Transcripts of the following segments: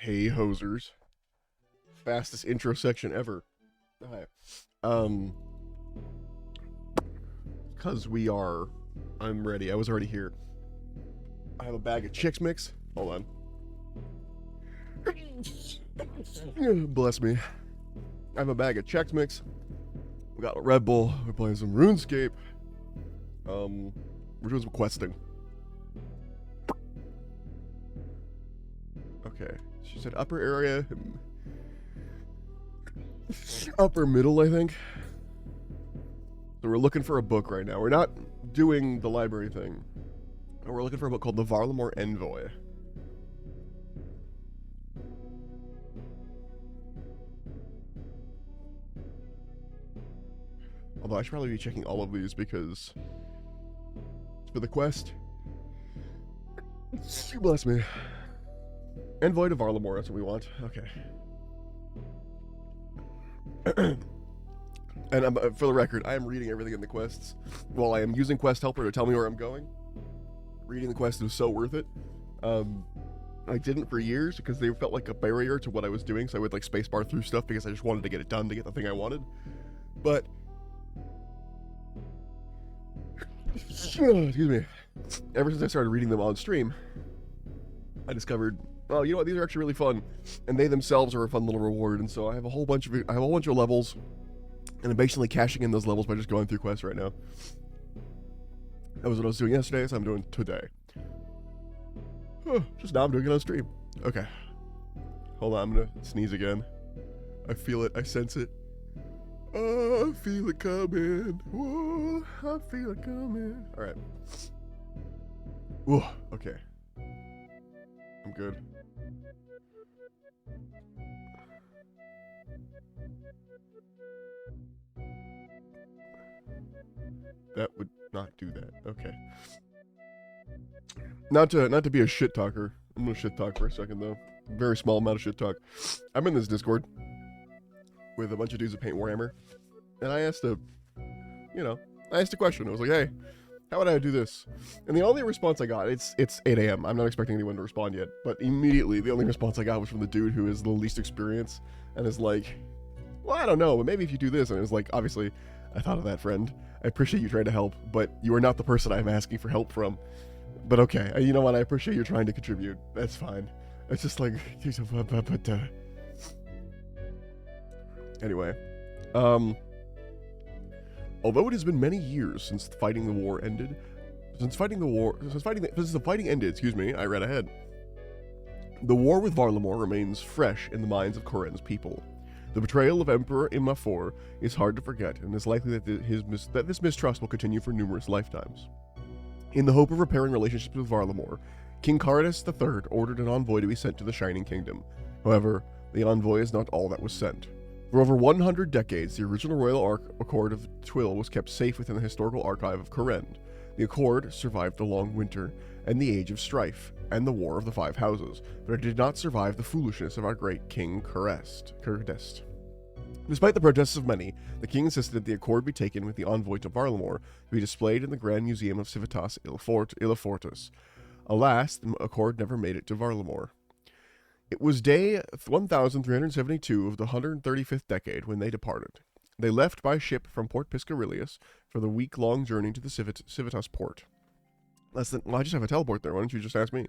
Hey hosers. Fastest intro section ever. Hi. Um, cause I'm ready. I was already here. I have a bag of Chicks Mix. Hold on. Bless me. I have a bag of Chex Mix. We got a Red Bull. We're playing some RuneScape. We're doing some questing. Okay. She said upper area. Upper middle, I think. So we're looking for a book right now. We're not doing the library thing. We're looking for a book called The Varlamore Envoy. Although I should probably be checking all of these because it's for the quest. Bless me. Envoy to Varlamore, that's what we want. Okay. And for the record, I am reading everything in the quests while I am using Quest Helper to tell me where I'm going. Reading the quest was so worth it. I didn't for years because they felt like a barrier to what I was doing, so I would like spacebar through stuff because I just wanted to get it done to get the thing I wanted. But excuse me. Ever since I started reading them on stream, I discovered, oh, you know what? These are actually really fun, and they themselves are a fun little reward. And so I have a whole bunch of levels, and I'm basically cashing in those levels by just going through quests right now. That was what I was doing yesterday, so I'm doing today. Just now I'm doing it on stream. Okay. Hold on, I'm gonna sneeze again. I feel it, I sense it. Oh, I feel it coming. Whoa, I feel it coming. Alright. Whoa, okay. I'm good. That would not do that. Okay. Not to be a shit talker. I'm gonna shit talk for a second though. Very small amount of shit talk. I'm in this Discord with a bunch of dudes that paint Warhammer, and I asked a question. I was like, hey, how would I do this? And the only response I got, it's 8 a.m. I'm not expecting anyone to respond yet, but immediately the only response I got was from the dude who is the least experienced and is like, well, I don't know, but maybe if you do this. And it was like, obviously, I thought of that, friend. I appreciate you trying to help, but you are not the person I'm asking for help from. But okay, you know what? I appreciate you trying to contribute. That's fine. It's just like, anyway, although it has been many years since the fighting ended, excuse me, I read ahead. The war with Varlamore remains fresh in the minds of Coren's people. The betrayal of Emperor Imafor is hard to forget, and it's likely that this mistrust will continue for numerous lifetimes. In the hope of repairing relationships with Varlamore, King Caridas III ordered an envoy to be sent to the Shining Kingdom. However, the envoy is not all that was sent. For over 100 decades, the original royal accord of Twill was kept safe within the historical archive of Kourend. The accord survived the long winter and the age of strife, and the War of the Five Houses, but it did not survive the foolishness of our great King Caridas. Despite the protests of many, the king insisted that the accord be taken with the envoy to Varlamore to be displayed in the Grand Museum of Civitas Illifortis. Alas, the accord never made it to Varlamore. It was day 1372 of the 135th decade when they departed. They left by ship from Port Piscarilius for the week-long journey to the Civitas port. I just have a teleport there. Why don't you just ask me?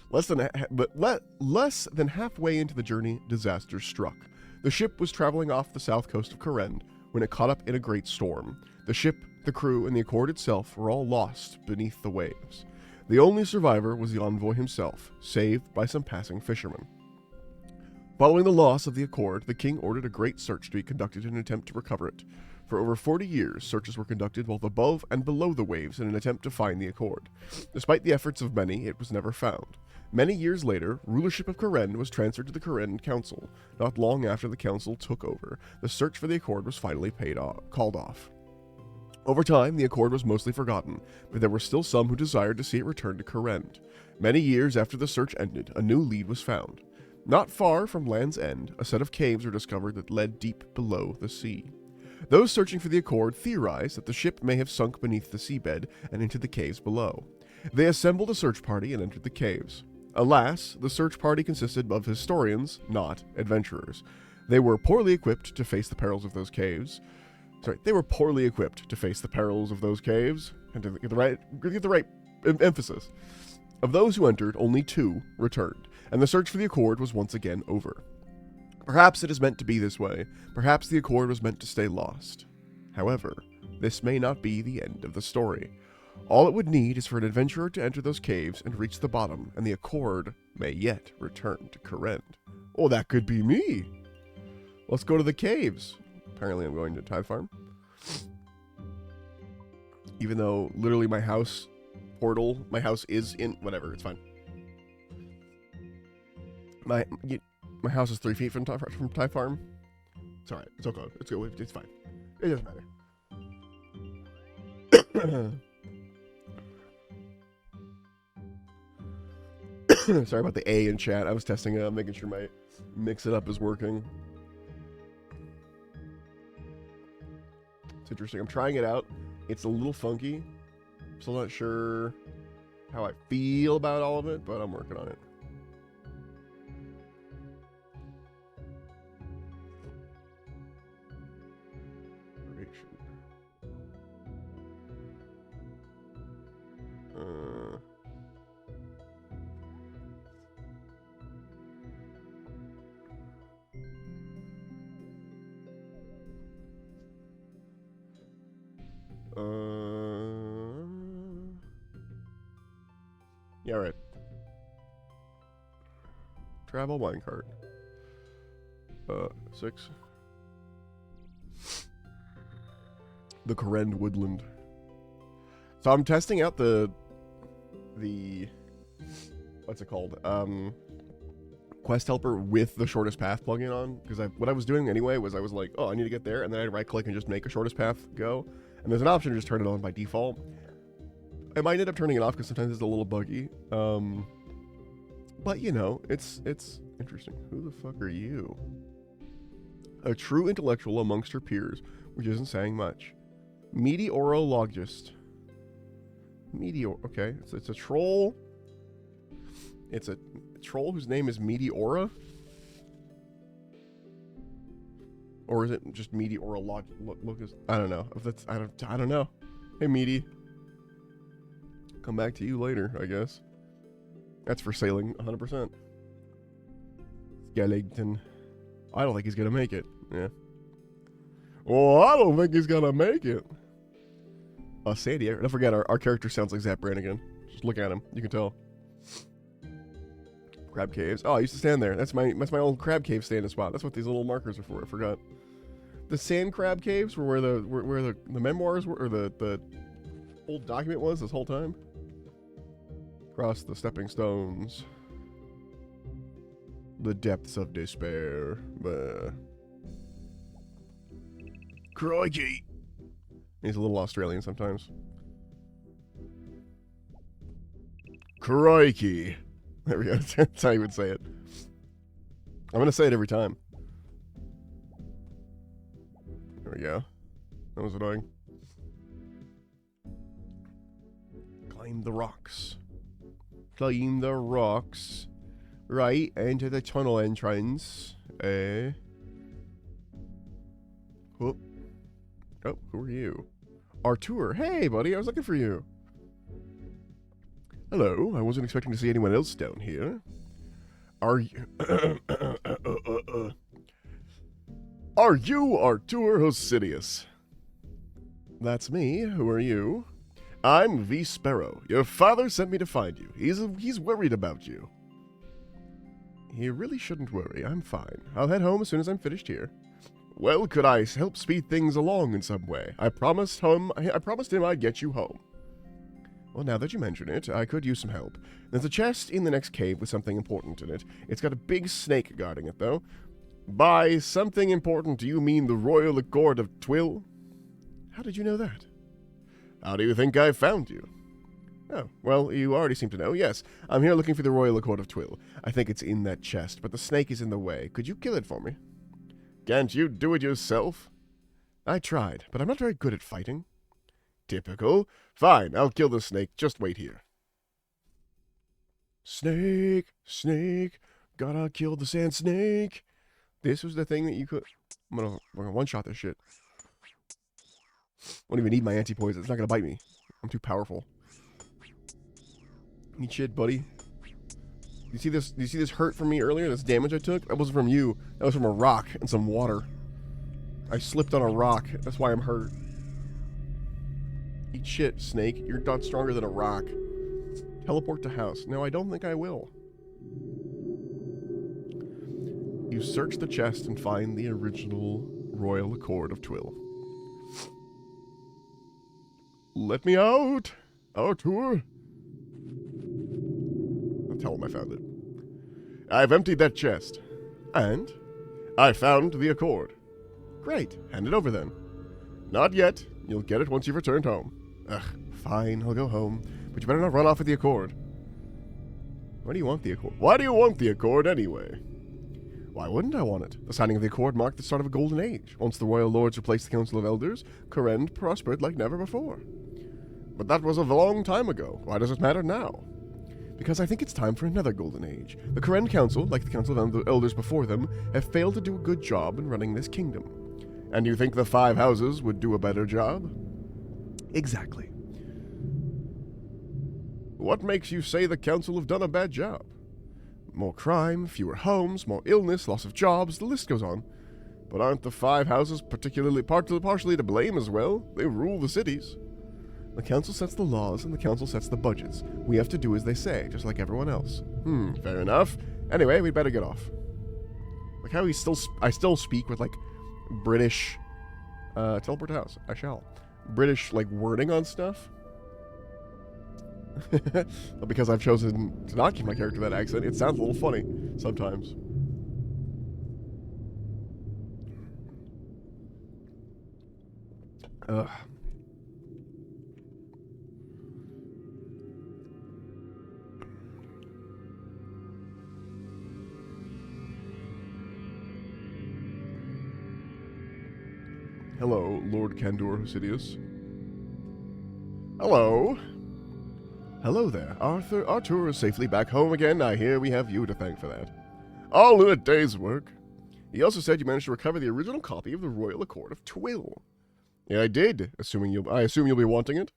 Less than halfway into the journey, disaster struck. The ship was traveling off the south coast of Kourend when it caught up in a great storm. The ship, the crew, and the accord itself were all lost beneath the waves. The only survivor was the envoy himself, saved by some passing fishermen. Following the loss of the accord, the king ordered a great search to be conducted in an attempt to recover it. For over 40 years, searches were conducted both above and below the waves in an attempt to find the accord. Despite the efforts of many, it was never found. Many years later, rulership of Kourend was transferred to the Kourend Council. Not long after the council took over, the search for the accord was finally called off. Over time, the accord was mostly forgotten, but there were still some who desired to see it return to Kourend. Many years after the search ended, a new lead was found. Not far from Land's End, a set of caves were discovered that led deep below the sea. Those searching for the accord theorized that the ship may have sunk beneath the seabed and into the caves below. They assembled a search party and entered the caves. Alas, the search party consisted of historians, not adventurers. They were poorly equipped to face the perils of those caves. They were poorly equipped to face the perils of those caves, and to get the right emphasis. Of those who entered, only 2 returned, and the search for the Accord was once again over. Perhaps it is meant to be this way. Perhaps the Accord was meant to stay lost. However, this may not be the end of the story. All it would need is for an adventurer to enter those caves and reach the bottom, and the Accord may yet return to Kourend. Oh, that could be me! Let's go to the caves. Apparently I'm going to Tithe Farm. Even though, literally, my house is in... Whatever, it's fine. My house is 3 feet from Tithe Farm. It's alright. It's okay. It's good. It's fine. It doesn't matter. Sorry about the A in chat. I was testing it. I'm making sure my mix it up is working. It's interesting. I'm trying it out. It's a little funky. I'm still not sure how I feel about all of it, but I'm working on it. Yeah, right. Travel minecart. 6. The Kourend Woodland. So I'm testing out the what's it called? Quest Helper with the shortest path plugin on, because what I was doing anyway was I was like, oh, I need to get there, and then I'd right click and just make a shortest path go, and there's an option to just turn it on by default. I might end up turning it off because sometimes it's a little buggy, but you know, it's interesting. Who the fuck are you? A true intellectual amongst her peers, which isn't saying much. Meteorologist. Okay, it's a troll. It's a troll whose name is Meteora? Or is it just Meteorologist? I don't know. If that's I don't know. Hey Meaty. Come back to you later, I guess. That's for sailing 100%. Skellington. I don't think he's gonna make it. Yeah. Well, I don't think he's gonna make it. Sandy, don't forget, our character sounds like Zap Brannigan. Just look at him, you can tell. Crab caves. Oh, I used to stand there. That's my old crab cave standing spot. That's what these little markers are for. I forgot. The sand crab caves were where the memoirs were, or the old document was this whole time. Across the stepping stones. The depths of despair. Crikey. He's a little Australian sometimes. Crikey. There we go. That's how you would say it. I'm going to say it every time. There we go. That was annoying. Climb the rocks. Climb the rocks. Right, into the tunnel entrance. Whoop. Oh, who are you? Artur. Hey, buddy, I was looking for you. Hello, I wasn't expecting to see anyone else down here. Are you... Are you Artur Hosidius? That's me. Who are you? I'm V. Sparrow. Your father sent me to find you. He's worried about you. He really shouldn't worry. I'm fine. I'll head home as soon as I'm finished here. Well, could I help speed things along in some way? I promised him I'd get you home. Well, now that you mention it, I could use some help. There's a chest in the next cave with something important in it. It's got a big snake guarding it, though. By something important, do you mean the Royal Accord of Twill? How did you know that? How do you think I found you? Oh, well, you already seem to know. Yes, I'm here looking for the Royal Accord of Twill. I think it's in that chest, but the snake is in the way. Could you kill it for me? Can't you do it yourself? I tried, but I'm not very good at fighting. Typical. Fine, I'll kill the snake. Just wait here. Snake, snake, gotta kill the sand snake. This was the thing that you could... we're gonna one-shot this shit. Won't even need my anti-poison. It's not gonna bite me. I'm too powerful. Eat shit, buddy. You see this? Do you see this hurt from me earlier? This damage I took? That wasn't from you. That was from a rock and some water. I slipped on a rock. That's why I'm hurt. Eat shit, snake. You're not stronger than a rock. Teleport to house. No, I don't think I will. You search the chest and find the original Royal Accord of Twill. Let me out! Arthur! I'll tell him I found it. I've emptied that chest. And I found the Accord. Great. Hand it over then. Not yet. You'll get it once you've returned home. Ugh, fine. I'll go home. But you better not run off with the Accord. Why do you want the Accord? Why do you want the Accord anyway? Why wouldn't I want it? The signing of the Accord marked the start of a golden age. Once the royal lords replaced the Council of Elders, Kourend prospered like never before. But that was a long time ago. Why does it matter now? Because I think it's time for another golden age. The Kourend Council, like the Council of Elders before them, have failed to do a good job in running this kingdom. And you think the 5 houses would do a better job? Exactly. What makes you say the Council have done a bad job? More crime, fewer homes, more illness, loss of jobs, the list goes on. But aren't the 5 houses partially to blame as well? They rule the cities. The council sets the laws and the council sets the budgets. We have to do as they say, just like everyone else. Fair enough. Anyway, we'd better get off. Like how I still speak with like British teleport to house. I shall. British like wording on stuff. Because I've chosen to not keep my character that accent, it sounds a little funny sometimes. Ugh. Hello, Lord Candor Sidious. Hello. Hello there, Arthur. Arthur is safely back home again. I hear we have you to thank for that. All in a day's work. He also said you managed to recover the original copy of the Royal Accord of Twill. Yeah, I did. I assume you'll be wanting it.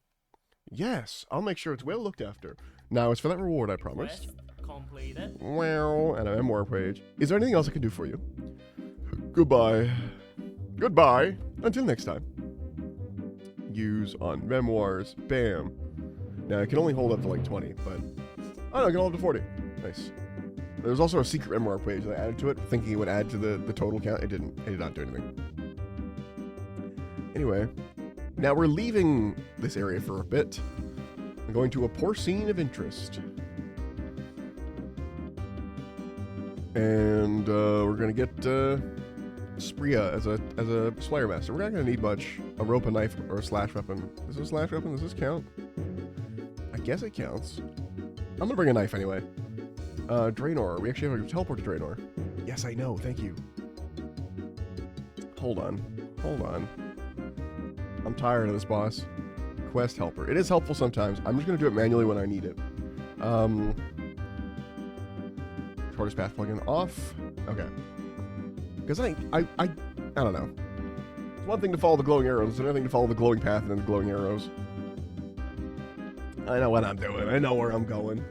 Yes, I'll make sure it's well looked after. Now, as for that reward I promised. Completed. Well, and a memoir page. Is there anything else I can do for you? Goodbye. Goodbye. Until next time. Use on memoirs. Bam. Now, I can only hold up to like 20, but... oh no, I can hold up to 40. Nice. There was also a secret memoir page that I added to it, thinking it would add to the total count. It didn't. It did not do anything. Anyway, now we're leaving this area for a bit. I'm going to a porcine of interest. And we're going to get Spria as a Slayer Master. We're not going to need much. A rope, a knife, or a slash weapon. Is this a slash weapon? Does this count? I guess it counts. I'm going to bring a knife anyway. Draenor. We actually have to teleport to Draenor. Yes, I know. Thank you. Hold on. Hold on. I'm tired of this boss. Quest helper. It is helpful sometimes. I'm just going to do it manually when I need it. Shortest path plugin off. Okay. Because I don't know. It's one thing to follow the glowing arrows. It's another thing to follow the glowing path and then the glowing arrows. I know what I'm doing. I know where I'm going.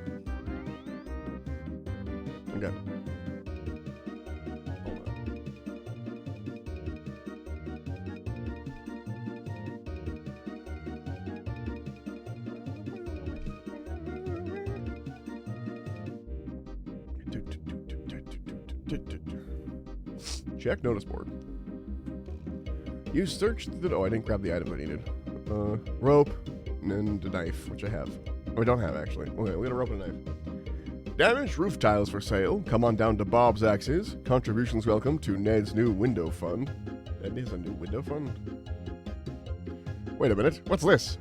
Okay. Check notice board. You searched the... oh, I didn't grab the item I needed. Rope and a knife, which I have. Oh, I don't have, actually. Okay, we got a rope and a knife. Damaged roof tiles for sale. Come on down to Bob's Axes. Contributions welcome to Ned's new window fund. Ned is a new window fund? Wait a minute. What's this?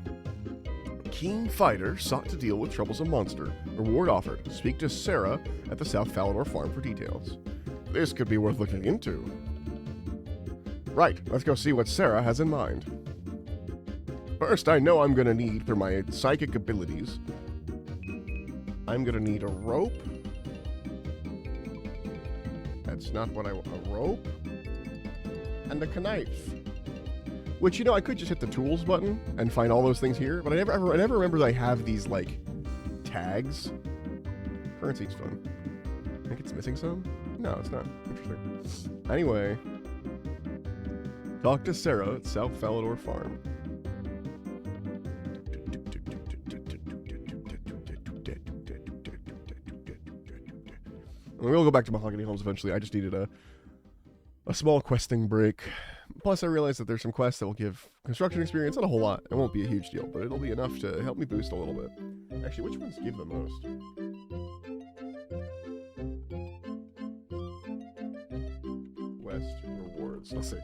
Keen fighter sought to deal with troublesome monster. Reward offered. Speak to Sarah at the South Falador farm for details. This could be worth looking into. Right, let's go see what Sarah has in mind. First, I know I'm gonna need, through my psychic abilities, I'm gonna need a rope. That's not what I want. A rope. And a knife. Which, you know, I could just hit the tools button and find all those things here, but I never remember that I have these, like, tags. Currency's fun. I think it's missing some? No, it's not. Interesting. Anyway. Talk to Sarah at South Falador Farm. We'll go back to Mahogany Homes eventually. I just needed a small questing break. Plus, I realized that there's some quests that will give construction experience. Not a whole lot. It won't be a huge deal, but it'll be enough to help me boost a little bit. Actually, which ones give the most? Quest rewards. Let's see.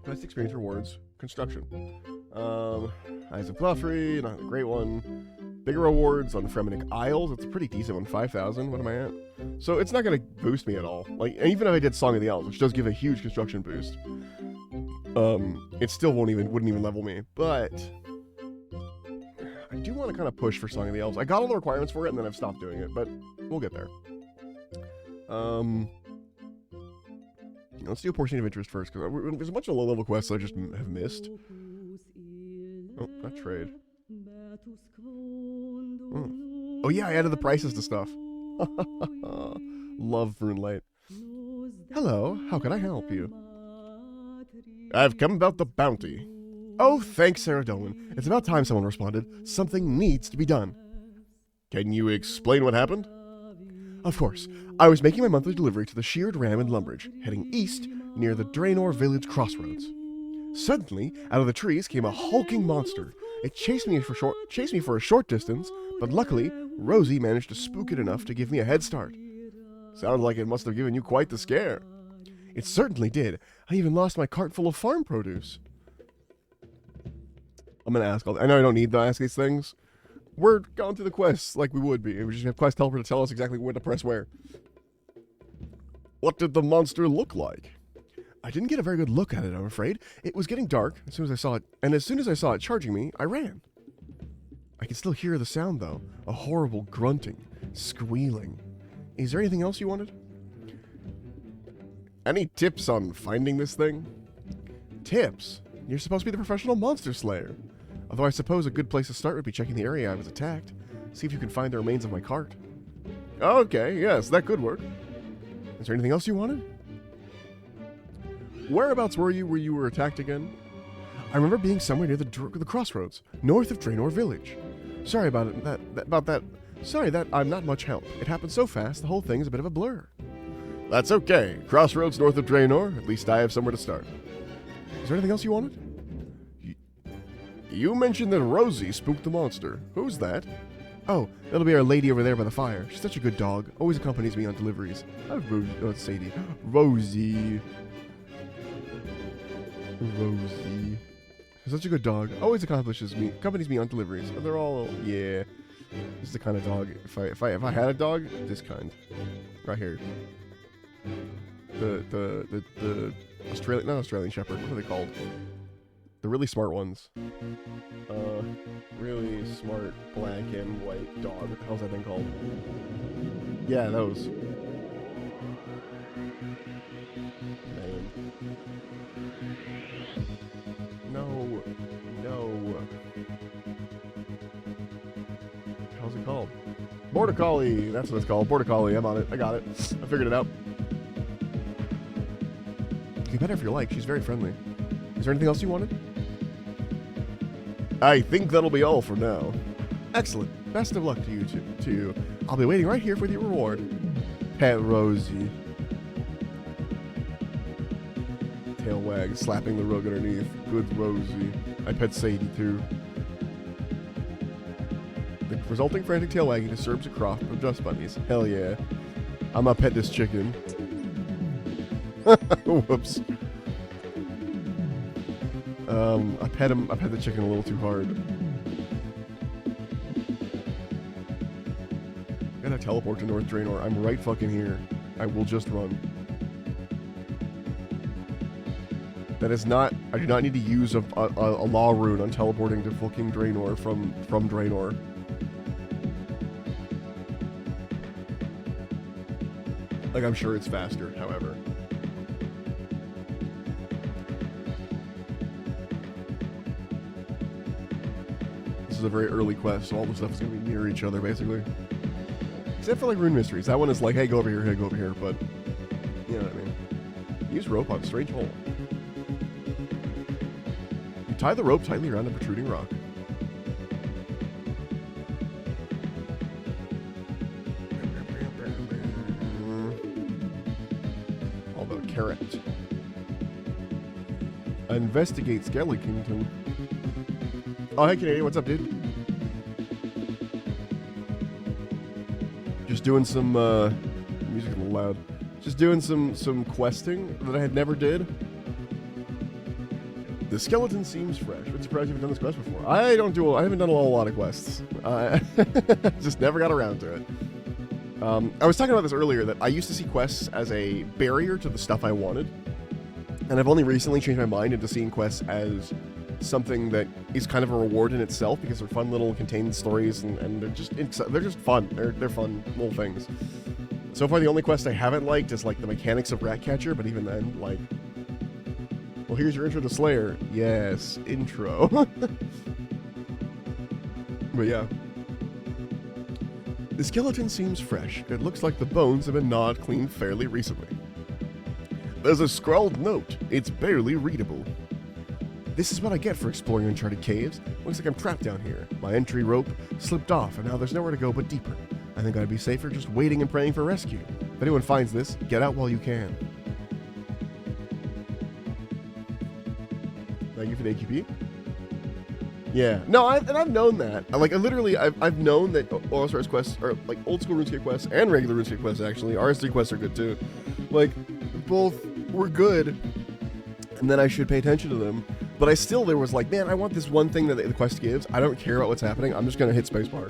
Quest experience rewards. Construction. Eyes of Gloffrey, not a great one. Bigger rewards on Fremenic Isles. It's a pretty decent one. 5,000. What am I at? So it's not going to boost me at all. Like, even if I did Song of the Elves, which does give a huge construction boost, it still wouldn't even level me. But I do want to kind of push for Song of the Elves. I got all the requirements for it, and then I've stopped doing it. But we'll get there. Let's do a portion of interest first, because there's a bunch of low-level quests I just have missed. Oh, not trade. Oh yeah, I added the prices to stuff. Love Runelight. Hello, how can I help you? I've come about the bounty. Oh, thanks, Sarah Dolman. It's about time someone responded. Something needs to be done. Can you explain what happened? Of course. I was making my monthly delivery to the Sheared Ram in Lumbridge, heading east near the Draenor village crossroads. Suddenly, out of the trees came a hulking monster. It chased me for a short distance, but luckily, Rosie managed to spook it enough to give me a head start. Sounds like it must have given you quite the scare. It certainly did. I even lost my cart full of farm produce. I'm gonna ask I know I don't need to ask these things. We're going through the quests like we would be. We just have quest helper to tell us exactly when to press where. What did the monster look like? I didn't get a very good look at it, I'm afraid. It was getting dark as soon as I saw it, and as soon as I saw it charging me, I ran. I can still hear the sound, though. A horrible grunting, squealing. Is there anything else you wanted? Any tips on finding this thing? Tips? You're supposed to be the professional monster slayer. Although I suppose a good place to start would be checking the area I was attacked. See if you can find the remains of my cart. Okay, yes, that could work. Is there anything else you wanted? Whereabouts were you where you were attacked again? I remember being somewhere near the crossroads, north of Draenor village. Sorry about it. Sorry that I'm not much help. It happened so fast, the whole thing's a bit of a blur. That's okay. Crossroads north of Draenor. At least I have somewhere to start. Is there anything else you wanted? You mentioned that Rosie spooked the monster. Who's that? Oh, that'll be our lady over there by the fire. She's such a good dog. Always accompanies me on deliveries. Oh, it's Sadie. Rosie. She's such a good dog. Always accompanies me on deliveries. And they're all, yeah. This is the kind of dog. If I had a dog, this kind, right here. The not Australian Shepherd. What are they called? The really smart ones. Really smart black and white dog. What the hell's that thing called? Yeah, those. Man. No. How's it called? Border Collie. That's what it's called. Border Collie. I'm on it. I got it. I figured it out. You better if you like. She's very friendly. Is there anything else you wanted? I think that'll be all for now. Excellent. Best of luck to you two. I'll be waiting right here for the reward. Pet Rosie. Tail wag, slapping the rug underneath. Good Rosie. I pet Sadie too. The resulting frantic tail wagging disturbs a crop of dust bunnies. Hell yeah. I'm gonna pet this chicken. Whoops. I pet the chicken a little too hard. I gotta teleport to North Draenor. I'm right fucking here. I will just run. That is not... I do not need to use a law rune on teleporting to fucking Draenor from Draenor. Like, I'm sure it's faster, however. This is a very early quest, so all the stuff is going to be near each other, basically. Except for, like, Rune Mysteries. That one is like, hey, go over here, hey, go over here, but... You know what I mean? Use rope on strange hole. You tie the rope tightly around a protruding rock. All about carrot. Investigate Skellington. Oh, hey, Canadian, what's up, dude? Just doing some, music a little loud. Just doing some questing that I had never did. The skeleton seems fresh. I'm surprised you haven't done this quest before. I haven't done a lot of quests. Just never got around to it. I was talking about this earlier, that I used to see quests as a barrier to the stuff I wanted. And I've only recently changed my mind into seeing quests as something that is kind of a reward in itself, because they're fun little contained stories, and they're just fun. They're fun little things. So far, the only quest I haven't liked is, like, the mechanics of Ratcatcher, but even then, like... Well, here's your intro to Slayer. Yes, intro. But yeah. The skeleton seems fresh. It looks like the bones have been gnawed clean fairly recently. There's a scrawled note. It's barely readable. This is what I get for exploring uncharted caves. Looks like I'm trapped down here. My entry rope slipped off, and now there's nowhere to go but deeper. I think I'd be safer just waiting and praying for rescue. If anyone finds this, get out while you can. Thank you for the AQP. Yeah. No, I've known that. I've known that OSRS quests, or like old school RuneScape quests and regular RuneScape quests, actually. RS3 quests are good too. Like, both were good, and then I should pay attention to them. But there was like, man, I want this one thing that the quest gives. I don't care about what's happening. I'm just going to hit spacebar.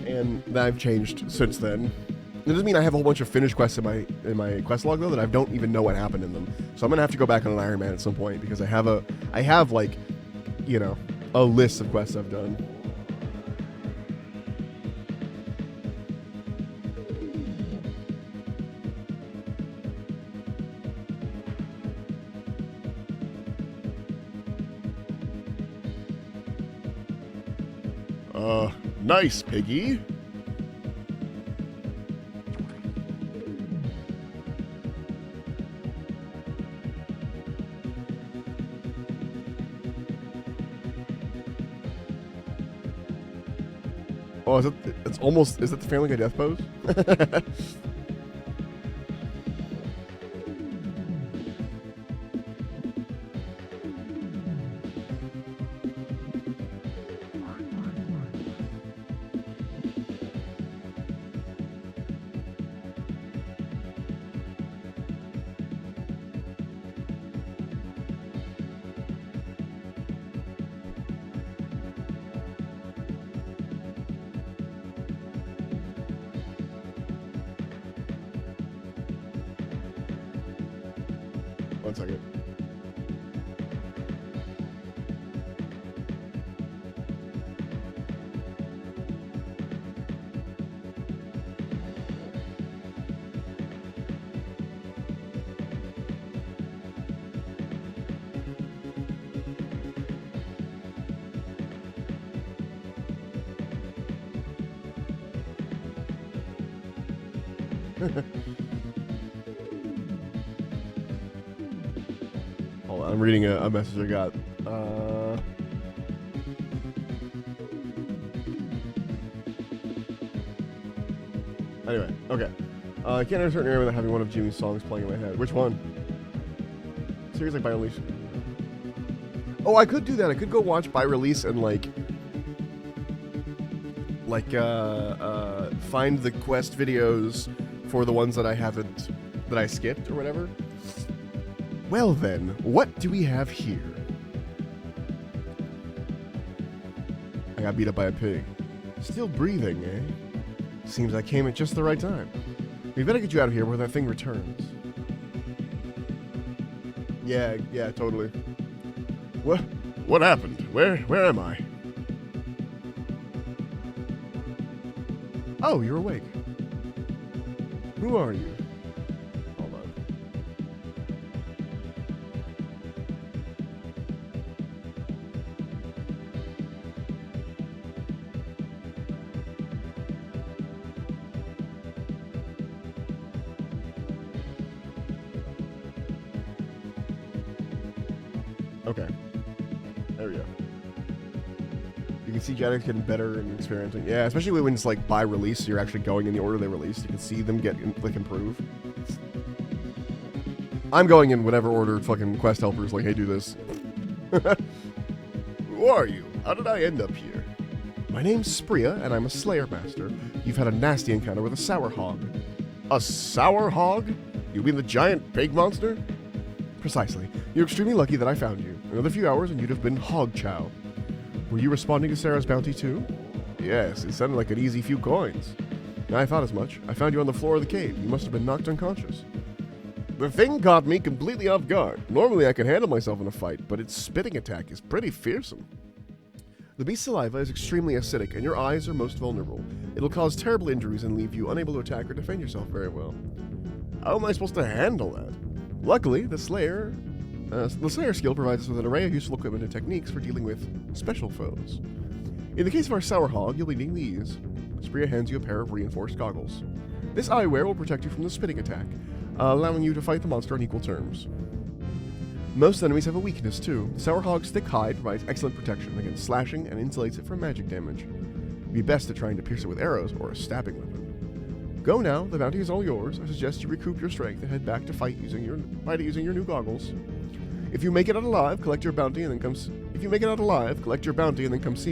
And that I've changed since then. It doesn't mean I have a whole bunch of finished quests in my quest log, though, that I don't even know what happened in them. So I'm going to have to go back on an Iron Man at some point, because I have like, you know, a list of quests I've done. Nice, piggy. Oh, is that the Family Guy death pose? One second. Hold on, I'm reading a message I got. Anyway, okay. I can't enter a certain area without having one of Jimmy's songs playing in my head. Which one? Seriously, by release. Oh, I could do that. I could go watch by release and find the quest videos for the ones that I skipped or whatever. Well then, what do we have here? I got beat up by a pig. Still breathing, eh? Seems I came at just the right time. We better get you out of here before that thing returns. Yeah, totally. What happened? Where am I? Oh, you're awake. Who are you? Okay. There we go. You can see Janix getting better and experimenting. Yeah, especially when it's like by release, so you're actually going in the order they released. You can see them get like improve. I'm going in whatever order fucking quest helpers like, hey, do this. Who are you? How did I end up here? My name's Spria, and I'm a Slayer Master. You've had a nasty encounter with a sour hog. A sour hog? You mean the giant pig monster? Precisely. You're extremely lucky that I found you. Another few hours and you'd have been hog chow. Were you responding to Sarah's bounty too? Yes, it sounded like an easy few coins. I thought as much. I found you on the floor of the cave. You must have been knocked unconscious. The thing caught me completely off guard. Normally I can handle myself in a fight, but its spitting attack is pretty fearsome. The beast's saliva is extremely acidic, and your eyes are most vulnerable. It'll cause terrible injuries and leave you unable to attack or defend yourself very well. How am I supposed to handle that? Luckily, the Slayer skill provides us with an array of useful equipment and techniques for dealing with special foes. In the case of our sour hog, you'll be needing these. Spria hands you a pair of reinforced goggles. This eyewear will protect you from the spitting attack, allowing you to fight the monster on equal terms. Most enemies have a weakness too. The sour hog's thick hide provides excellent protection against slashing and insulates it from magic damage. It'd be best at trying to pierce it with arrows or a stabbing weapon. Go now, the bounty is all yours. I suggest you recoup your strength and head back to fight using your new goggles. If you make it out alive, collect your bounty and then come see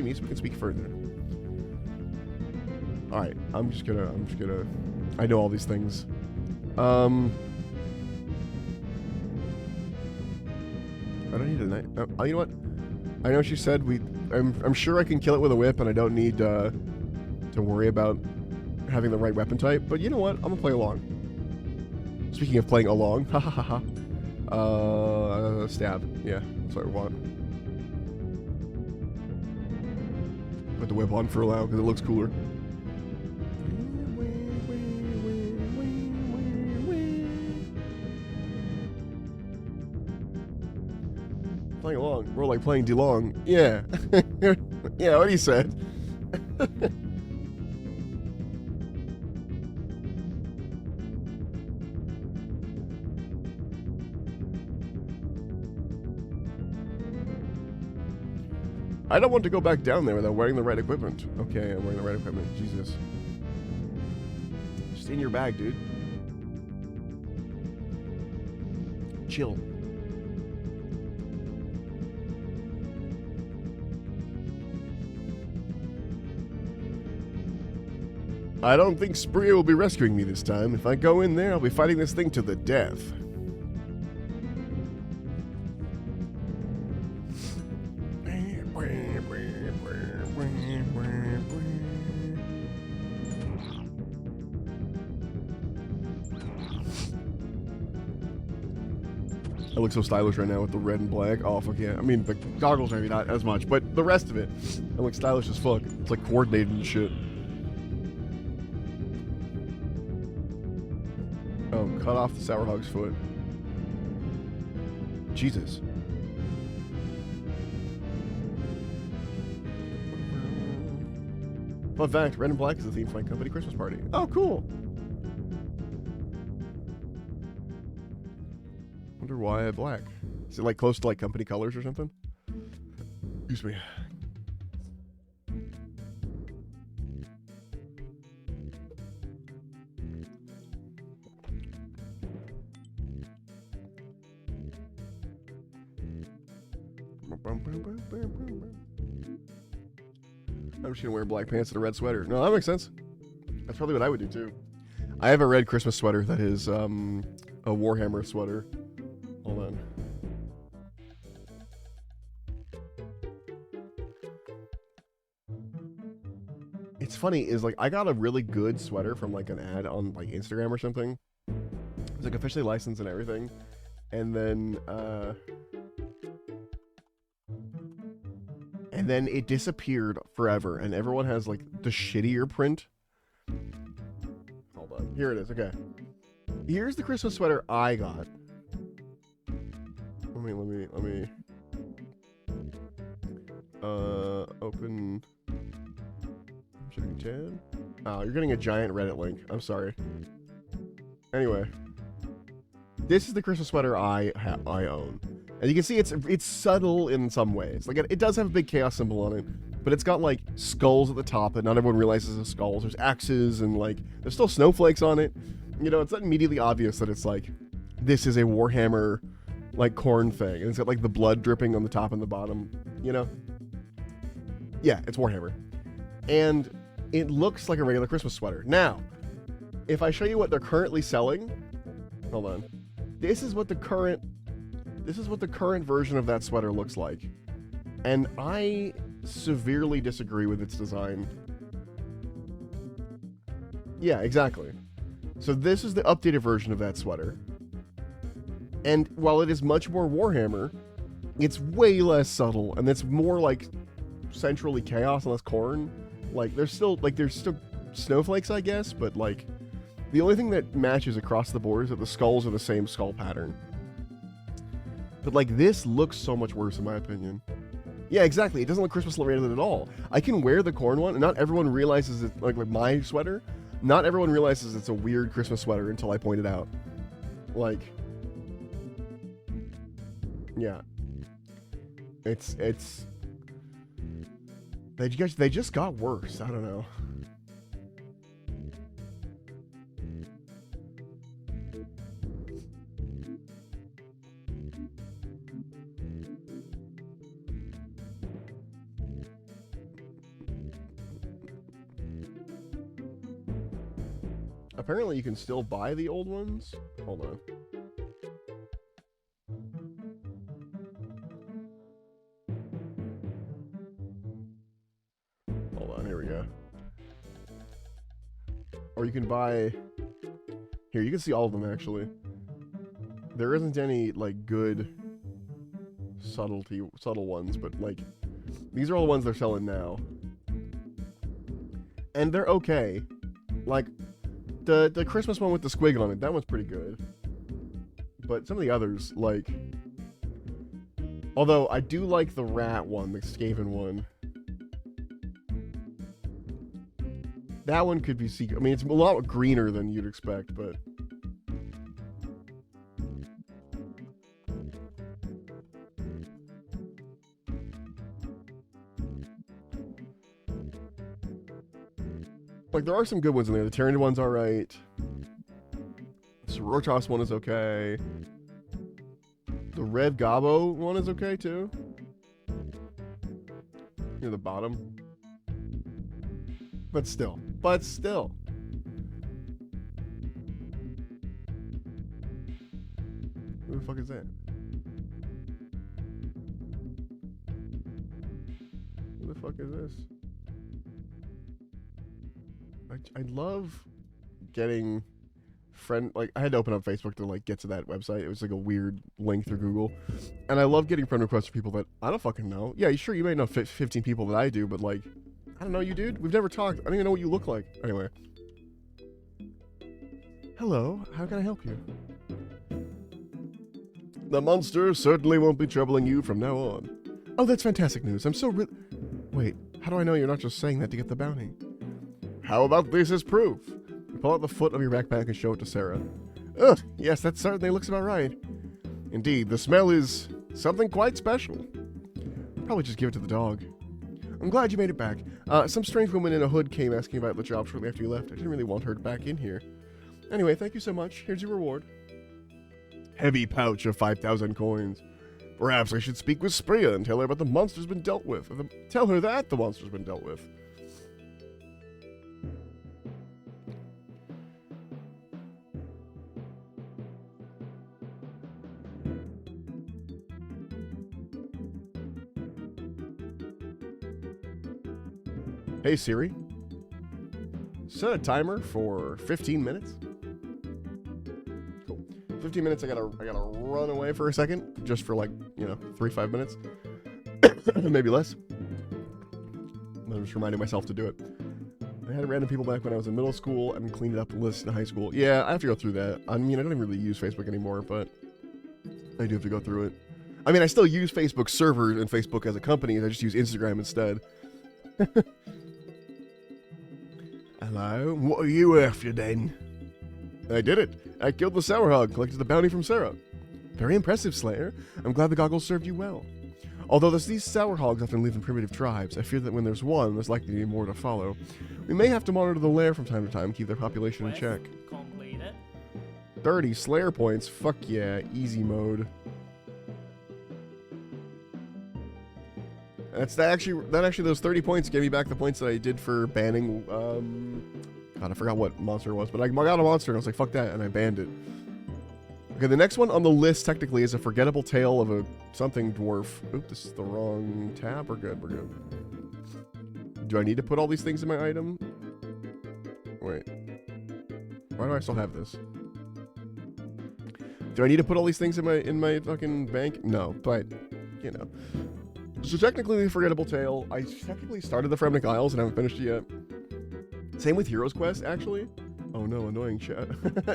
me so we can speak further. Alright, I'm just gonna I know all these things. I don't need a knife. Oh, you know what? I know she said I'm sure I can kill it with a whip and I don't need to worry about having the right weapon type, but you know what? I'm gonna play along. Speaking of playing along, ha ha ha ha. Stab. Yeah, that's what I want. Put the whip on for a while because it looks cooler. Playing along. We're like playing DeLong. Yeah. Yeah, what he said. I don't want to go back down there without wearing the right equipment. Okay, I'm wearing the right equipment. Jesus. Just in your bag, dude. Chill. I don't think Spria will be rescuing me this time. If I go in there, I'll be fighting this thing to the death. I look so stylish right now with the red and black. Oh, fuck yeah. I mean, the goggles maybe not as much, but the rest of it, I look stylish as fuck. It's like coordinated and shit. Oh, cut off the sour hog's foot. Jesus. Fun fact, red and black is the theme for my company Christmas party. Oh, cool. Wonder why I have black. Is it like close to like company colors or something? Excuse me. I'm just gonna wear black pants and a red sweater. No, that makes sense. That's probably what I would do too. I have a red Christmas sweater that is a Warhammer sweater. Hold on. It's funny is like I got a really good sweater from like an ad on like Instagram or something. It's like officially licensed and everything. And then it disappeared forever and everyone has like the shittier print. Hold on. Here it is. Okay. Here's the Christmas sweater I got. Let me open shipping tab. Oh, you're getting a giant Reddit link. I'm sorry. Anyway, this is the Christmas sweater I own. And you can see it's subtle in some ways. Like, it does have a big chaos symbol on it, but it's got, like, skulls at the top that not everyone realizes are skulls. There's axes, and, like, there's still snowflakes on it. You know, it's not immediately obvious that it's, like, this is a Warhammer, like, corn thing. And it's got, like, the blood dripping on the top and the bottom, you know? Yeah, it's Warhammer. And it looks like a regular Christmas sweater. Now, if I show you what they're currently selling... Hold on. This is what the current version of that sweater looks like. And I severely disagree with its design. Yeah, exactly. So this is the updated version of that sweater. And while it is much more Warhammer, it's way less subtle, and it's more like centrally chaos and less corn. Like, there's still snowflakes, I guess, but like the only thing that matches across the board is that the skulls are the same skull pattern. But like, this looks so much worse in my opinion. Yeah, exactly. It doesn't look Christmas related at all. I can wear the corn one, and not everyone realizes it. Like my sweater, not everyone realizes it's a weird Christmas sweater until I point it out. Like, yeah, it's they just got worse. I don't know. Apparently you can still buy the old ones. Hold on. Hold on, here we go. Or you can buy... Here, you can see all of them, actually. There isn't any, like, good subtle ones, but, like, these are all the ones they're selling now. And they're okay. Like, the Christmas one with the squig on it, that one's pretty good. But some of the others, like... Although, I do like the rat one, the Skaven one. That one could be secret. I mean, it's a lot greener than you'd expect, but... Like, there are some good ones in there. The Tyranid one's alright. The Sororitas one is okay. The Red Gobbo one is okay, too. Near the bottom. But still. But still. Who the fuck is that? Who the fuck is this? I love getting like, I had to open up Facebook to like get to that website. It was like a weird link through Google, and I love getting friend requests from people that I don't fucking know. Yeah, sure, you may know 15 people that I do, but like, I don't know you, dude. We've never talked. I don't even know what you look like. Anyway. Hello, how can I help you? The monster certainly won't be troubling you from now on. Oh, that's fantastic news. I'm so Wait, how do I know you're not just saying that to get the bounty? How about this as proof? You pull out the foot of your backpack and show it to Sarah. Ugh, yes, that certainly looks about right. Indeed, the smell is something quite special. Probably just give it to the dog. I'm glad you made it back. Some strange woman in a hood came asking about the job shortly after you left. I didn't really want her back in here. Anyway, thank you so much. Here's your reward. Heavy pouch of 5,000 coins. Perhaps I should speak with Spria and tell her about the monster's been dealt with. Tell her that the monster's been dealt with. Hey Siri, set a timer for 15 minutes. Cool. 15 minutes. I gotta run away for a second, just for like, 3-5 minutes, maybe less. I'm just reminding myself to do it. I had random people back when I was in middle school and cleaned up lists in high school. Yeah, I have to go through that. I mean, I don't even really use Facebook anymore, but I do have to go through it. I mean, I still use Facebook servers and Facebook as a company. I just use Instagram instead. Hello, what are you after then? I did it. I killed the Sour Hog, collected the bounty from Sarah. Very impressive, Slayer. I'm glad the goggles served you well. Although these sour hogs often live in primitive tribes, I fear that when there's one, there's likely to be more to follow. We may have to monitor the lair from time to time, keep their population in check. Completed. 30 Slayer points. Fuck yeah, easy mode. That actually those 30 points gave me back the points that I did for banning. God, I forgot what monster it was, but I got a monster and I was like, fuck that, and I banned it. Okay, the next one on the list technically is a forgettable tale of a something dwarf. Oop, this is the wrong tab. We're good, we're good. Do I need to put all these things in my item? Wait. Why do I still have this? Do I need to put all these things in my fucking bank? No, but, you know. So technically the forgettable tale, I technically started the Fremnic Isles and haven't finished it yet. Same with Heroes Quest, actually. Oh no, annoying chat.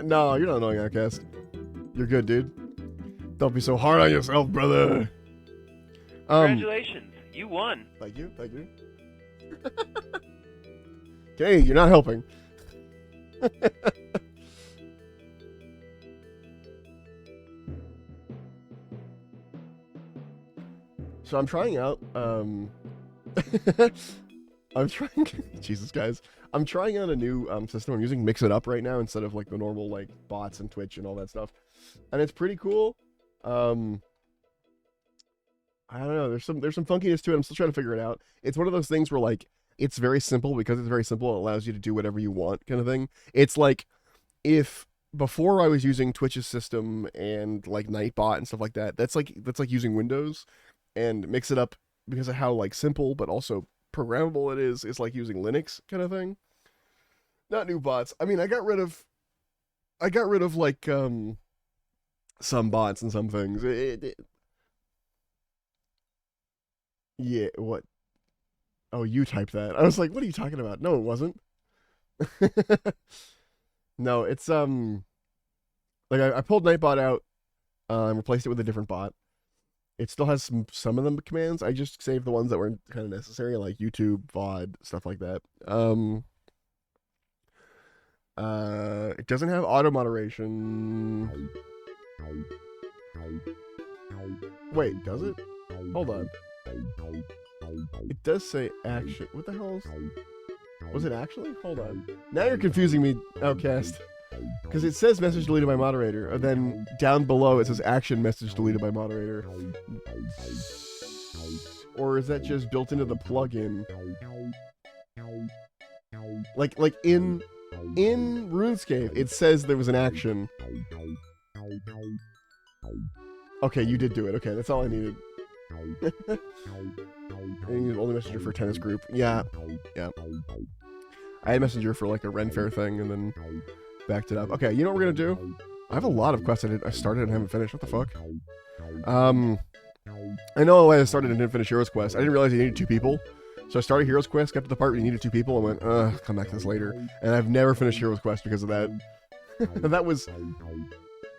No, you're not annoying, Outcast. You're good, dude. Don't be so hard on yourself, brother. Congratulations, you won. Thank you, thank you. Okay, you're not helping. So I'm trying out, I'm trying, Jesus guys, I'm trying out a new system. I'm using Mix It Up right now instead of like the normal like bots and Twitch and all that stuff. And it's pretty cool. I don't know, there's some funkiness to it. I'm still trying to figure it out. It's one of those things where like, it's very simple. Because it's very simple, it allows you to do whatever you want kind of thing. It's like, if before I was using Twitch's system and like Nightbot and stuff like that, that's like using Windows. And Mix It Up, because of how like simple but also programmable it is like using Linux kind of thing. Not new bots. I mean, I got rid of like some bots and some things. Yeah, what? Oh, you typed that. I was like, what are you talking about? No, it wasn't. No, it's like I pulled Nightbot out and replaced it with a different bot. It still has some of them commands. I just saved the ones that weren't kind of necessary, like YouTube, VOD, stuff like that. It doesn't have auto moderation. Wait, does it? Hold on. It does say action. What the hell is... Was it actually? Hold on. Now you're confusing me, Outcast. Because it says message deleted by moderator, and then down below it says action message deleted by moderator. Or is that just built into the plugin? Like in RuneScape, it says there was an action. Okay, you did do it. Okay, that's all I needed. And you only messenger for a tennis group. Yeah. I had messenger for like a Ren Fair thing, and then backed it up. Okay, you know what we're gonna do? I have a lot of quests I started and haven't finished. What the fuck? I know why I started and didn't finish Heroes Quest. I didn't realize you needed 2 people. So I started Heroes Quest, got to the part where you needed 2 people, and went, come back to this later. And I've never finished Heroes Quest because of that. That was,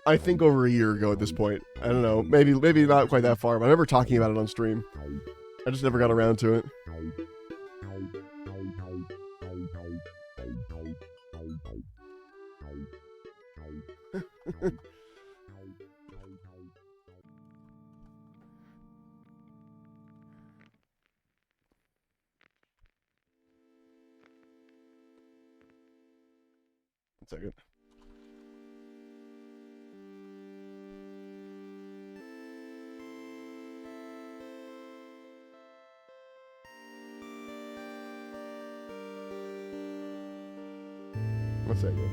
I think, over a year ago at this point. I don't know. Maybe not quite that far, but I remember talking about it on stream. I just never got around to it. One second. One second.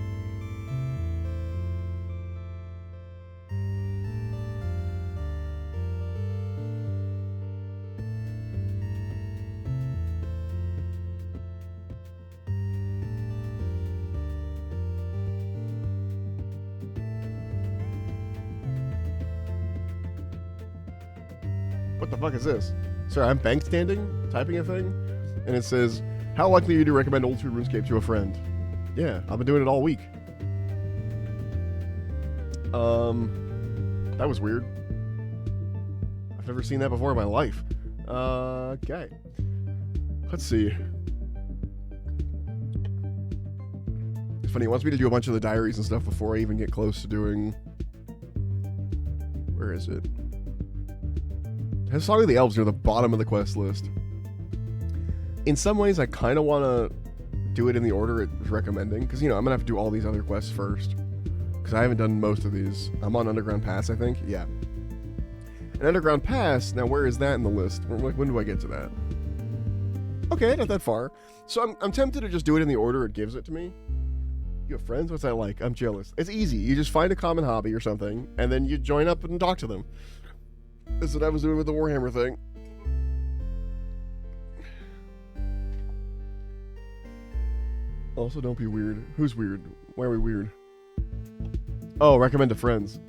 What the fuck is this? Sorry, I'm bank standing, typing a thing, and it says, how likely are you to recommend Old School RuneScape to a friend? Yeah, I've been doing it all week. That was weird. I've never seen that before in my life. Okay. Let's see. It's funny, it wants me to do a bunch of the diaries and stuff before I even get close to doing... Where is it? Has Song of the Elves near the bottom of the quest list. In some ways, I kind of want to do it in the order it's recommending, because, you know, I'm going to have to do all these other quests first, because I haven't done most of these. I'm on Underground Pass, I think. Yeah. An Underground Pass, now where is that in the list? When do I get to that? Okay, not that far. So I'm tempted to just do it in the order it gives it to me. You have friends? What's that like? I'm jealous. It's easy. You just find a common hobby or something, and then you join up and talk to them. That's what I was doing with the Warhammer thing. Also, don't be weird. Who's weird? Why are we weird? Oh, recommend to friends.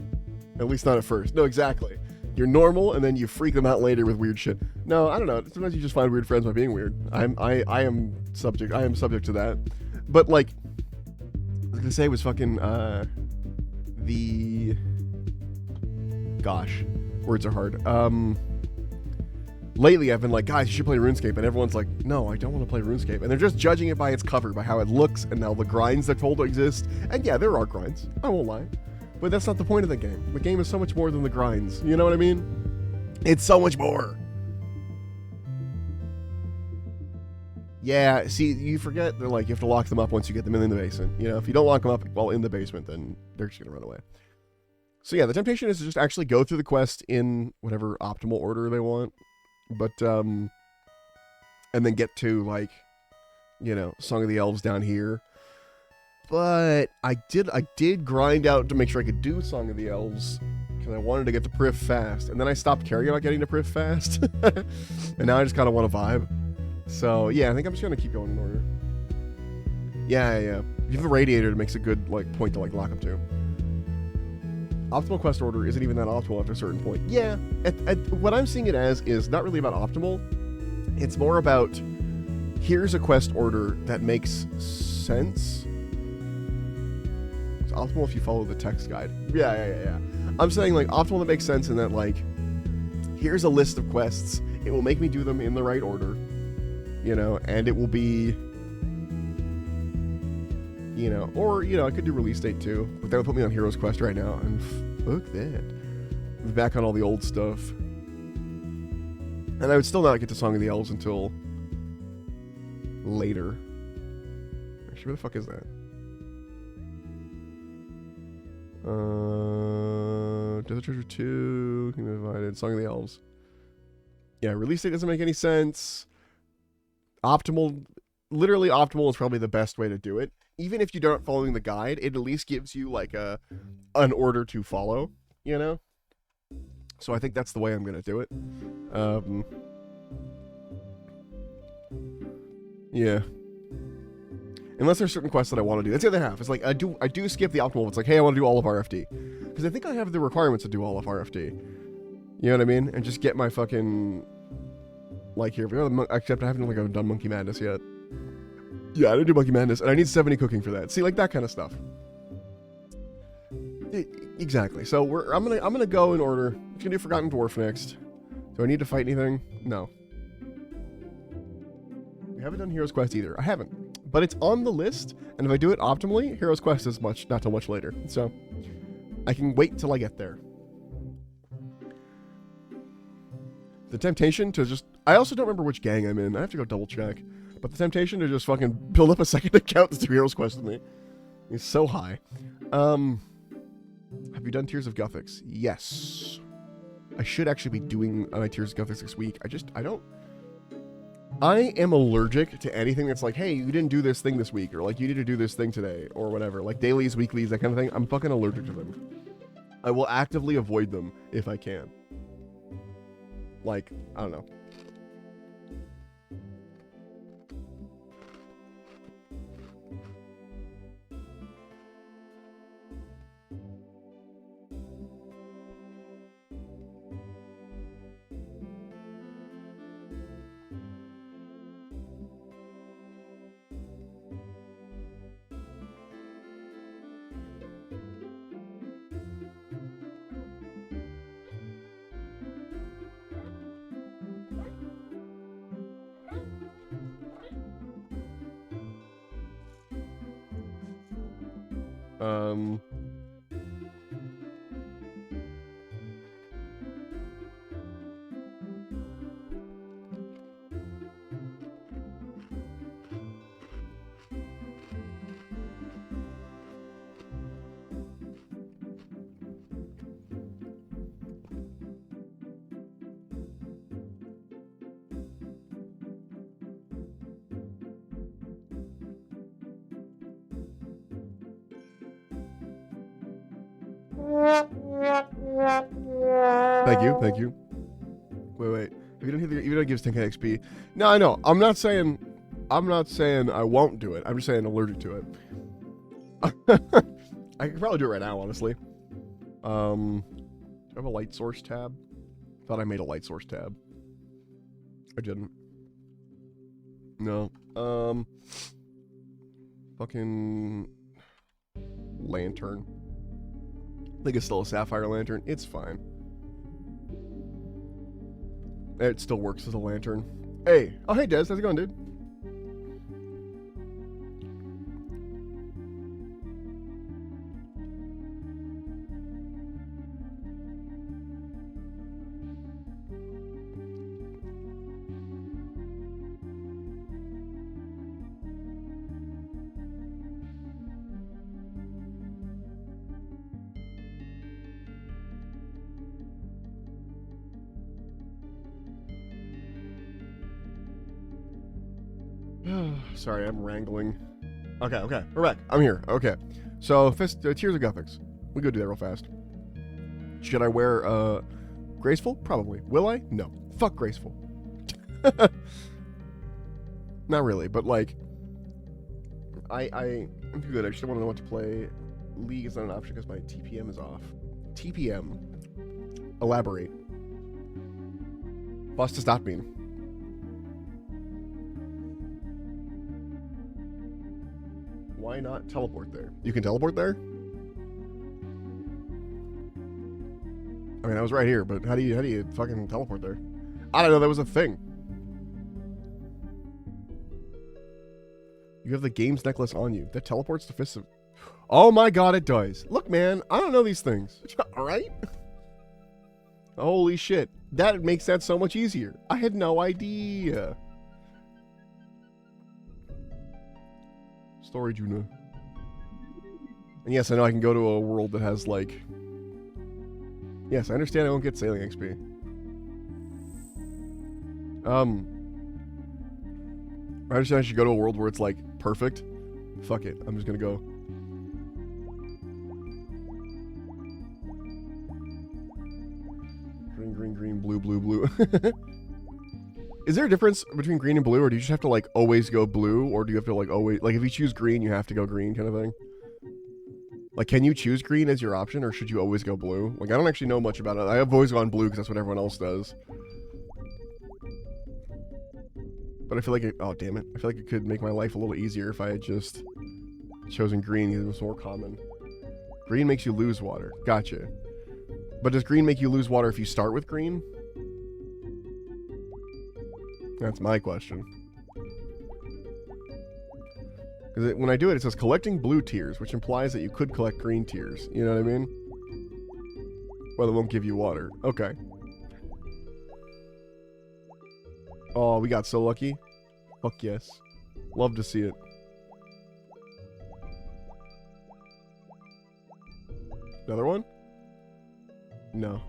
At least not at first. No, exactly. You're normal, and then you freak them out later with weird shit. No, I don't know. Sometimes you just find weird friends by being weird. I am subject to that. But like, I was gonna say was fucking the. Gosh, words are hard. Lately, I've been like, guys, you should play RuneScape, and everyone's like, no, I don't want to play RuneScape, and they're just judging it by its cover, by how it looks, and now the grinds they're told exist. And yeah, there are grinds. I won't lie. But that's not the point of the game. The game is so much more than the grinds. You know what I mean? It's so much more. Yeah, see, you forget they're like, you have to lock them up once you get them in the basement. You know, if you don't lock them up while in the basement, then they're just gonna run away. So yeah, the temptation is to just actually go through the quest in whatever optimal order they want. But, and then get to, like, you know, Song of the Elves down here. But I did grind out to make sure I could do Song of the Elves, because I wanted to get to Prif fast. And then I stopped caring about getting to Prif fast. And now I just kind of want to vibe. So, yeah, I think I'm just going to keep going in order. Yeah. You have a radiator that makes a good, like, point to, like, lock up to. Optimal quest order isn't even that optimal after a certain point. Yeah, what I'm seeing it as is not really about optimal. It's more about, here's a quest order that makes sense. It's optimal if you follow the text guide. Yeah. I'm saying, like, optimal that makes sense in that, like, here's a list of quests. It will make me do them in the right order, you know, and it will be, you know, or, you know, I could do release date too, but that would put me on Heroes Quest right now, and fuck that. Be back on all the old stuff. And I would still not get to Song of the Elves until later. Actually, where the fuck is that? Desert Treasure 2, Kingdom Divided, Song of the Elves. Yeah, release date doesn't make any sense. Optimal, literally optimal is probably the best way to do it. Even if you aren't following the guide, it at least gives you, like, an order to follow, you know? So I think that's the way I'm going to do it. Yeah. Unless there's certain quests that I want to do. That's the other half. It's like, I do skip the optimal. It's like, hey, I want to do all of RFD. Because I think I have the requirements to do all of RFD. You know what I mean? And just get my fucking, like, here. Except I haven't done Monkey Madness yet. Yeah, I didn't do Monkey Madness, and I need 70 cooking for that. See, like, that kind of stuff. Exactly. So I'm gonna go in order. I'm gonna do Forgotten Dwarf next. Do I need to fight anything? No. We haven't done Heroes Quest either. I haven't, but it's on the list. And if I do it optimally, Heroes Quest is not till much later. So I can wait till I get there. The temptation to just, I also don't remember which gang I'm in. I have to go double check. But the temptation to just fucking build up a second account to do Heroes Quest with me is so high. Have you done Tears of Guthix? Yes. I should actually be doing my Tears of Guthix this week. I am allergic to anything that's like, hey, you didn't do this thing this week, or like, you need to do this thing today, or whatever. Like dailies, weeklies, that kind of thing. I'm fucking allergic to them. I will actively avoid them if I can. Like, I don't know. Thank you, thank you. Wait. If you don't hit the, even though it gives 10k XP. No, I know. I'm not saying I won't do it. I'm just saying allergic to it. I could probably do it right now, honestly. I have a light source tab. Thought I made a light source tab. I didn't. No. Fucking lantern. I think it's still a sapphire lantern. It's fine. It still works as a lantern. Hey. Oh, hey, Des. How's it going, dude? Sorry, I'm wrangling. Okay, we're back. I'm here. Okay, so Tears of Guthix. We go do that real fast. Should I wear graceful? Probably. Will I? No. Fuck graceful. Not really, but like, I'm too good. I just don't want to know what to play. League is not an option because my TPM is off. TPM. Elaborate. What's does that mean? Why not teleport there? You can teleport there? I mean, I was right here, but how do you fucking teleport there? I don't know, that was a thing. You have the games necklace on you. That teleports to Fist of... Oh my god, it does. Look, man, I don't know these things. Alright? Holy shit. That makes that so much easier. I had no idea. Storage Una. And yes, I know I can go to a world that has, like... Yes, I understand I won't get sailing XP. I understand I should go to a world where it's, like, perfect. Fuck it. I'm just gonna go. Green, blue. Is there a difference between green and blue, or do you just have to, like, always go blue, or do you have to, like, always... Like, if you choose green, you have to go green kind of thing? Like, can you choose green as your option, or should you always go blue? Like, I don't actually know much about it. I have always gone blue because that's what everyone else does. But I feel like it... Oh, damn it. I feel like it could make my life a little easier if I had just chosen green because it was more common. Green makes you lose water. Gotcha. But does green make you lose water if you start with green? That's my question. Because when I do it, it says collecting blue tears, which implies that you could collect green tears. You know what I mean? Well, it won't give you water. Okay. Oh, we got so lucky. Fuck yes. Love to see it. Another one? No.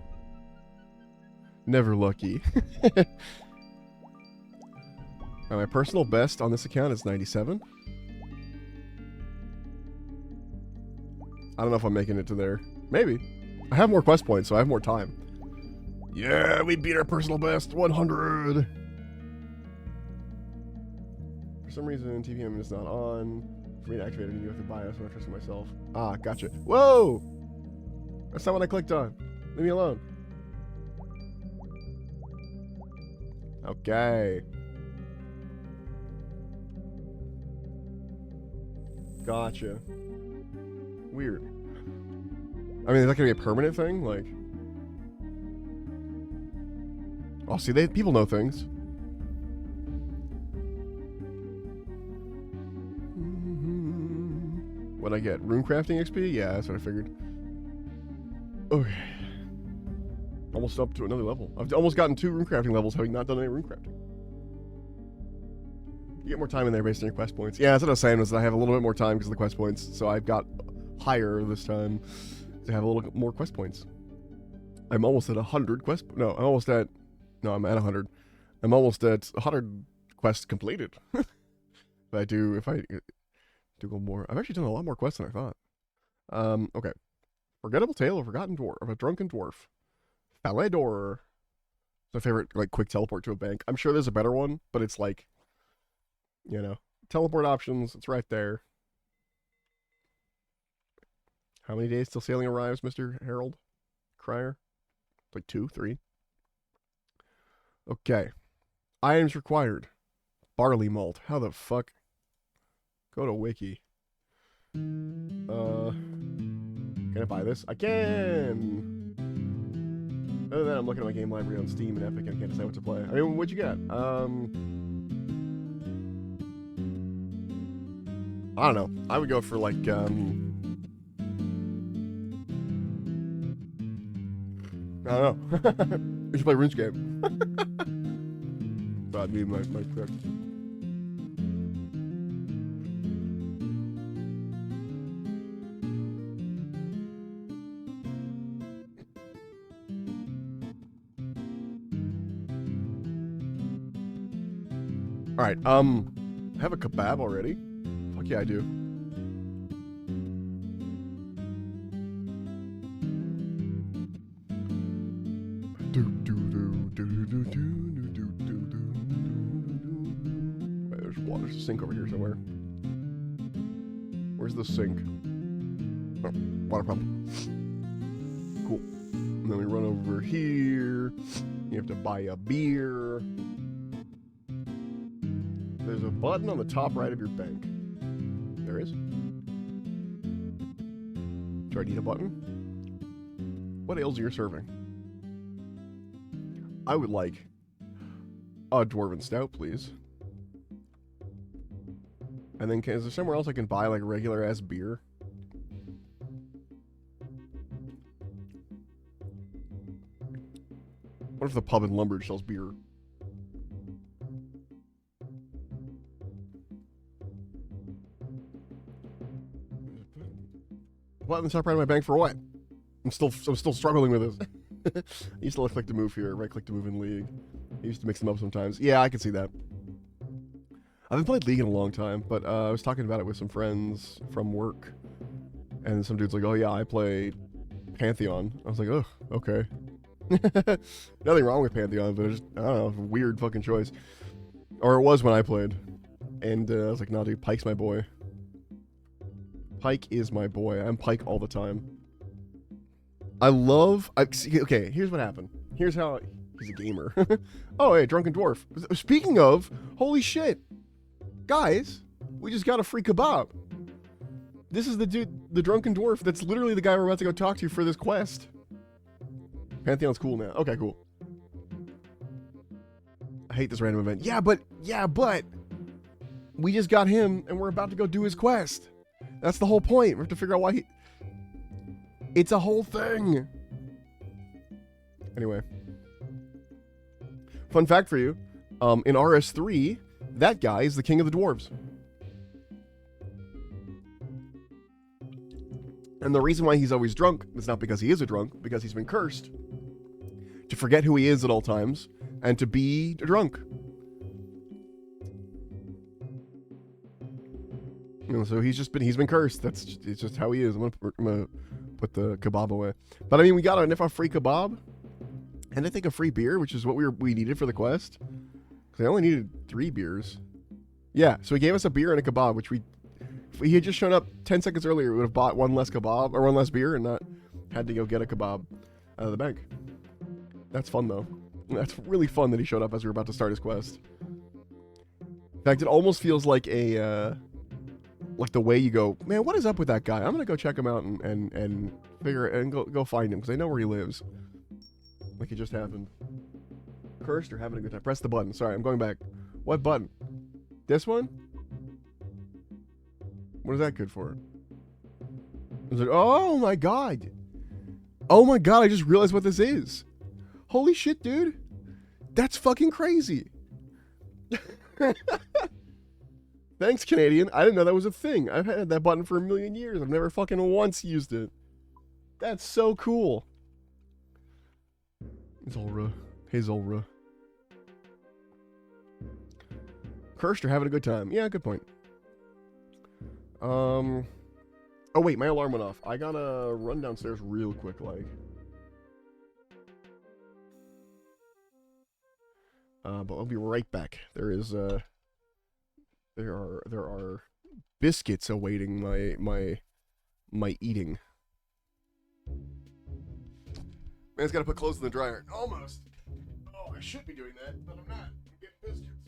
Never lucky. Now, my personal best on this account is 97. I don't know if I'm making it to there. Maybe. I have more quest points, so I have more time. Yeah, we beat our personal best. 100. For some reason, TPM is not on. For me to activate it, you have to buy it, so I'm not trusting myself. Ah, gotcha. Whoa! That's not what I clicked on. Leave me alone. Okay. Gotcha. Weird. I mean, is that gonna be a permanent thing? Like... Oh, see, people know things. What'd I get? Rune crafting XP? Yeah, that's what I figured. Okay. Almost up to another level. I've almost gotten 2 rune crafting levels having not done any rune crafting. You get more time in there based on your quest points. Yeah, that's what I was saying, was that I have a little bit more time because of the quest points, so I've got higher this time to have a little more quest points. I'm almost at 100 quest... No, I'm almost at... No, I'm at 100. I'm almost at 100 quests completed. If I do go more... I've actually done a lot more quests than I thought. Okay. Forgettable Tale of a Forgotten Dwarf, of a Drunken Dwarf. Falador. My favorite, like, quick teleport to a bank. I'm sure there's a better one, but it's like, you know, teleport options, it's right there. How many days till sailing arrives, Mr. Harold Crier? Like 2, 3? Okay. Items required. Barley malt. How the fuck? Go to wiki. Can I buy this? I can! Other than that, I'm looking at my game library on Steam and Epic and I can't decide what to play. I mean, what'd you get? I don't know. I would go for like, I don't know. We should play RuneScape. That'd be my pick. Alright, I have a kebab already. Fuck yeah, I do. There's water. There's a sink over here somewhere. Where's the sink? Oh, water pump. Cool. And then we run over here. You have to buy a beer. There's a button on the top right of your bank. There is. Do I need a button? What ales are you serving? I would like a dwarven stout, please. And then, is there somewhere else I can buy like regular ass beer? What if the pub in Lumbridge sells beer? What in the top right of my bank for what? I'm still struggling with this. I used to left click to move here, right click to move in League. I used to mix them up sometimes. Yeah, I can see that. I haven't played League in a long time, but I was talking about it with some friends from work. And some dude's like, oh yeah, I play Pantheon. I was like, ugh, okay. Nothing wrong with Pantheon, but it's just, I don't know, a weird fucking choice. Or it was when I played. And I was like, nah, dude, Pike's my boy. Pike is my boy. I'm Pike all the time. Okay, here's what happened. Here's how... He's a gamer. Oh, hey, Drunken Dwarf. Speaking of, holy shit. Guys, we just got a free kebab. This is the dude, the Drunken Dwarf, that's literally the guy we're about to go talk to for this quest. Pantheon's cool now. Okay, cool. I hate this random event. Yeah, but... We just got him, and we're about to go do his quest. That's the whole point. We have to figure out why he... It's a whole thing. Anyway. Fun fact for you. In RS3, that guy is the king of the dwarves. And the reason why he's always drunk is not because he is a drunk, because he's been cursed to forget who he is at all times and to be a drunk. You know, so he's been cursed. It's just how he is. I'm gonna put the kebab away. But I mean, we got a free kebab, and I think a free beer, which is what we needed for the quest. Because I only needed 3 beers. Yeah, so he gave us a beer and a kebab, which if he had just shown up 10 seconds earlier, we would have bought one less kebab or one less beer and not had to go get a kebab out of the bank. That's fun though. That's really fun that he showed up as we were about to start his quest. In fact, it almost feels like like the way you go, man, what is up with that guy? I'm gonna go check him out and figure it and go find him because I know where he lives. Like it just happened. Cursed or having a good time? Press the button. Sorry, I'm going back. What button? This one? What is that good for? Is it? Oh my god! Oh my god! I just realized what this is. Holy shit, dude! That's fucking crazy. Thanks, Canadian. I didn't know that was a thing. I've had that button for a million years. I've never fucking once used it. That's so cool. Zolra. Hey, Zolra. Cursed or having a good time? Yeah, good point. Oh wait, my alarm went off. I gotta run downstairs real quick, like. But I'll be right back. There are biscuits awaiting my eating. Man's gotta put clothes in the dryer. Almost. Oh, I should be doing that, but I'm not. I'm getting biscuits.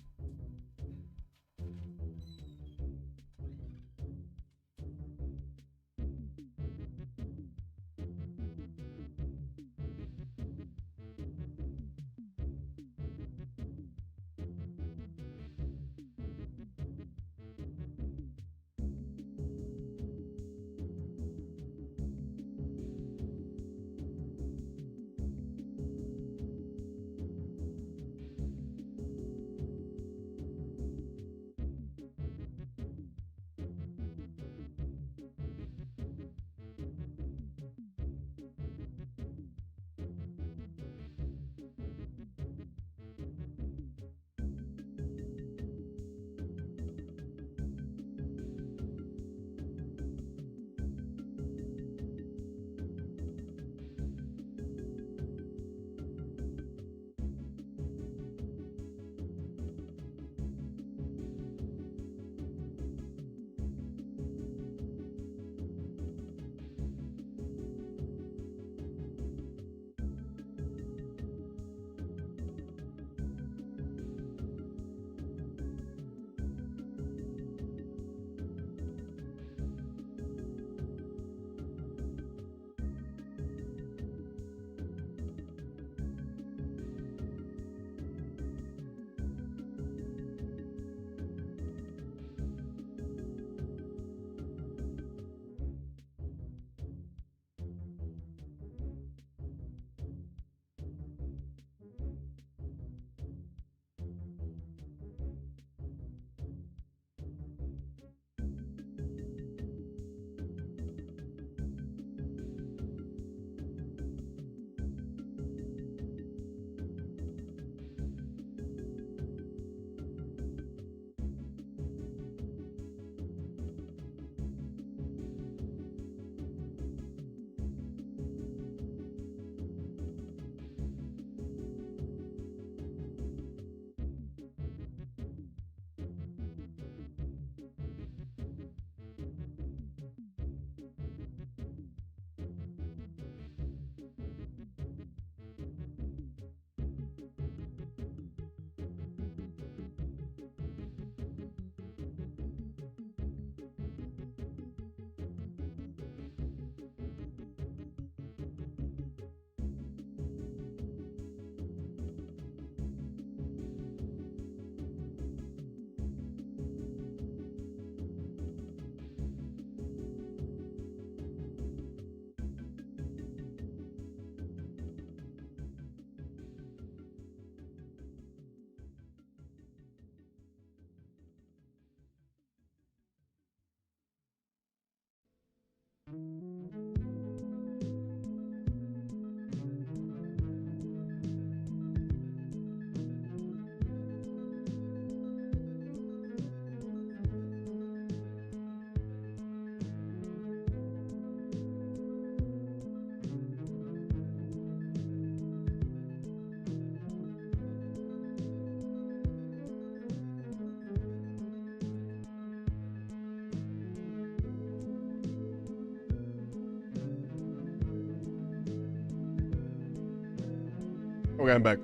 Okay, I'm back.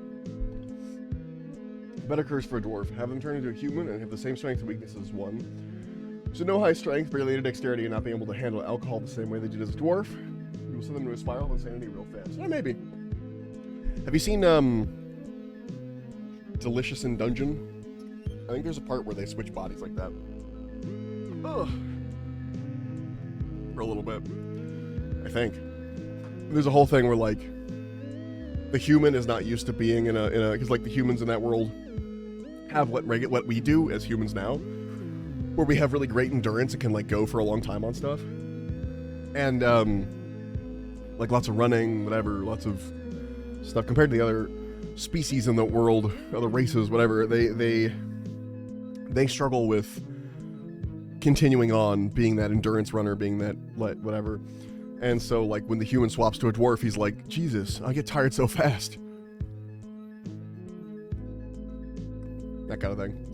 Better curse for a dwarf. Have them turn into a human and have the same strength and weaknesses as one. So no high strength, barely any dexterity, and not being able to handle alcohol the same way they did as a dwarf. You will send them into a spiral of insanity real fast. Yeah, maybe. Have you seen Delicious in Dungeon? I think there's a part where they switch bodies like that. Ugh. For a little bit. I think. There's a whole thing where, like, the human is not used to being in a because, like, the humans in that world have what we do as humans now, where we have really great endurance and can, like, go for a long time on stuff. And, like, lots of running, whatever, lots of stuff. Compared to the other species in the world, other races, whatever, they struggle with continuing on being that endurance runner, being that whatever. And so, like, when the human swaps to a dwarf, he's like, Jesus, I get tired so fast. That kind of thing.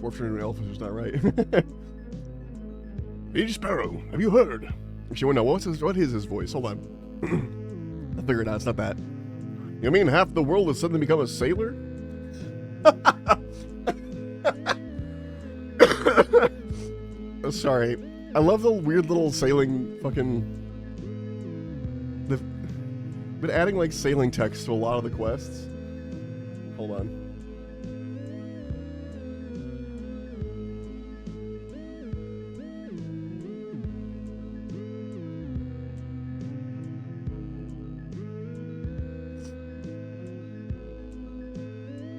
Dwarf turning into an elf is just not right. Hey, Sparrow, have you heard? Actually, no, what is his voice? Hold on. I'll figure it out, it's not that. You mean half the world has suddenly become a sailor? Oh, sorry. I love the weird little sailing fucking... They've been adding, like, sailing text to a lot of the quests. Hold on.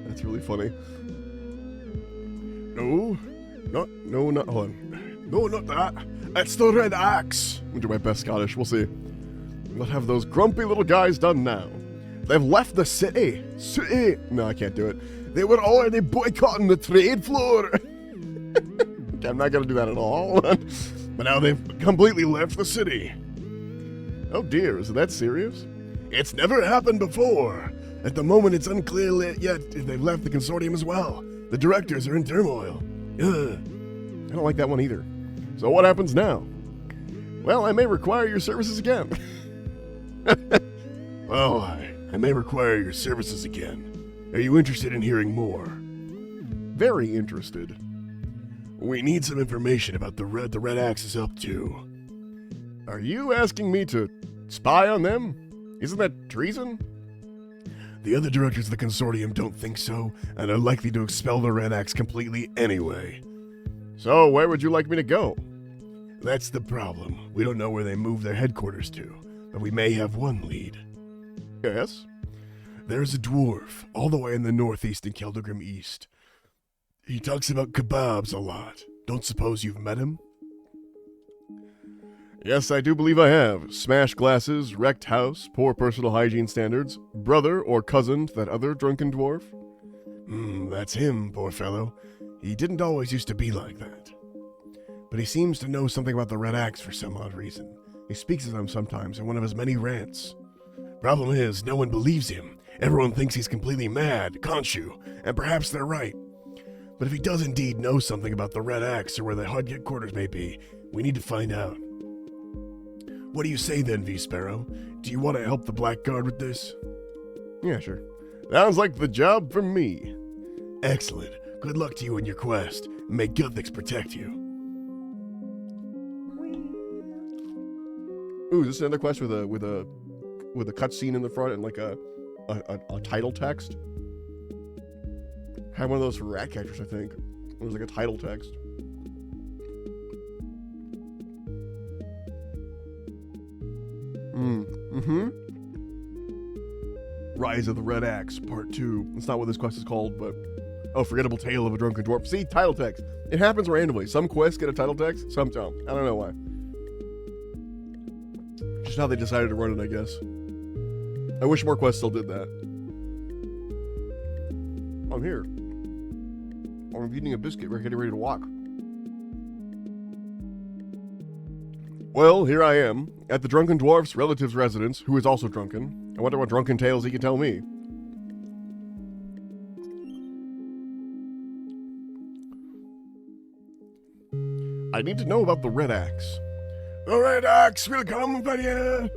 That's really funny. No, not, hold on. No, not that. It's the Red Axe. I'm gonna do my best Scottish, we'll see. What have those grumpy little guys done now? They've left the city. No, I can't do it. They were already boycotting the trade floor. Okay, I'm not gonna do that at all. But now they've completely left the city. Oh dear, is it that serious? It's never happened before. At the moment, it's unclear yet if they've left the consortium as well. The directors are in turmoil. Ugh. I don't like that one either. So what happens now? Well, I may require your services again. Well, I may require your services again. Are you interested in hearing more? Very interested. We need some information about the Red Axe is up to. Are you asking me to spy on them? Isn't that treason? The other directors of the consortium don't think so, and are likely to expel the Red Axe completely anyway. So, where would you like me to go? That's the problem. We don't know where they moved their headquarters to, but we may have one lead. Yes? There's a dwarf, all the way in the northeast in Keldegrim East. He talks about kebabs a lot. Don't suppose you've met him? Yes, I do believe I have. Smashed glasses, wrecked house, poor personal hygiene standards, brother or cousin to that other drunken dwarf. That's him, poor fellow. He didn't always used to be like that. But he seems to know something about the Red Axe for some odd reason. He speaks of them sometimes in one of his many rants. Problem is, no one believes him. Everyone thinks he's completely mad, can't you? And perhaps they're right. But if he does indeed know something about the Red Axe or where the HUD headquarters may be, we need to find out. What do you say then, V-Sparrow? Do you want to help the Blackguard with this? Yeah, sure. Sounds like the job for me. Excellent. Good luck to you in your quest. May Guthix protect you. Ooh, is this another quest with a cutscene in the front and like a title text? I had one of those for Ratcatchers, I think. It was like a title text. Rise of the Red Axe, Part 2. That's not what this quest is called, but... Oh, Forgettable Tale of a Drunken Dwarf. See, title text. It happens randomly. Some quests get a title text, some don't. I don't know why. Just how they decided to run it, I guess. I wish more quests still did that. I'm here. I'm eating a biscuit. We're getting ready to walk. Well, here I am, at the Drunken Dwarf's relative's residence, who is also drunken. I wonder what drunken tales he can tell me. I need to know about the Red Axe. The Red Axe will come for you!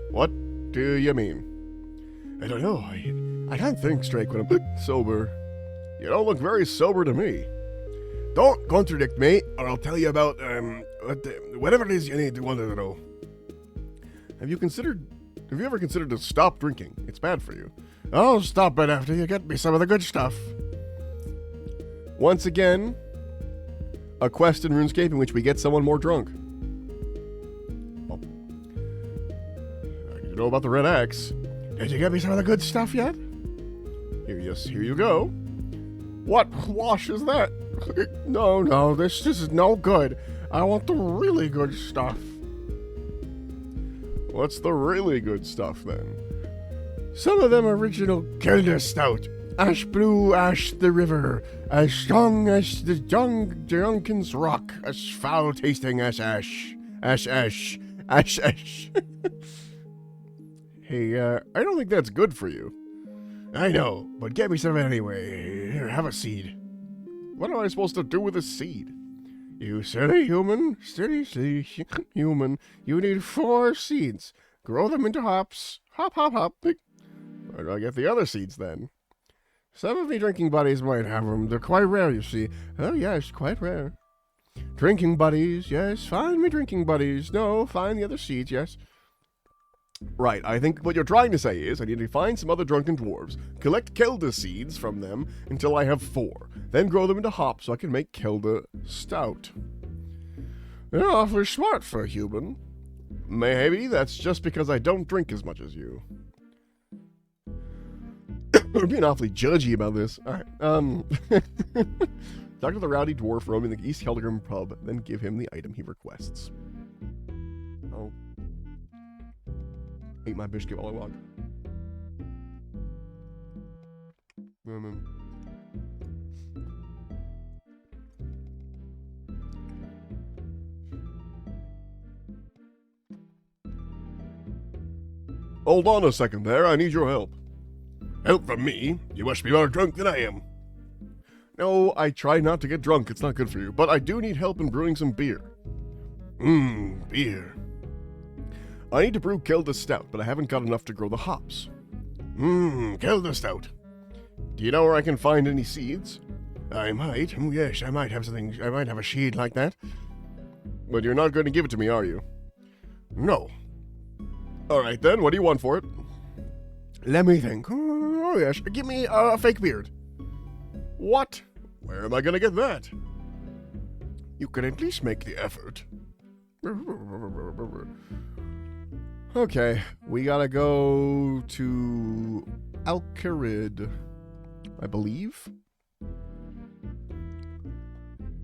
What do you mean? I don't know. I can't think straight when I'm sober. You don't look very sober to me. Don't contradict me, or I'll tell you about, whatever it is you need to want to know. Have you ever considered to stop drinking? It's bad for you. I'll stop it after you get me some of the good stuff. Once again, a quest in RuneScape in which we get someone more drunk. Oh. I need to know about the Red Axe. Did you get me some of the good stuff yet? Here you go. What wash is that? No, this is no good. I want the really good stuff. What's the really good stuff, then? Some of them original Kinder Stout. Ash blue, ash the river, as strong as the Junkin's rock, as foul tasting as ash. Ash, ash, ash, ash. Hey, I don't think that's good for you. I know, but get me some anyway. Here, have a seed. What am I supposed to do with a seed? You silly human, silly human. You need 4 seeds. Grow them into hops. Hop, hop, hop. Where do I get the other seeds then? Some of me drinking buddies might have them. They're quite rare, you see. Oh, yes, quite rare. Drinking buddies, yes. Find me drinking buddies. No, find the other seeds, yes. Right, I think what you're trying to say is I need to find some other drunken dwarves, collect Kelda seeds from them until I have 4, then grow them into hops so I can make Kelda stout. You're awfully smart for a human. Maybe that's just because I don't drink as much as you. We're being awfully judgy about this. Alright, talk to the rowdy dwarf roaming the East Keldagrim pub, then give him the item he requests. Oh. Eat my biscuit while I walk. Hold on a second there, I need your help. Help from me? You must be more drunk than I am. No, I try not to get drunk, it's not good for you, but I do need help in brewing some beer. Beer. I need to brew Kelda Stout, but I haven't got enough to grow the hops. Kelda Stout. Do you know where I can find any seeds? I might. Yes, I might have something. I might have a seed like that. But you're not going to give it to me, are you? No. All right, then. What do you want for it? Let me think. Oh, yes. Give me a fake beard. What? Where am I going to get that? You can at least make the effort. Okay, we gotta go to Alcarid, I believe.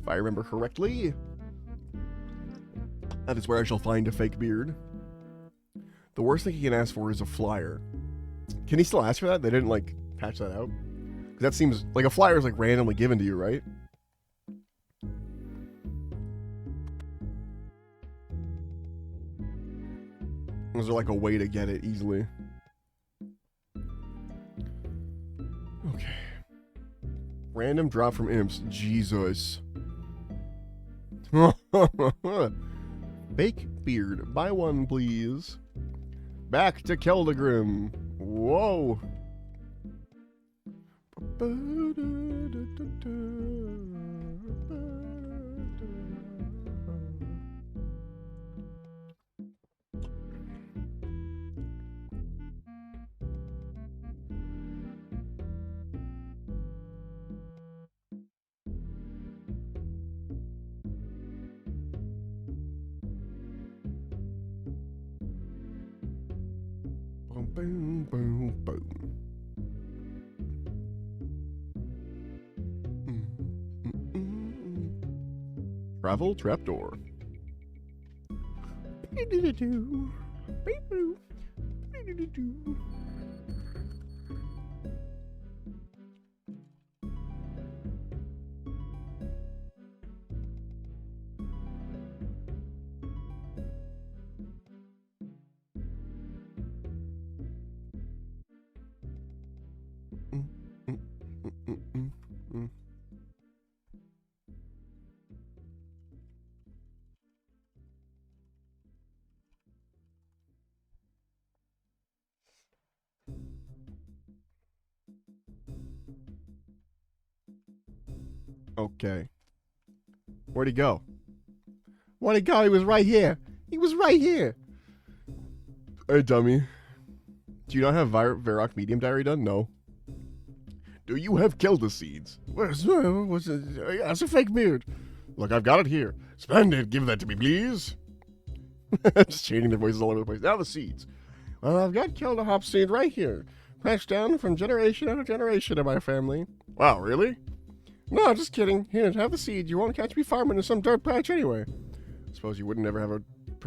If I remember correctly. That is where I shall find a fake beard. The worst thing he can ask for is a flyer. Can he still ask for that? They didn't, like, patch that out? 'Cause that seems, like, a flyer is, like, randomly given to you, right? Is there like a way to get it easily? Okay. Random drop from imps. Jesus. Fake beard. Buy one, please. Back to Keldagrim. Whoa. Boom, boom, boom. Travel trapdoor. Okay. Where'd he go? Where'd he go? He was right here. He was right here. Hey, dummy. Do you not have Varrock Medium Diary done? No. Do you have Kelda seeds? What's it? That's a fake beard. Look, I've got it here. Splendid. Give that to me, please. Just changing their voices all over the place. Now the seeds. Well, I've got Kelda hop seed right here. Passed down from generation after generation of my family. Wow, really? No, just kidding. Here, have the seeds. You won't catch me farming in some dirt patch anyway. Suppose you wouldn't ever have a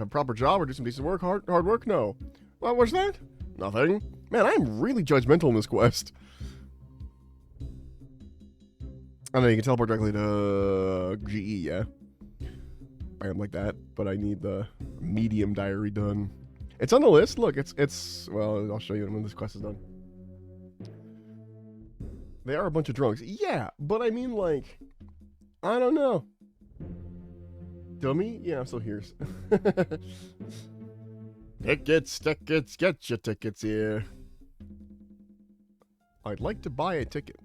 proper job or do some decent work, hard work? No. What was that? Nothing. Man, I'm really judgmental in this quest. I know you can teleport directly to GE, yeah. Bam, like that. But I need the medium diary done. It's on the list. Look, it's well, I'll show you when this quest is done. They are a bunch of drunks. Yeah, but I mean, like, I don't know. Dummy? Yeah, I'm still here. Tickets, get your tickets here. I'd like to buy a ticket.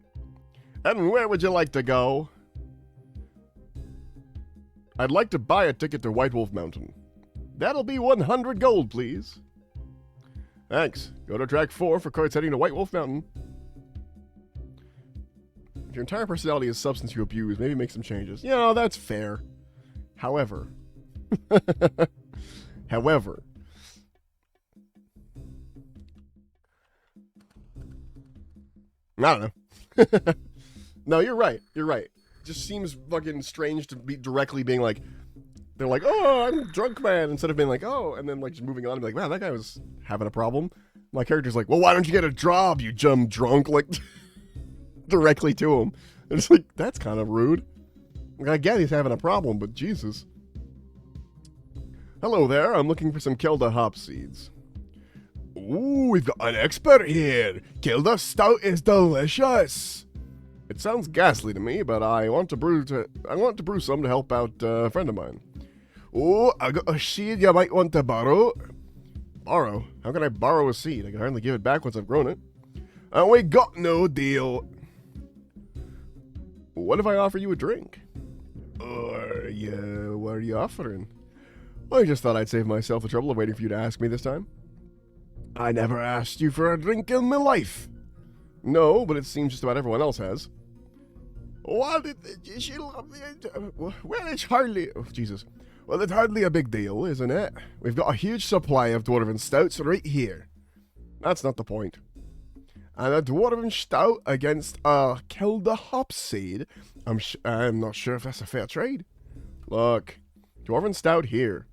And where would you like to go? I'd like to buy a ticket to White Wolf Mountain. That'll be 100 gold, please. Thanks. Go to track 4 for carts heading to White Wolf Mountain. If your entire personality is substance you abuse, maybe make some changes. You know, that's fair. However. However. I don't know. No, you're right. You're right. It just seems fucking strange to be directly being like, they're like, oh, I'm a drunk man, instead of being like, oh, and then like just moving on and be like, wow, that guy was having a problem. My character's like, well, why don't you get a job, you drunk? Like, directly to him. And it's like, that's kind of rude. Like, I get he's having a problem, but Jesus. Hello there, I'm looking for some Kelda hop seeds. Ooh, we've got an expert here. Kelda stout is delicious. It sounds ghastly to me, but I want to brew some to help out a friend of mine. Oh, I got a seed you might want to borrow. Borrow? How can I borrow a seed? I can hardly give it back once I've grown it. We got no deal. What if I offer you a drink? Yeah, what are you offering? I just thought I'd save myself the trouble of waiting for you to ask me this time. I never asked you for a drink in my life. No, but it seems just about everyone else has. Well, it's hardly... Oh, Jesus. Well, it's hardly a big deal, isn't it? We've got a huge supply of Dwarven Stouts right here. That's not the point. And a Dwarven Stout against a Kelda hop seed. I'm not sure if that's a fair trade. Look, Dwarven Stout here.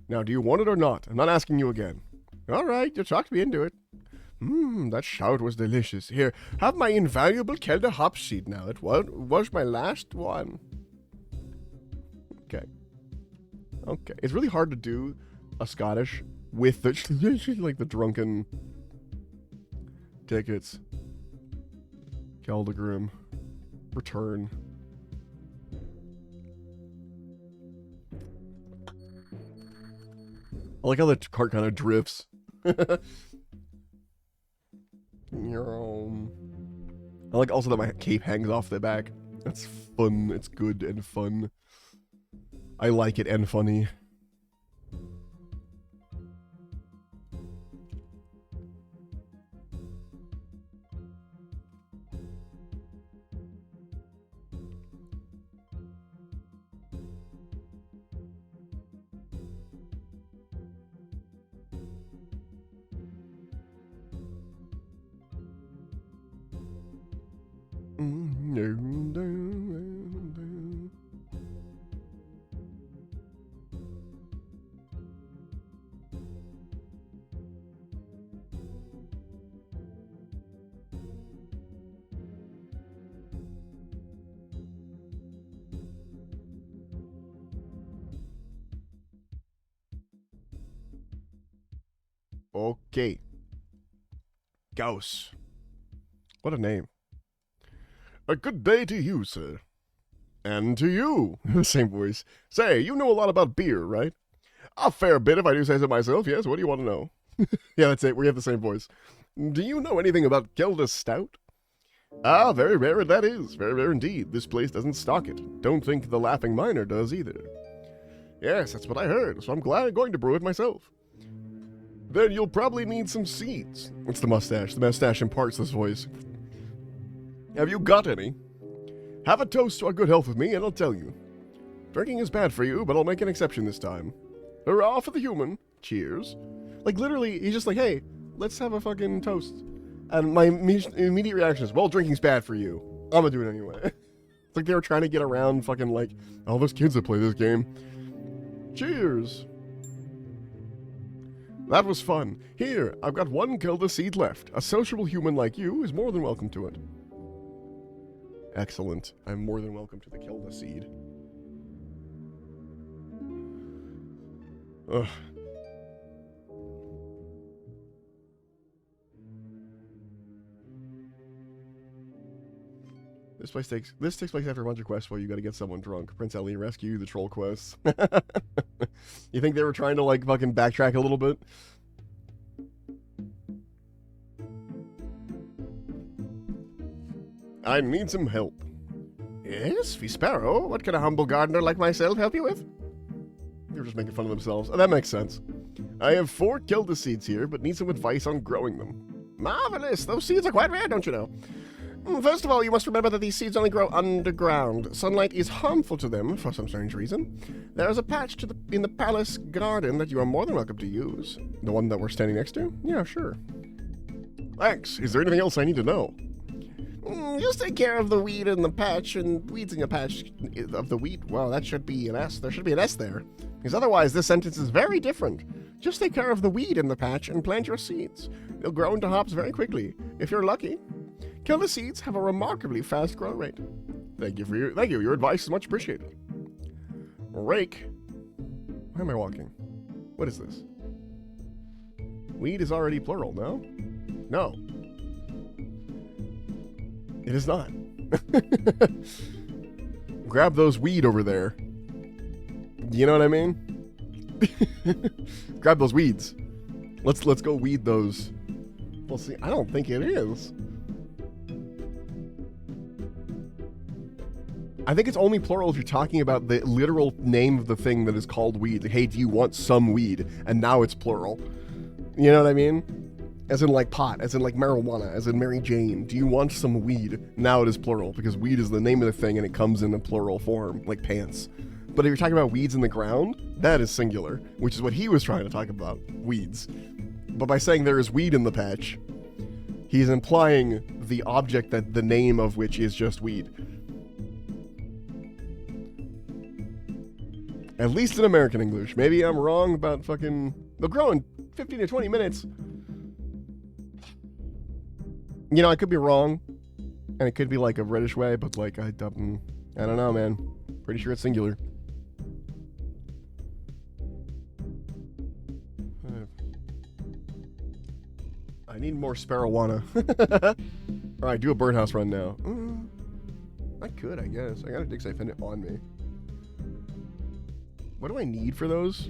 Now, do you want it or not? I'm not asking you again. All right, you talked me into it. That stout was delicious. Here, have my invaluable Kelda hop seed now. It was my last one. Okay. Okay. It's really hard to do a Scottish with the, like, the drunken tickets. Keldagrim. Return. I like how the cart kind of drifts. I like also that my cape hangs off the back. That's fun. It's good and fun. I like it and funny. Okay. Gauss. What a name. A good day to you, sir. And to you. Same voice. Say, you know a lot about beer, right? A fair bit, if I do say so myself, yes. What do you want to know? Yeah, that's it. We have the same voice. Do you know anything about Kelda Stout? Ah, very rare that is. Very rare indeed. This place doesn't stock it. Don't think the Laughing Miner does either. Yes, that's what I heard, so I'm glad I'm going to brew it myself. Then you'll probably need some seeds. It's the mustache. The mustache imparts this voice. Have you got any? Have a toast to our good health with me, and I'll tell you. Drinking is bad for you, but I'll make an exception this time. Hurrah for the human. Cheers. Like, literally, he's just like, hey, let's have a fucking toast. And my immediate reaction is, well, drinking's bad for you. I'm gonna do it anyway. It's like they were trying to get around fucking, like, all those kids that play this game. Cheers. That was fun. Here, I've got one Kelda seed left. A sociable human like you is more than welcome to it. Excellent. I'm more than welcome to the kill the seed. Ugh. This takes place after a bunch of quests where you gotta get someone drunk. Prince Ellie rescue, the troll quests. You think they were trying to like fucking backtrack a little bit? I need some help. Yes, Sparrow. What can a humble gardener like myself help you with? They're just making fun of themselves. Oh, that makes sense. I have 4 Kilda seeds here, but need some advice on growing them. Marvelous! Those seeds are quite rare, don't you know? First of all, you must remember that these seeds only grow underground. Sunlight is harmful to them for some strange reason. There is a patch in the palace garden that you are more than welcome to use. The one that we're standing next to? Yeah, sure. Thanks. Is there anything else I need to know? Just take care of the weed in the patch, and weeds in the patch of the wheat. Well, that should be an S. There should be an S there. Because otherwise, this sentence is very different. Just take care of the weed in the patch and plant your seeds. They'll grow into hops very quickly, if you're lucky. Kill the seeds have a remarkably fast growth rate. Thank you. Your advice is much appreciated. Rake. Why am I walking? What is this? Weed is already plural, no? No. It is not. Grab those weed over there. You know what I mean? Grab those weeds. Let's go weed those. Well, see, I don't think it is. I think it's only plural if you're talking about the literal name of the thing that is called weed. Like, hey, do you want some weed? And now it's plural. You know what I mean? As in like pot, as in like marijuana, as in Mary Jane. Do you want some weed? Now it is plural because weed is the name of the thing and it comes in a plural form, like pants. But if you're talking about weeds in the ground, that is singular, which is what he was trying to talk about, weeds. But by saying there is weed in the patch, he's implying the object that the name of which is just weed. At least in American English. Maybe I'm wrong about fucking... They'll grow in 15 to 20 minutes. You know, I could be wrong. And it could be like a reddish way, but like, I don't know, man. Pretty sure it's singular. I need more sparrowana. Alright, do a birdhouse run now. I could, I guess. I got a dig siphon on me. What do I need for those?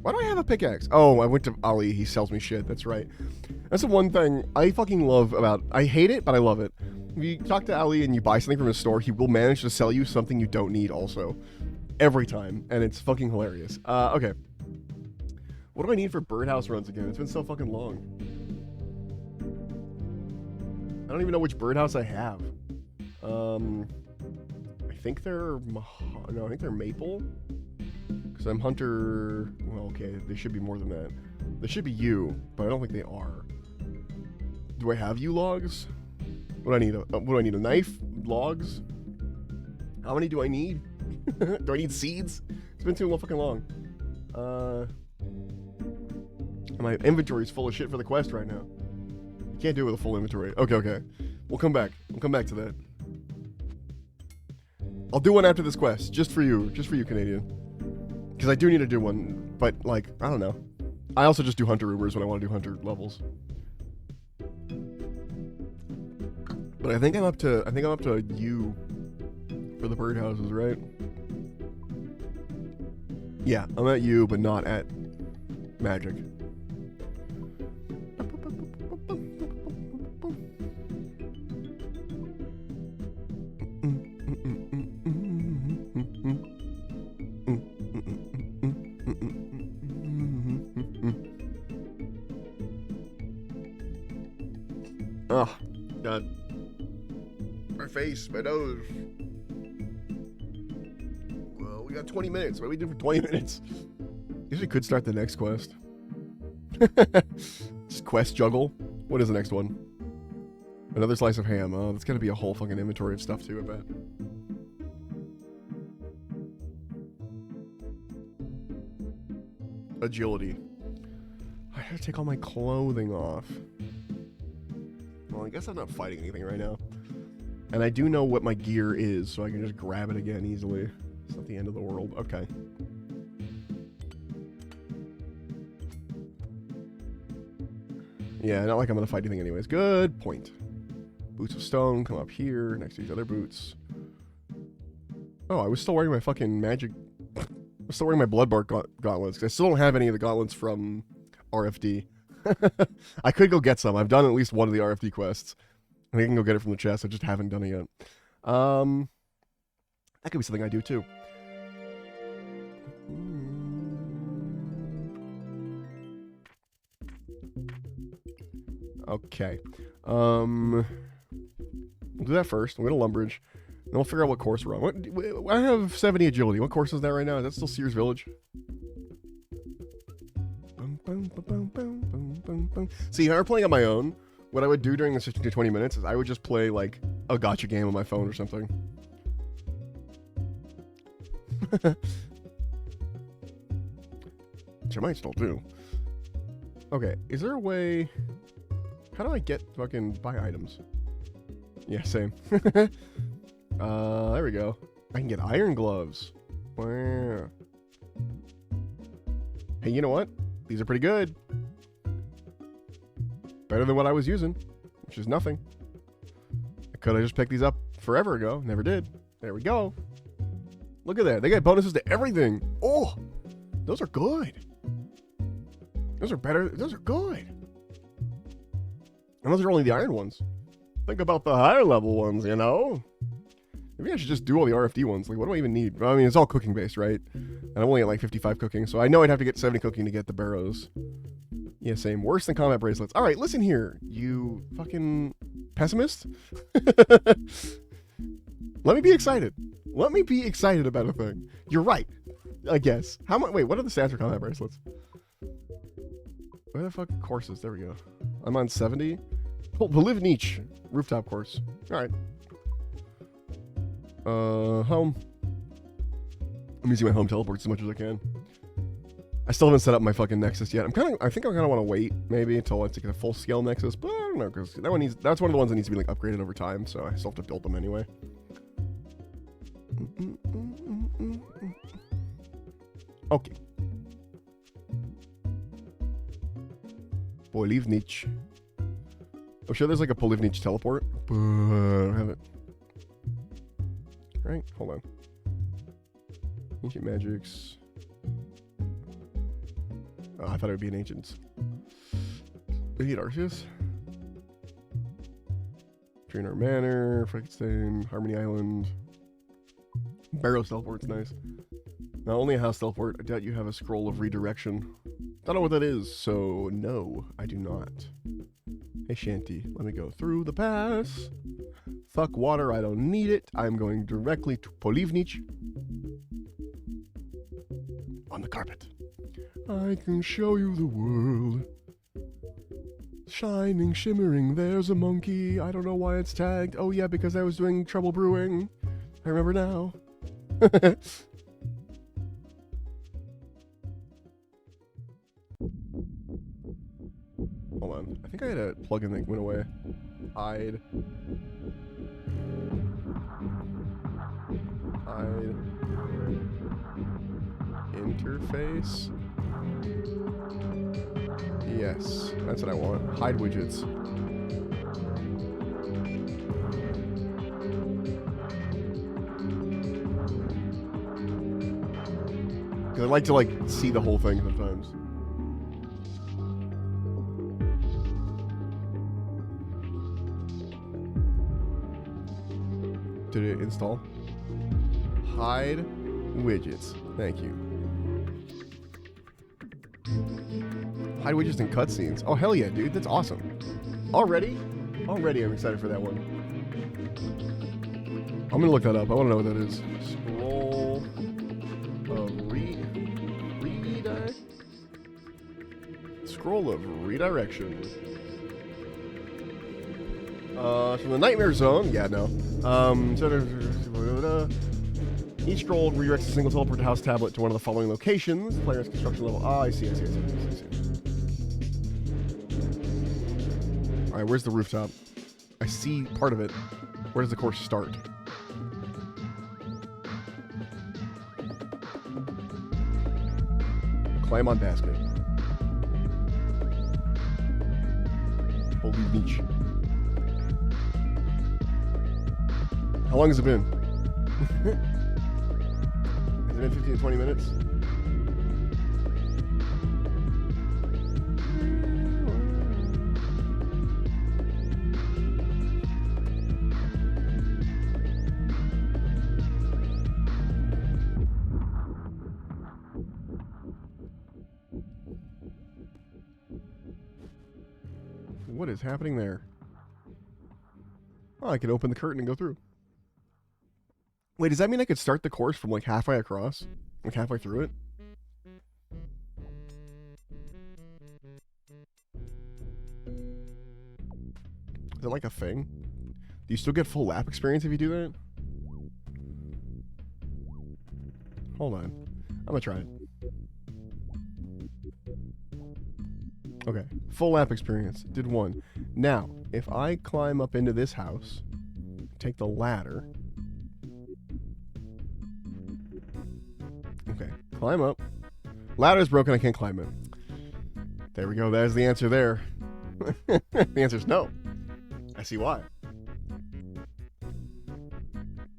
Why do I have a pickaxe? Oh, I went to Ali. He sells me shit. That's right. That's the one thing I fucking love about... I hate it, but I love it. If you talk to Ali and you buy something from his store, he will manage to sell you something you don't need also. Every time. And it's fucking hilarious. Okay. What do I need for birdhouse runs again? It's been so fucking long. I don't even know which birdhouse I have. I think they're... No, I think they're maple. Because I'm hunter... Well, okay, they should be more than that. They should be yew, but I don't think they are. Do I have yew logs? What do I need? What do I need? A knife? Logs? How many do I need? Do I need seeds? It's been too fucking long. My inventory is full of shit for the quest right now. You can't do it with a full inventory. Okay. We'll come back. We'll come back to that. I'll do one after this quest, just for you, Canadian. Because I do need to do one, but like, I don't know. I also just do hunter ubers when I want to do hunter levels. But I think I'm up to U for the birdhouses, right? Yeah, I'm at U, but not at magic. Oh, God. My face, my nose. Well, we got 20 minutes. What do we do for 20 minutes? Guess we could start the next quest. Just quest juggle. What is the next one? Another slice of ham. Oh, that's gonna be a whole fucking inventory of stuff too, I bet. Agility. I have to take all my clothing off. Well, I guess I'm not fighting anything right now. And I do know what my gear is, so I can just grab it again easily. It's not the end of the world. Okay. Yeah, not like I'm going to fight anything anyways. Good point. Boots of stone come up here next to these other boots. Oh, I was still wearing my fucking magic... I'm still wearing my Bloodbark gauntlets, because I still don't have any of the gauntlets from RFD. I could go get some. I've done at least one of the RFD quests. And I can go get it from the chest. I just haven't done it yet. That could be something I do, too. Okay. We'll do that first. We'll go to Lumbridge. Then we'll figure out what course we're on. I have 70 agility. What course is that right now? Is that still Sears Village? See, if I were playing on my own, what I would do during the 15 to 20 minutes is I would just play, like, a gacha game on my phone or something. Which I might still do. Okay, is there a way... How do I get fucking buy items? Yeah, same. There we go. I can get iron gloves. Wow. Hey, you know what? These are pretty good. Better than what I was using, which is nothing. I could have just picked these up forever ago. Never did. There we go. Look at that. They get bonuses to everything. Oh, those are good. Those are better. Those are good. And those are only the iron ones. Think about the higher level ones, you know? Maybe I should just do all the RFD ones. Like, what do I even need? I mean, it's all cooking based, right? And I'm only at like 55 cooking, so I know I'd have to get 70 cooking to get the barrows. Yeah, same. Worse than combat bracelets. All right, listen here, you fucking pessimist. Let me be excited. Let me be excited about a thing. You're right, I guess. How much? Wait, what are the stats for combat bracelets? Where the fuck courses? There we go. I'm on 70. Live niche rooftop course. All right. Home. I'm using my home teleport as much as I can. I still haven't set up my fucking Nexus yet. I think I kind of want to wait maybe until I take a full scale Nexus, but I don't know because that's one of the ones that needs to be like upgraded over time. So I still have to build them anyway. Okay. Polivnich. I'm sure there's like a Polivnich teleport, but I don't have it. Right? Hold on. Ancient magics. Oh, I thought it would be an ancient. We need Arceus. Draenor Manor, Frankenstein, Harmony Island. Barrows teleport's nice. Not only a house teleport, I doubt you have a scroll of redirection. Don't know what that is, so no, I do not. Hey Shanty, let me go through the pass. Fuck water, I don't need it. I'm going directly to Polivnich. On the carpet. I can show you the world. Shining, shimmering, there's a monkey. I don't know why it's tagged. Oh yeah, because I was doing Trouble Brewing. I remember now. Hold on. I think I had a plugin that went away. Hide. Interface. Yes, that's what I want. Hide widgets. Because I like to like see the whole thing sometimes. Did it install? Hide widgets. Thank you. Hide widgets and cutscenes. Oh, hell yeah, dude. That's awesome. Already I'm excited for that one. I'm going to look that up. I want to know what that is. Scroll of redirect? Scroll of redirection. From the Nightmare Zone. Yeah, no. Each scroll redirects a single teleport house tablet to one of the following locations. Player's construction level. Ah, I see. Alright, where's the rooftop? I see part of it. Where does the course start? Climb on basket. Holy beach. How long has it been? Has it been 15 to 20 minutes? What is happening there? Oh, I can open the curtain and go through. Wait, does that mean I could start the course from like halfway across? Like halfway through it? Is that like a thing? Do you still get full lap experience if you do that? Hold on. I'm gonna try it. Okay, full lap experience. Did one. Now, if I climb up into this house, take the ladder. Okay, climb up. Ladder's broken, I can't climb it. There we go, there's the answer there. The answer's no. I see why.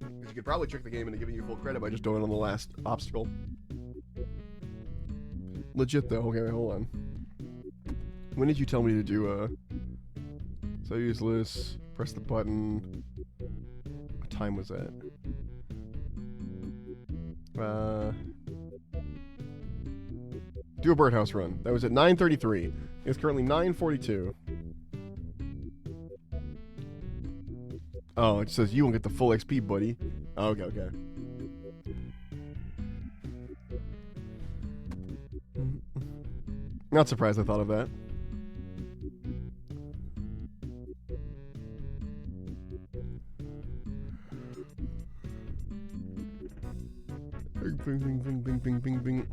Because you could probably trick the game into giving you full credit by just doing it on the last obstacle. Legit though, okay, wait, hold on. When did you tell me to do so useless, press the button. What time was that? Do a birdhouse run. That was at 9:33. It's currently 9:42. Oh, it says you won't get the full XP, buddy. Oh, okay, okay. Not surprised I thought of that. Bing, bing, bing, bing, bing, bing, bing.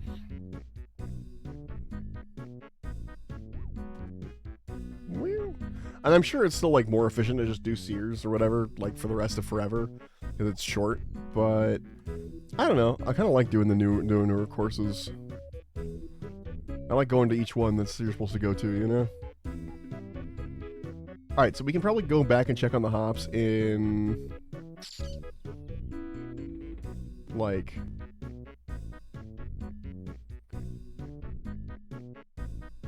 And I'm sure it's still like more efficient to just do Sears or whatever, like for the rest of forever, because it's short. But I don't know. I kind of like doing the newer courses. I like going to each one that you're supposed to go to, you know. All right, so we can probably go back and check on the hops in like.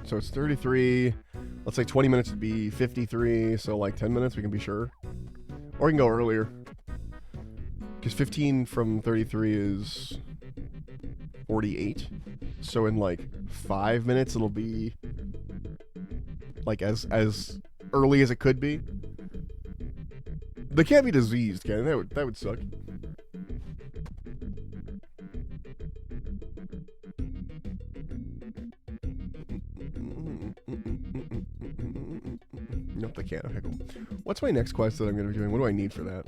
So it's 33. Let's say 20 minutes would be 53. So like 10 minutes, we can be sure. Or we can go earlier. Because 15 from 33 is 48. So in like 5 minutes, it'll be like as early as it could be. They can't be diseased, can they? That would suck. Nope, they can't. Okay, cool. What's my next quest that I'm going to be doing? What do I need for that?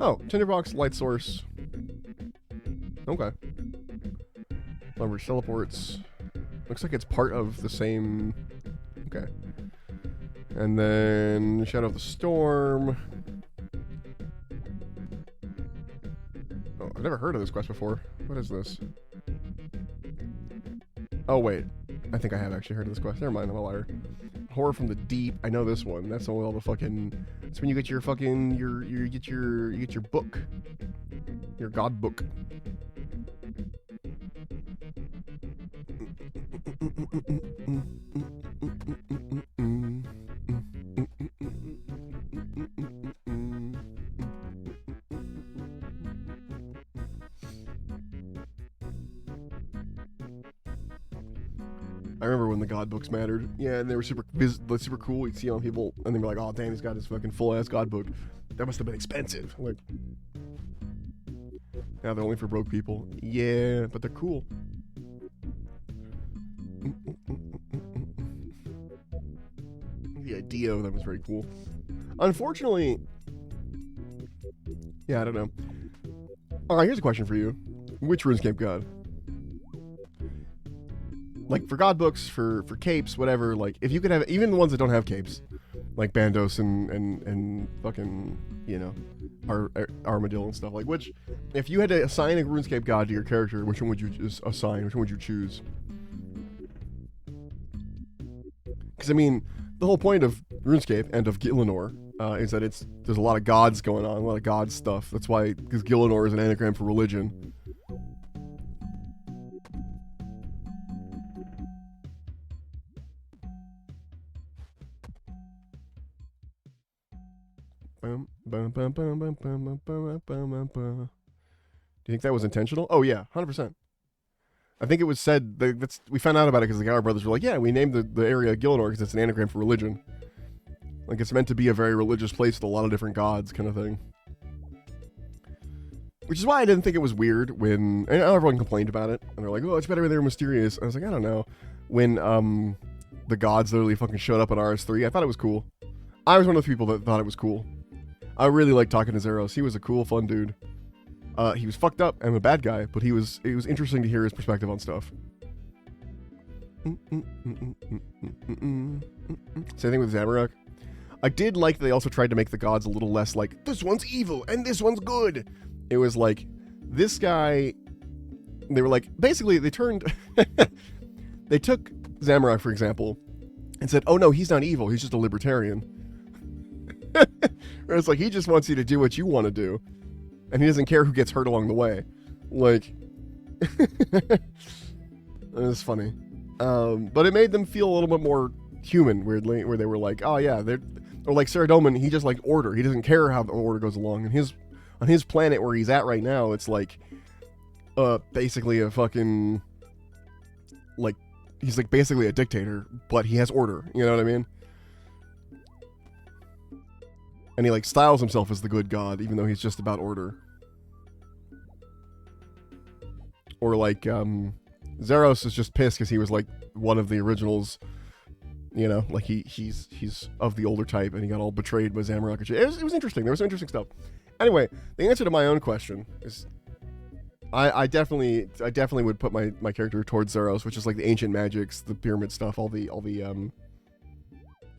Oh, tinderbox, light source. Okay. Leverage teleports. Looks like it's part of the same... Okay. And then Shadow of the Storm. Oh, I've never heard of this quest before. What is this? Oh, wait. I think I have actually heard of this quest. Never mind, I'm a liar. Horror from the Deep. I know this one. That's all the fucking... That's when you get your fucking... You get your book. Your god book. I remember when the god books mattered. Yeah, and they were super cool. You'd see on people, and they'd be like, "Oh, damn, he's got his fucking full-ass god book. That must have been expensive." Like, now they're only for broke people. Yeah, but they're cool. The idea of them is very cool. Unfortunately, yeah, I don't know. Alright, here's a question for you. Which RuneScape god? Like, for god books, for capes, whatever, like, if you could have, even the ones that don't have capes, like Bandos and fucking, you know, Armadillo and stuff. Like, which, if you had to assign a RuneScape god to your character, which one would you just assign? Which one would you choose? Because I mean, the whole point of RuneScape and of Gielinor is that there's a lot of gods going on, a lot of god stuff. That's why, because Gielinor is an anagram for religion. Do you think that was intentional? Oh yeah, 100%. I think it was said that we found out about it because the Gower brothers were like, yeah, we named the area Gielinor because it's an anagram for religion. Like, it's meant to be a very religious place with a lot of different gods, kind of thing. Which is why I didn't think it was weird when everyone complained about it, and they're like, oh, it's better when they're mysterious. I was like, I don't know. When the gods literally fucking showed up on RS3, I thought it was cool. I was one of the people that thought it was cool. I really liked talking to Zeros. He was a cool, fun dude. He was fucked up and a bad guy, but it was interesting to hear his perspective on stuff. Same thing with Zamorak. I did like that they also tried to make the gods a little less like, this one's evil and this one's good. It was like, this guy, they were like, basically they turned, they took Zamorak, for example, and said, oh no, he's not evil, he's just a libertarian. Or it's like, he just wants you to do what you want to do. And he doesn't care who gets hurt along the way. Like, it's funny. But it made them feel a little bit more human, weirdly, where they were like, oh yeah, or like Saradomin, he just like order. He doesn't care how the order goes along. And on his planet where he's at right now, it's like, basically a fucking, like, he's like basically a dictator, but he has order. You know what I mean? And he like styles himself as the good god, even though he's just about order. Or like, Zeros is just pissed because he was like one of the originals, you know, like he's of the older type, and he got all betrayed by Zamorak and shit. It was interesting. There was some interesting stuff. Anyway, the answer to my own question is, I definitely would put my character towards Zeros, which is like the ancient magics, the pyramid stuff, all the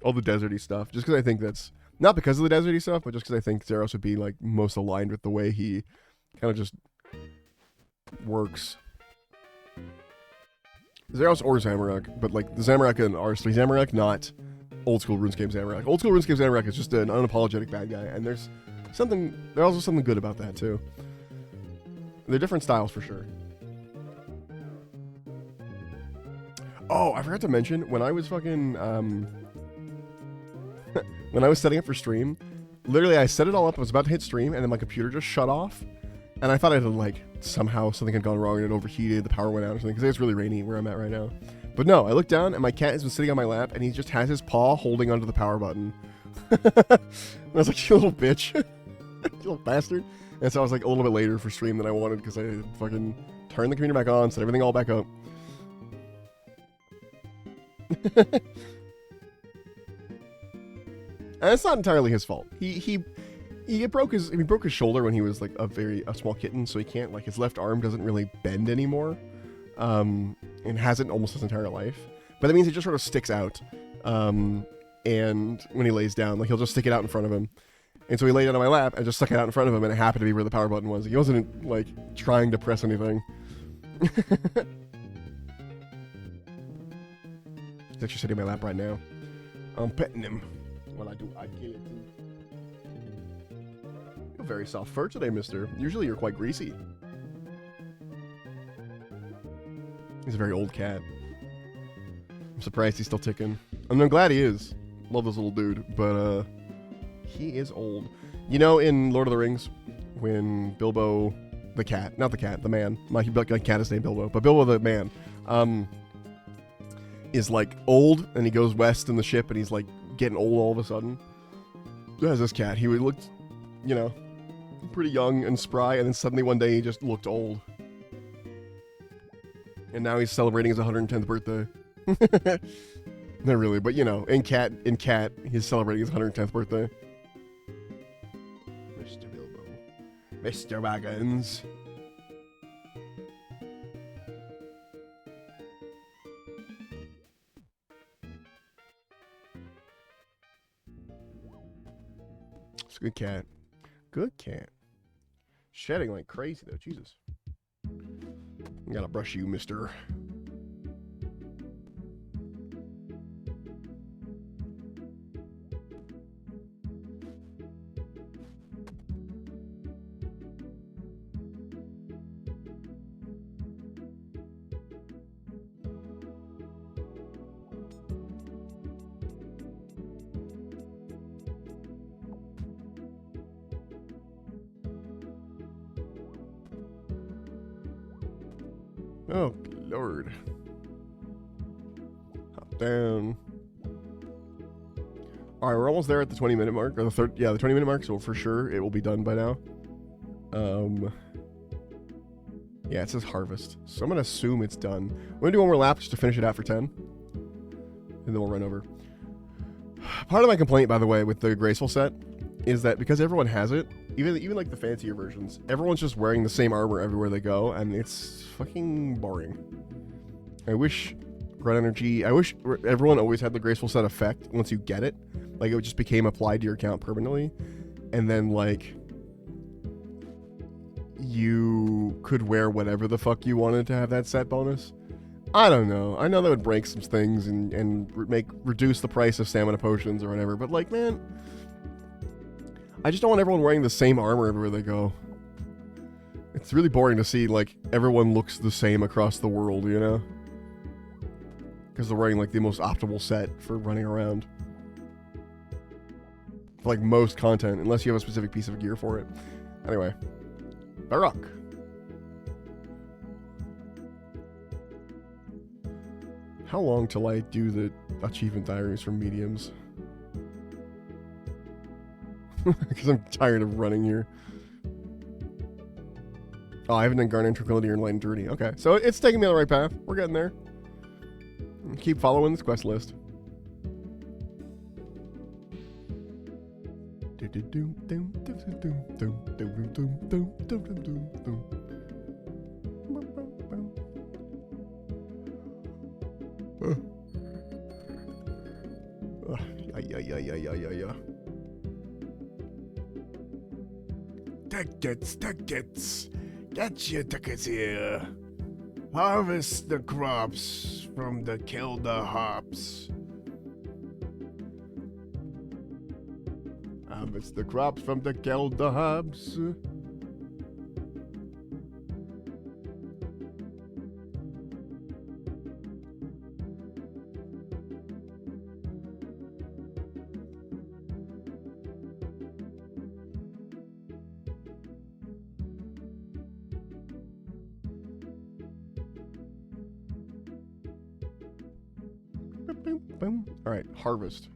deserty stuff. Just because I think that's not because of the deserty stuff, but just because I think Zeros would be like most aligned with the way he kind of just works. Zeros or Zamorak, but like the Zamorak and RS3 Zamorak, not old school RuneScape Zamorak. Old school RuneScape Zamorak is just an unapologetic bad guy, and there's also something good about that too. They're different styles for sure. Oh, I forgot to mention, when I was fucking when I was setting up for stream, literally I set it all up, I was about to hit stream, and then my computer just shut off. And I thought it had, like, somehow something had gone wrong and it overheated, the power went out or something, because it's really rainy where I'm at right now. But no, I looked down and my cat has been sitting on my lap and he just has his paw holding onto the power button. And I was like, you little bitch. You little bastard. And so I was like a little bit later for stream than I wanted because I fucking turned the computer back on, set everything all back up. And it's not entirely his fault. He broke his shoulder when he was like a small kitten, so he can't, like, his left arm doesn't really bend anymore, and hasn't almost his entire life. But that means it just sort of sticks out, and when he lays down, like, he'll just stick it out in front of him. And so he laid down on my lap and just stuck it out in front of him, and it happened to be where the power button was. He wasn't like trying to press anything. He's actually sitting on my lap right now. I'm petting him. When I kill it too. You're very soft fur today, mister. Usually you're quite greasy. He's a very old cat. I'm surprised he's still ticking. And I'm glad he is. Love this little dude, but he is old. You know, in Lord of the Rings, when Bilbo, the cat, not the cat, the man, my cat is named Bilbo, but Bilbo the man, is like old, and he goes west in the ship, and he's like getting old all of a sudden. There's this cat. He looked, you know, pretty young and spry, and then suddenly one day he just looked old. And now he's celebrating his 110th birthday. Not really, but you know, in cat, he's celebrating his 110th birthday. Mr. Bilbo. Mr. Wagons. It's a good cat. Good cat. Shedding like crazy, though. Jesus. I gotta brush you, mister. Oh, Lord. Hop down. Alright, we're almost there at the 20-minute mark. Or the 20-minute mark, so for sure it will be done by now. Yeah, it says harvest. So I'm going to assume it's done. We're going to do one more lap just to finish it out for 10. And then we'll run over. Part of my complaint, by the way, with the Graceful set is that because everyone has it, even like the fancier versions, everyone's just wearing the same armor everywhere they go, and it's fucking boring. I wish everyone always had the Graceful set effect once you get it. Like, it just became applied to your account permanently, and then, like, you could wear whatever the fuck you wanted to have that set bonus. I don't know. I know that would break some things and reduce the price of stamina potions or whatever, but, like, man, I just don't want everyone wearing the same armor everywhere they go. It's really boring to see, like, everyone looks the same across the world, you know? Because they're wearing, like, the most optimal set for running around. For, like, most content, unless you have a specific piece of gear for it. Anyway. Barak. How long till I do the achievement diaries for mediums? Because I'm tired of running here. Oh, I haven't done Garnet Tranquility or Enlightened Journey. Okay, so it's taking me on the right path. We're getting there. Keep following this quest list. Tickets. Get your tickets here. Harvest the crops from the Kelda hops. Harvest the crops from the Kelda hops. Boom. All right, harvest.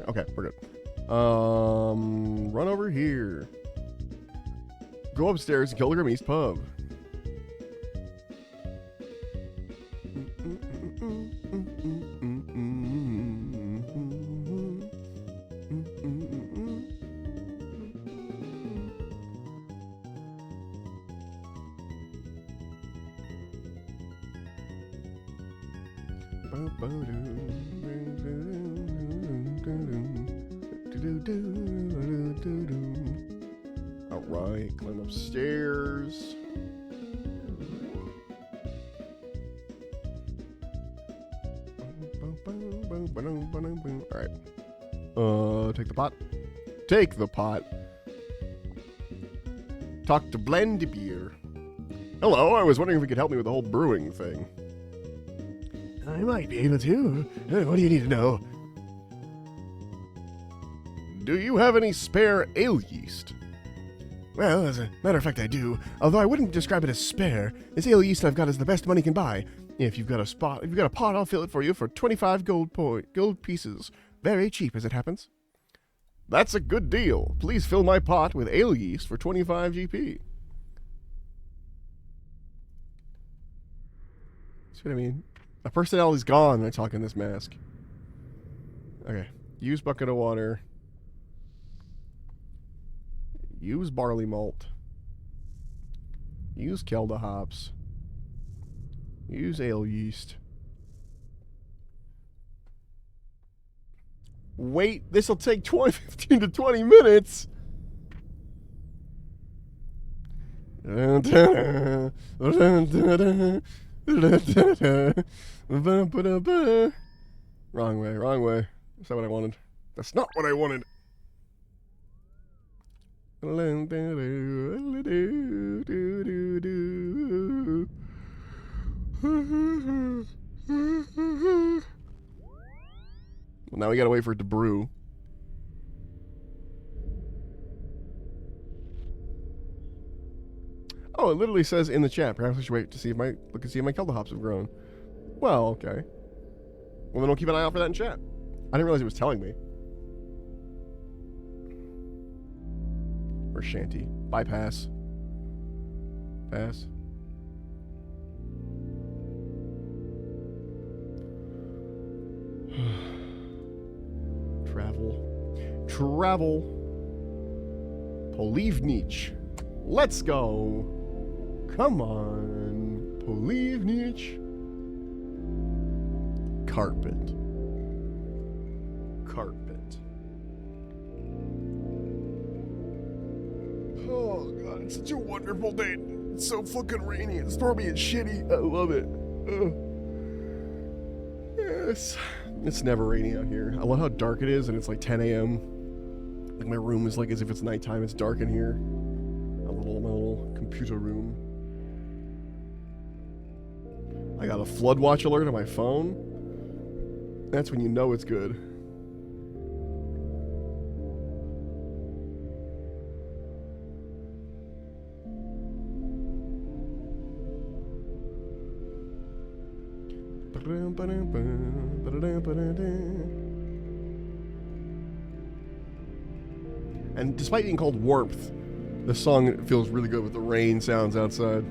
Okay, we're good. Run over here. Go upstairs to Kilgrim East Pub. Alright, climb upstairs. Alright. Take the pot. Take the pot. Talk to Blendy Beer. Hello, I was wondering if you could help me with the whole brewing thing. I might be able to. What do you need to know? Do you have any spare ale yeast? Well, as a matter of fact, I do. Although I wouldn't describe it as spare. This ale yeast I've got is the best money can buy. If you've got a pot, I'll fill it for you for 25 gold pieces. Very cheap, as it happens. That's a good deal. Please fill my pot with ale yeast for 25 GP. See what I mean? My personality's gone when I talk in this mask. Okay. Use bucket of water. Use barley malt. Use Kelda hops. Use ale yeast. Wait, this'll take 15 to 20 minutes. Wrong way, wrong way. That's not what I wanted. That's not what I wanted. Well, now we gotta wait for it to brew. Oh, it literally says in the chat, perhaps I should wait to see if my Kelda hops have grown. Well, okay. Well, then we'll keep an eye out for that in chat. I didn't realize it was telling me. Or shanty. Bypass. Pass. Travel. Polivnich. Let's go. Come on. Polivnich. Carpet. Oh, God, it's such a wonderful day. It's so fucking rainy and stormy and shitty. I love it. Yes. It's never rainy out here. I love how dark it is and it's like 10 a.m. Like my room is like as if it's nighttime. It's dark in here. My little computer room. I got a flood watch alert on my phone. That's when you know it's good. And despite being called Warmth, the song feels really good with the rain sounds outside.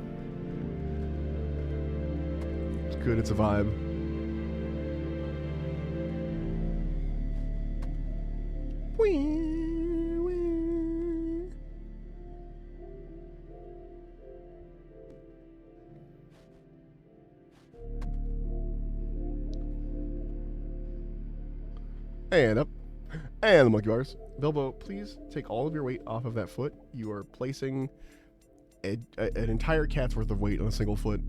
It's good, it's a vibe. And up. And the monkey bars. Bilbo, please take all of your weight off of that foot. You are placing an entire cat's worth of weight on a single foot.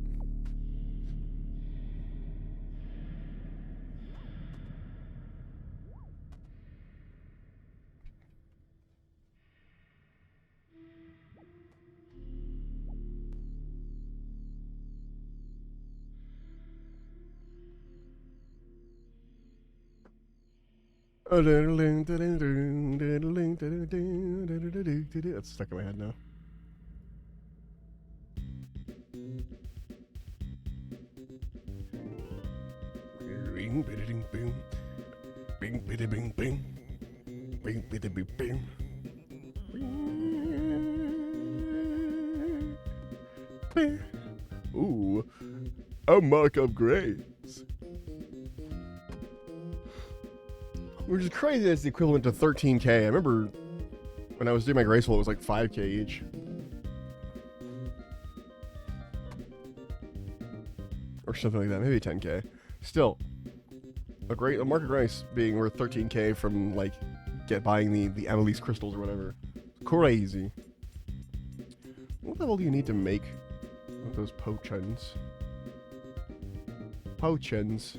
That's stuck in my head now. Ooh, a mark of grace. Which is crazy. That's the equivalent to 13K. I remember when I was doing my graceful, it was like 5K each. Or something like that. Maybe 10K. Still, a mark of grace being worth 13K from like buying the Emily's crystals or whatever. Crazy. What level do you need to make with those potions? Potions.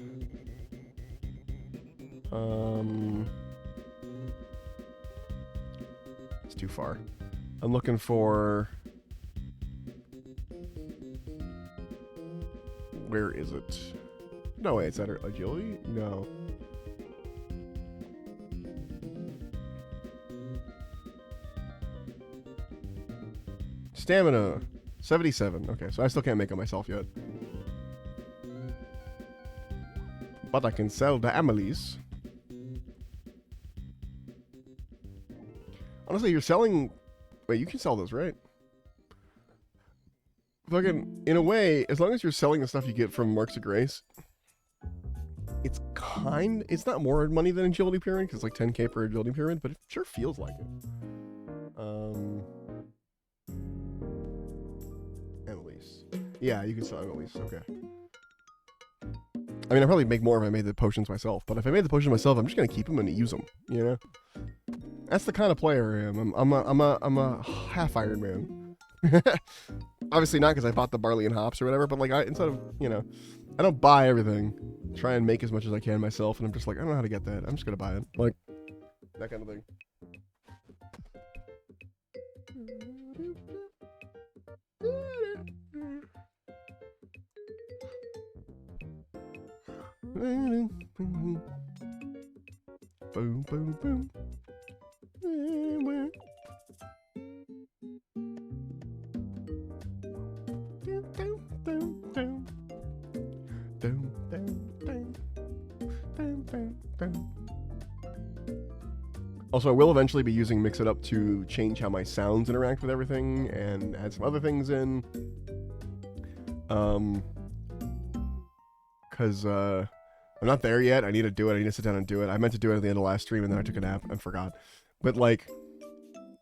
It's too far. I'm looking for... Where is it? No way, it's at agility? No. Stamina. 77. Okay, so I still can't make it myself yet. But I can sell the Emily's. Honestly, you're selling... Wait, you can sell those, right? fucking, in a way, as long as you're selling the stuff you get from Marks of Grace, it's not more money than Agility Pyramid, because it's like 10k per Agility Pyramid, but it sure feels like it. Annalise. Yeah, you can sell Annalise, okay. I mean, I'd probably make more if I made the potions myself, but if I made the potions myself, I'm just gonna keep them and use them, you know? That's the kind of player I am. I'm a half Iron Man. Obviously not because I bought the barley and hops or whatever, but like instead of, you know, I don't buy everything. Try and make as much as I can myself, and I'm just like, I don't know how to get that. I'm just gonna buy it. Like, that kind of thing. Boom, boom, boom. Also, I will eventually be using Mix It Up to change how my sounds interact with everything and add some other things in. Because I'm not there yet. I need to do it. I need to sit down and do it. I meant to do it at the end of last stream and then I took a nap and forgot. But like,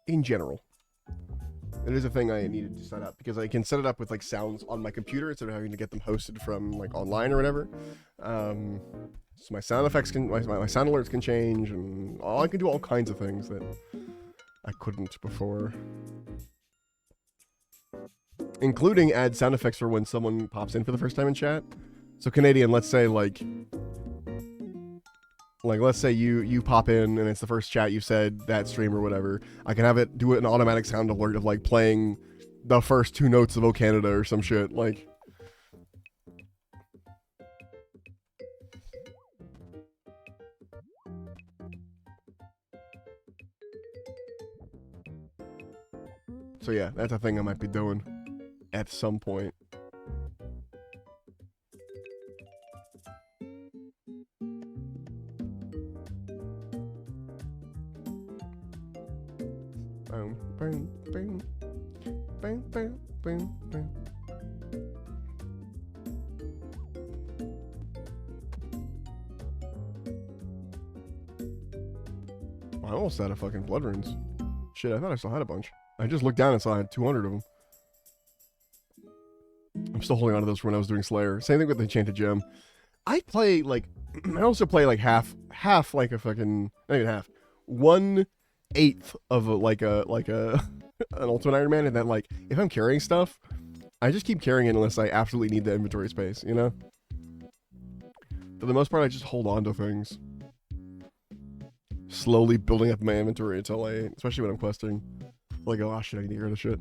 in general, it is a thing I needed to set up because I can set it up with like sounds on my computer instead of having to get them hosted from like online or whatever. So my sound effects can, my sound alerts can change, and I can do all kinds of things that I couldn't before. Including add sound effects for when someone pops in for the first time in chat. So Canadian, let's say let's say you pop in and it's the first chat you said that stream or whatever. I can have it do an automatic sound alert of like playing the first 2 notes of O Canada or some shit. Like, so yeah, that's a thing I might be doing at some point. Boom, boom, boom, boom, boom, boom, boom. I almost had a fucking blood runes. Shit, I thought I still had a bunch. I just looked down and saw I had 200 of them. I'm still holding on to those from when I was doing Slayer. Same thing with the Enchanted Gem. I play like, I also play like half like a fucking, not even half, 1/8 of an Ultimate Iron Man, and then like if I'm carrying stuff, I just keep carrying it unless I absolutely need the inventory space, you know? For the most part, I just hold on to things. Slowly building up my inventory until especially when I'm questing, like, oh shit, I need to get rid of shit.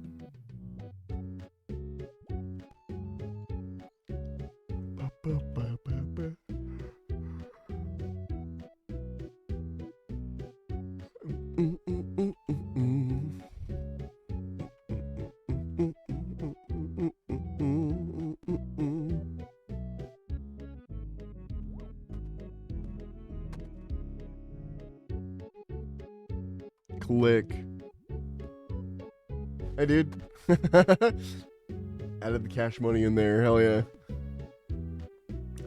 Click. Hey, dude. Added the cash money in there. Hell yeah.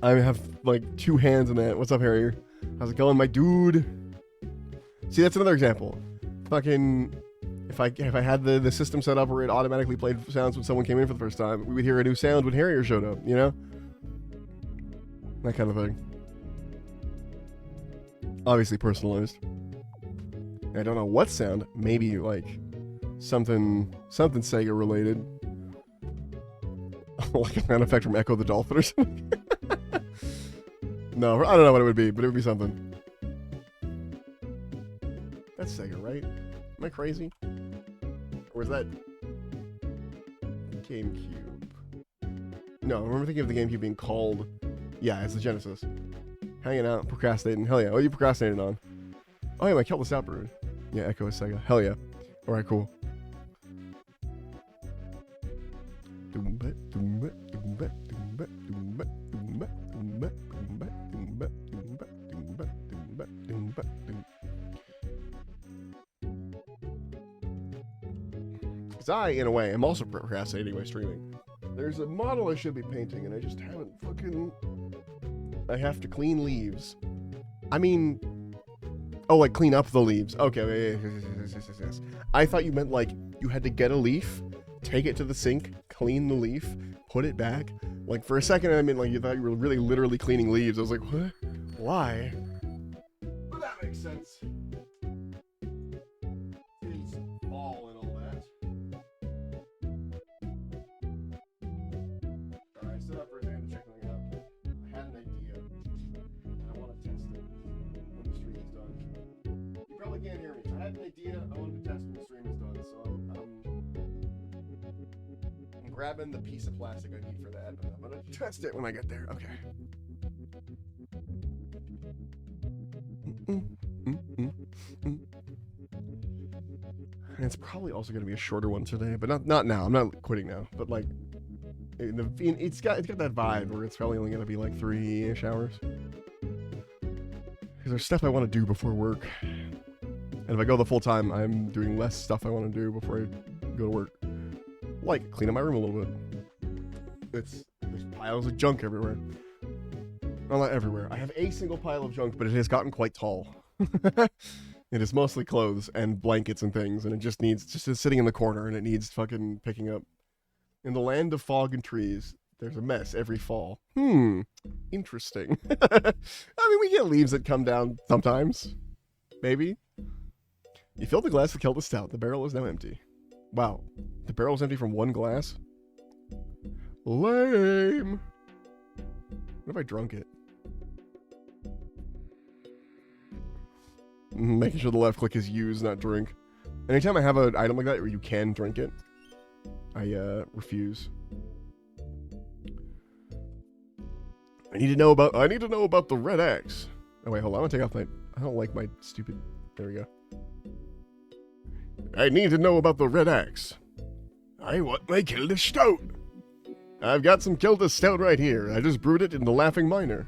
I have like 2 hands in that. What's up, Harrier? How's it going, my dude? See, that's another example. Fucking, if I had the system set up where it automatically played sounds when someone came in for the first time, we would hear a new sound when Harrier showed up, you know? That kind of thing. Obviously personalized. I don't know what sound. Maybe like something Sega related. Like a sound effect from Echo the Dolphin or something. No, I don't know what it would be, but it would be something. That's Sega, right? Am I crazy? Or is that GameCube? No, I remember thinking of the GameCube being called... Yeah, it's the Genesis. Hanging out, procrastinating. Hell yeah. What are you procrastinating on? Oh yeah, my Keltless Outbrood. Yeah, Echo is Sega. Hell yeah. Alright, cool. Because I, in a way, am also procrastinating by streaming. There's a model I should be painting, and I just haven't fucking... I have to clean leaves. I mean... Oh, like clean up the leaves. Okay, yes. I thought you meant like you had to get a leaf, take it to the sink, clean the leaf, put it back. Like for a second, I mean, like you thought you were really literally cleaning leaves. I was like, what? Why? But that makes sense. It's fall and all that. Alright, set up for a second to check something out. I had an idea, and I want to test it when the stream is done. You probably can't hear me. I had an idea, I wanted to test when the stream is done, so I'm grabbing the piece of plastic I need for that, and I'm gonna test it when I get there. Okay. It's probably also gonna be a shorter one today, but not now. I'm not quitting now, but like, it's got that vibe where it's probably only gonna be like 3-ish hours. Because there's stuff I want to do before work. And if I go the full time, I'm doing less stuff I want to do before I go to work. Like, clean up my room a little bit. There's piles of junk everywhere. Well, not everywhere. I have a single pile of junk, but it has gotten quite tall. It is mostly clothes and blankets and things, and it just is sitting in the corner, and it needs fucking picking up. In the land of fog and trees, there's a mess every fall. Interesting. I mean, we get leaves that come down sometimes. Maybe. You filled the glass with Kelda Stout. The barrel is now empty. Wow. The barrel is empty from one glass? Lame. What if I drunk it? Making sure the left click is use, not drink. Anytime I have an item like that where you can drink it, I refuse. I need to know about the red X. Oh wait, hold on. I'm gonna take off I don't like my stupid. There we go. I need to know about the red axe. I want my Kelda Stout. I've got some Kelda Stout right here. I just brewed it in the Laughing Miner.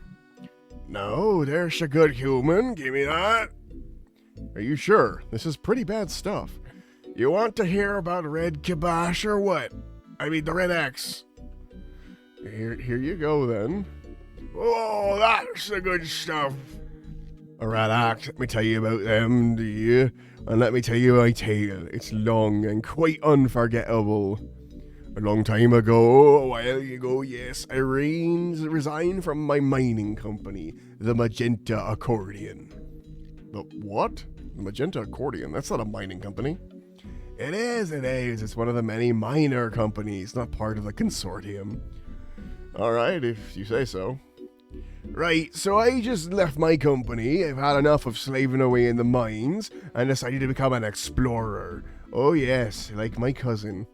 No, there's a good human. Give me that. Are you sure? This is pretty bad stuff. You want to hear about Red Kibosh or what? I mean, the red axe. Here you go then. Oh, that's the good stuff. A red axe. Let me tell you about them, do you? And let me tell you my tale. It's long and quite unforgettable. A long time ago, a while ago, yes, I resigned from my mining company, the Magenta Accordion. The what? The Magenta Accordion? That's not a mining company. It is. It's one of the many minor companies, not part of the consortium. Alright, if you say so. Right, so I just left my company. I've had enough of slaving away in the mines and decided to become an explorer. Oh yes, like my cousin.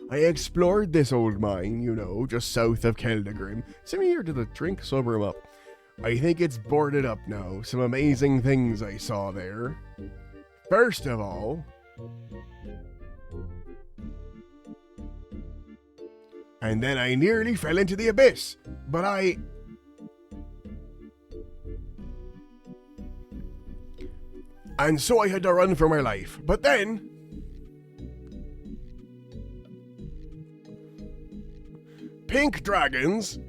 I explored this old mine, you know, just south of Keldagrim. Send me here to the drink, sober him up. I think it's boarded up now. Some amazing things I saw there. First of all... And then I nearly fell into the abyss, but And so I had to run for my life. But then... Pink dragons...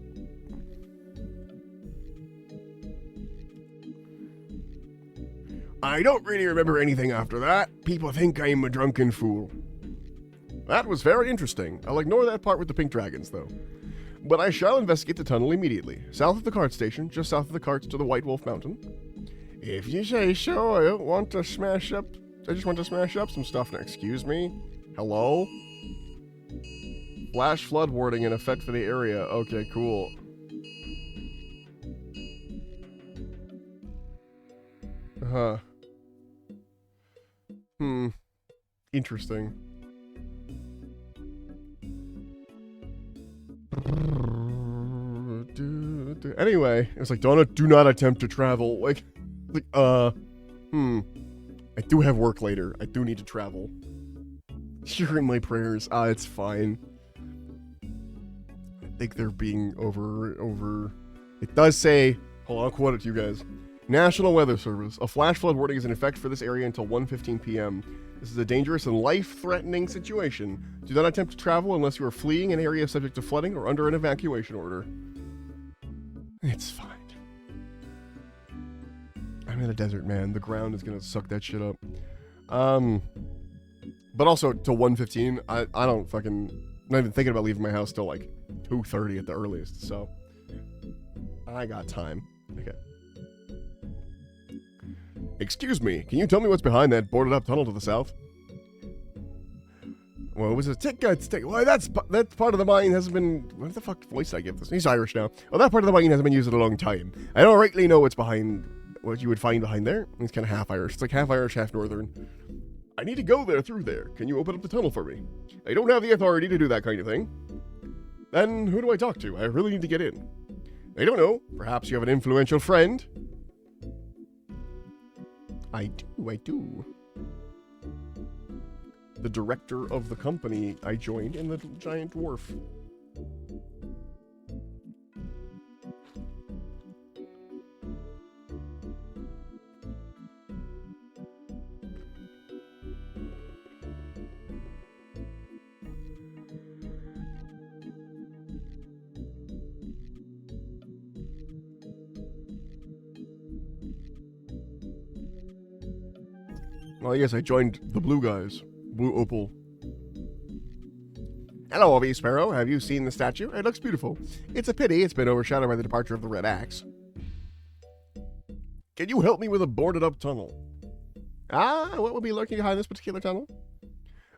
I don't really remember anything after that. People think I'm a drunken fool. That was very interesting. I'll ignore that part with the pink dragons, though. But I shall investigate the tunnel immediately. South of the cart station, just south of the carts to the White Wolf Mountain. If you say so, I don't want to smash up... I just want to smash up some stuff now. Excuse me? Hello? Flash flood warning in effect for the area. Okay, cool. Huh. Interesting. Anyway, it was like, do not attempt to travel. Like, I do have work later. I do need to travel. You're in my prayers. It's fine. I think they're being over. It does say, hold on, I'll quote it to you guys. National Weather Service. A flash flood warning is in effect for this area until 1:15 p.m. This is a dangerous and life-threatening situation. Do not attempt to travel unless you are fleeing an area subject to flooding or under an evacuation order. It's fine. I'm in a desert, man. The ground is gonna suck that shit up. But also till 1:15, I don't fucking, I'm not even thinking about leaving my house till like 2:30 at the earliest. So I got time. Okay. Excuse me, can you tell me what's behind that boarded up tunnel to the south? Well, it was a tick. Well, that's part of the mine hasn't been. What the fuck voice did I give this? He's Irish now. Well, that part of the mine hasn't been used in a long time. I don't rightly know what's behind, what you would find behind there. He's kind of half Irish. It's like half Irish, half Northern. I need to go there through there. Can you open up the tunnel for me? I don't have the authority to do that kind of thing. Then who do I talk to? I really need to get in. I don't know. Perhaps you have an influential friend. I do. The director of the company I joined in the giant dwarf. Well, yes, I joined the blue guys. Blue Opal. Hello, V Sparrow. Have you seen the statue? It looks beautiful. It's a pity it's been overshadowed by the departure of the Red Axe. Can you help me with a boarded-up tunnel? What would be lurking behind this particular tunnel?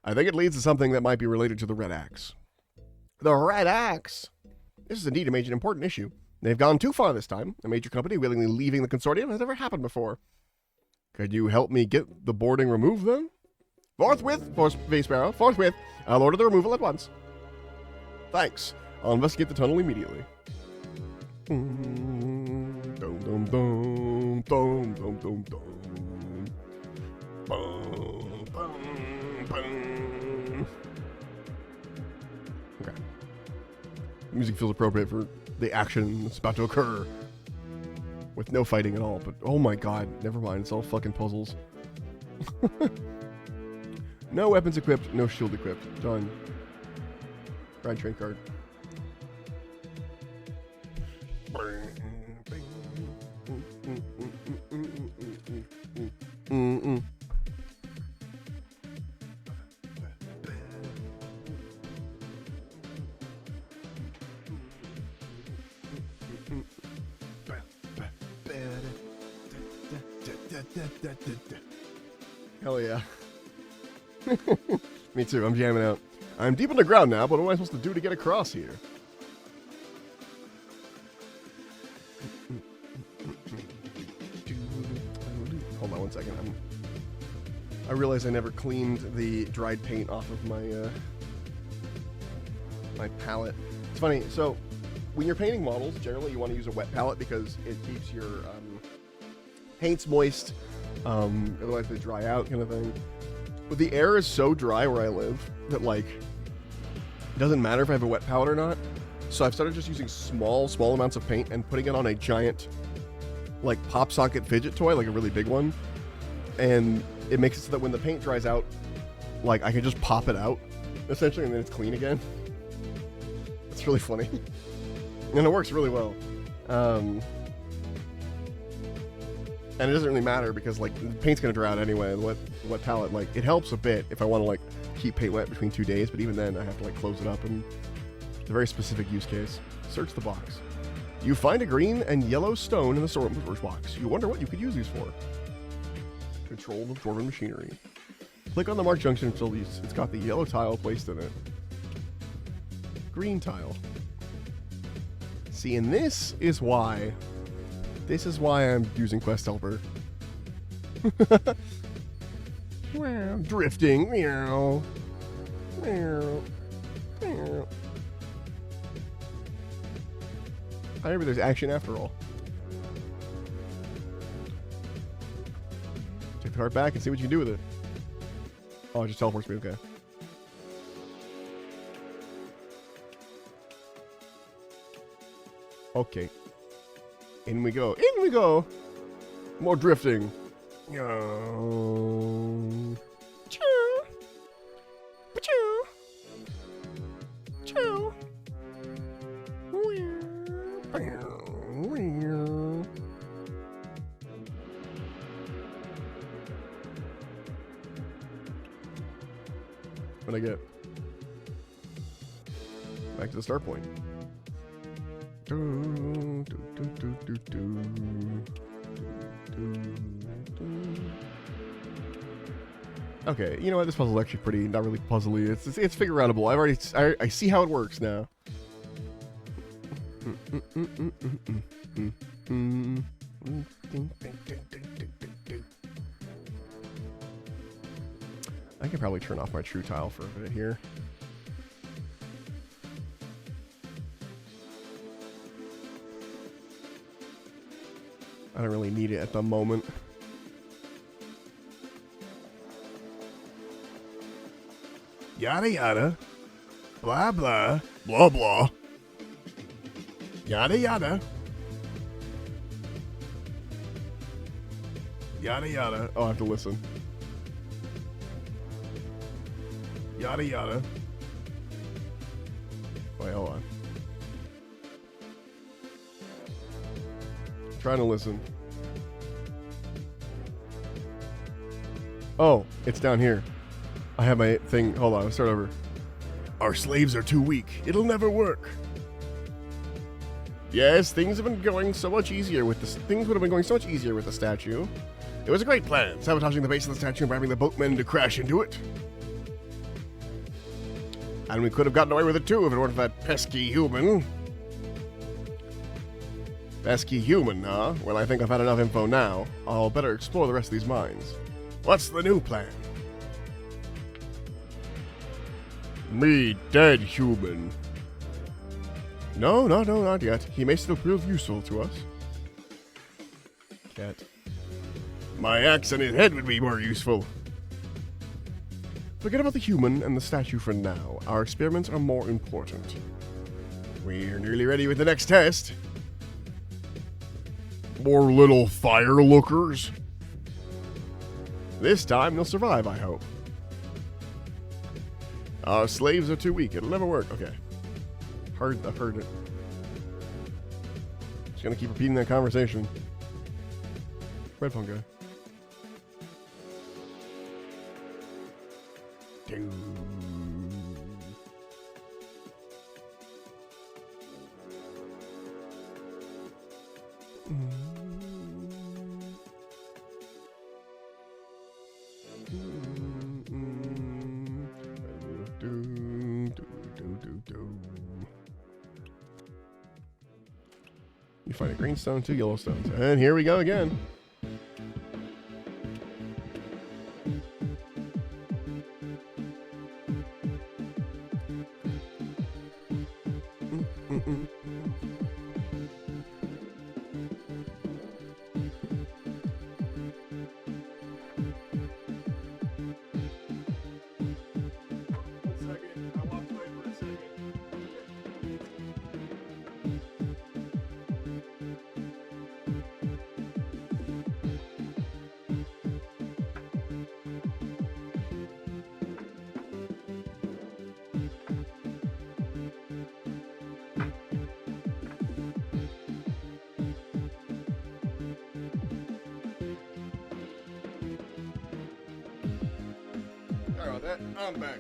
I think it leads to something that might be related to the Red Axe. The Red Axe? This is indeed a major important issue. They've gone too far this time. A major company willingly leaving the consortium has never happened before. Could you help me get the boarding removed, then? Forthwith, V Sparrow, forthwith. I'll order the removal at once. Thanks. I'll investigate the tunnel immediately. Okay. Music feels appropriate for the action that's about to occur. With no fighting at all, but oh my god, never mind, it's all fucking puzzles. No weapons equipped, no shield equipped. Done. Ride train card. Hell yeah. Me too, I'm jamming out. I'm deep underground now, but what am I supposed to do to get across here? Hold on one second. I realize I never cleaned the dried paint off of my my palette. It's funny, so when you're painting models, generally you want to use a wet palette because it keeps your paints moist, otherwise they dry out kind of thing. But the air is so dry where I live that, like, it doesn't matter if I have a wet palette or not. So I've started just using small amounts of paint and putting it on a giant, like, pop socket fidget toy, like a really big one. And it makes it so that when the paint dries out, like, I can just pop it out, essentially, and then it's clean again. It's really funny. And it works really well. And it doesn't really matter because, like, the paint's gonna dry out anyway. The wet palette, like, it helps a bit if I want to, like, keep paint wet between 2 days, but even then I have to, like, close it up, and it's a very specific use case. Search the box. You find a green and yellow stone in the storage box. You wonder what you could use these for. Control the dwarven machinery. Click on the marked junction until it's got the yellow tile placed in it. Green tile. See, and this is why I'm using Quest Helper. Wow, drifting. Meow. Meow. Meow. I remember there's action after all. Take the card back and see what you can do with it. Oh, it just teleports me, okay. Okay. In we go. In we go! More drifting. Choo. Choo. Choo. What'd I get? Back to the start point. Okay, you know what? This puzzle's actually pretty, not really puzzly. It's figure outable. I see how it works now. I can probably turn off my true tile for a bit here. I don't really need it at the moment. Yada yada. Blah blah. Blah blah. Yada yada. Yada yada. Oh, I have to listen. Yada yada. Wait, hold on. Trying to listen. Oh, it's down here. I have my thing. Hold on, let's start over. Our slaves are too weak. It'll never work. Yes, things have been going so much easier with this. Things would have been going so much easier with the statue. It was a great plan, sabotaging the base of the statue and bribing the boatmen to crash into it. And we could have gotten away with it too if it weren't for that pesky human. Pesky human, huh? Well, I think I've had enough info now. I'll better explore the rest of these mines. What's the new plan? Me dead human. No, not yet. He may still prove useful to us. Cat. My axe and his head would be more useful. Forget about the human and the statue for now. Our experiments are more important. We're nearly ready with the next test. More little fire lookers. This time they'll survive, I hope. Our slaves are too weak. It'll never work. Okay. I've heard it. Just gonna keep repeating that conversation. Red phone guy. You find a green stone, 2 yellow stones. And here we go again. I'm back.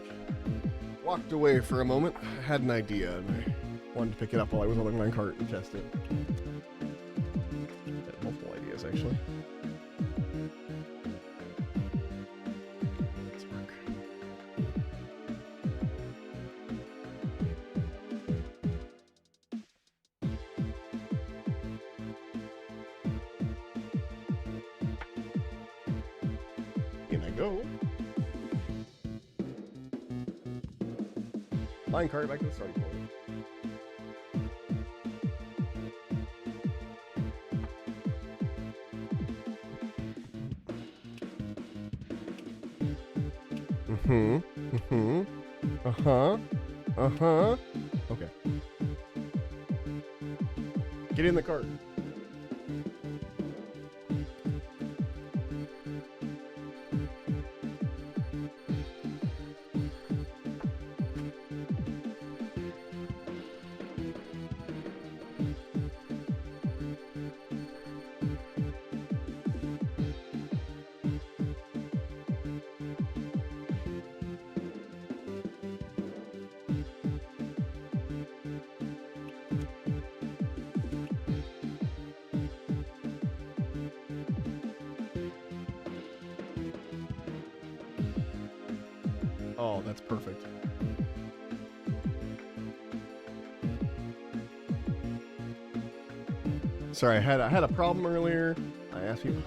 Walked away for a moment. I had an idea, and I wanted to pick it up while I was on the minecart and test it. I had multiple ideas, actually. Let's work. In I go. Minecart back to the starting point. Okay. Get in the cart. Oh, that's perfect. Sorry, I had a problem earlier. I asked you.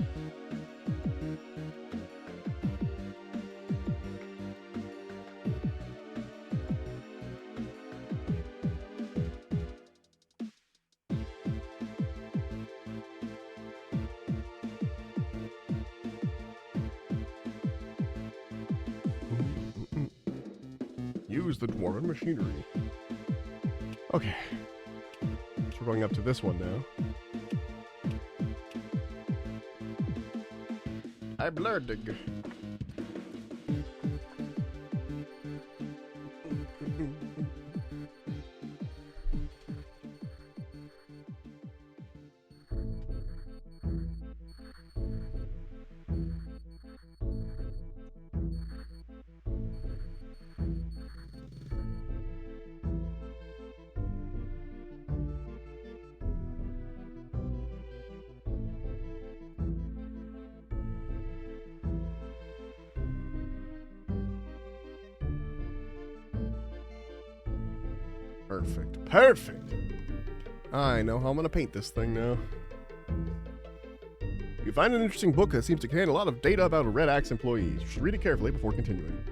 Use the dwarven machinery. Okay. So we're going up to this one now. I blurred. Perfect. Perfect! I know how I'm gonna paint this thing now. You find an interesting book that seems to contain a lot of data about Red Axe employees. You should read it carefully before continuing.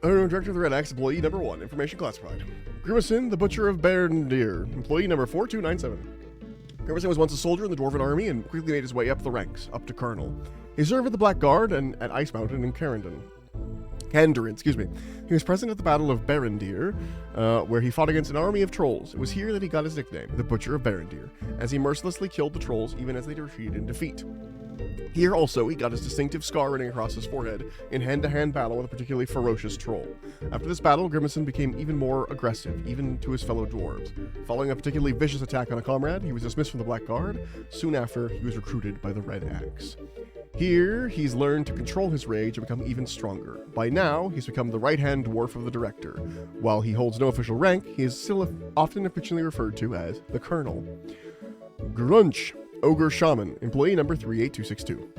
Director of the Red Axe, employee number 1, information classified. Grimacin, the Butcher of Barendir, employee number 4297. Grimacin was once a soldier in the Dwarven army and quickly made his way up the ranks, up to Colonel. He served at the Black Guard and at Ice Mountain in Candurin, excuse me. He was present at the Battle of Barendir, where he fought against an army of trolls. It was here that he got his nickname, the Butcher of Barendir, as he mercilessly killed the trolls even as they retreated in defeat. Here also, he got his distinctive scar running across his forehead in hand-to-hand battle with a particularly ferocious troll. After this battle, Grimacin became even more aggressive, even to his fellow dwarves. Following a particularly vicious attack on a comrade, he was dismissed from the Black Guard. Soon after, he was recruited by the Red Axe. Here, he's learned to control his rage and become even stronger. By now, he's become the right-hand dwarf of the director. While he holds no official rank, he is still often affectionately referred to as the Colonel. Grunch, Ogre Shaman, employee number 38262.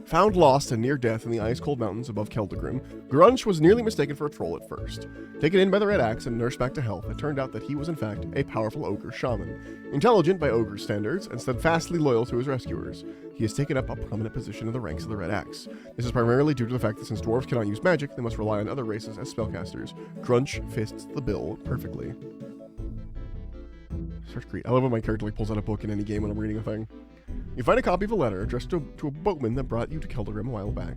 Found lost and near death in the ice-cold mountains above Keldagrim, Grunch was nearly mistaken for a troll at first. Taken in by the Red Axe and nursed back to health, it turned out that he was in fact a powerful ogre shaman. Intelligent by ogre standards and steadfastly loyal to his rescuers, he has taken up a prominent position in the ranks of the Red Axe. This is primarily due to the fact that since dwarves cannot use magic, they must rely on other races as spellcasters. Grunch fits the bill perfectly. Search Creed. I love when my character pulls out a book in any game when I'm reading a thing. You find a copy of a letter addressed to a boatman that brought you to Keldagrim a while back.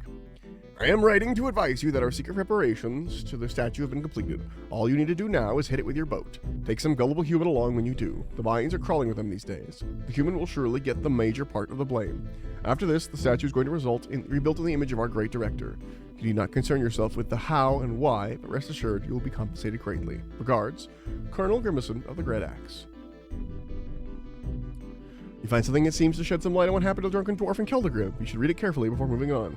I am writing to advise you that our secret preparations to the statue have been completed. All you need to do now is hit it with your boat. Take some gullible human along when you do. The vines are crawling with them these days. The human will surely get the major part of the blame. After this, the statue is going to result in rebuilt in the image of our great director. You need not concern yourself with the how and why, but rest assured you will be compensated greatly. Regards, Colonel Grimacin of the Red Axe. You find something that seems to shed some light on what happened to the drunken dwarf in Keldagrim. You should read it carefully before moving on.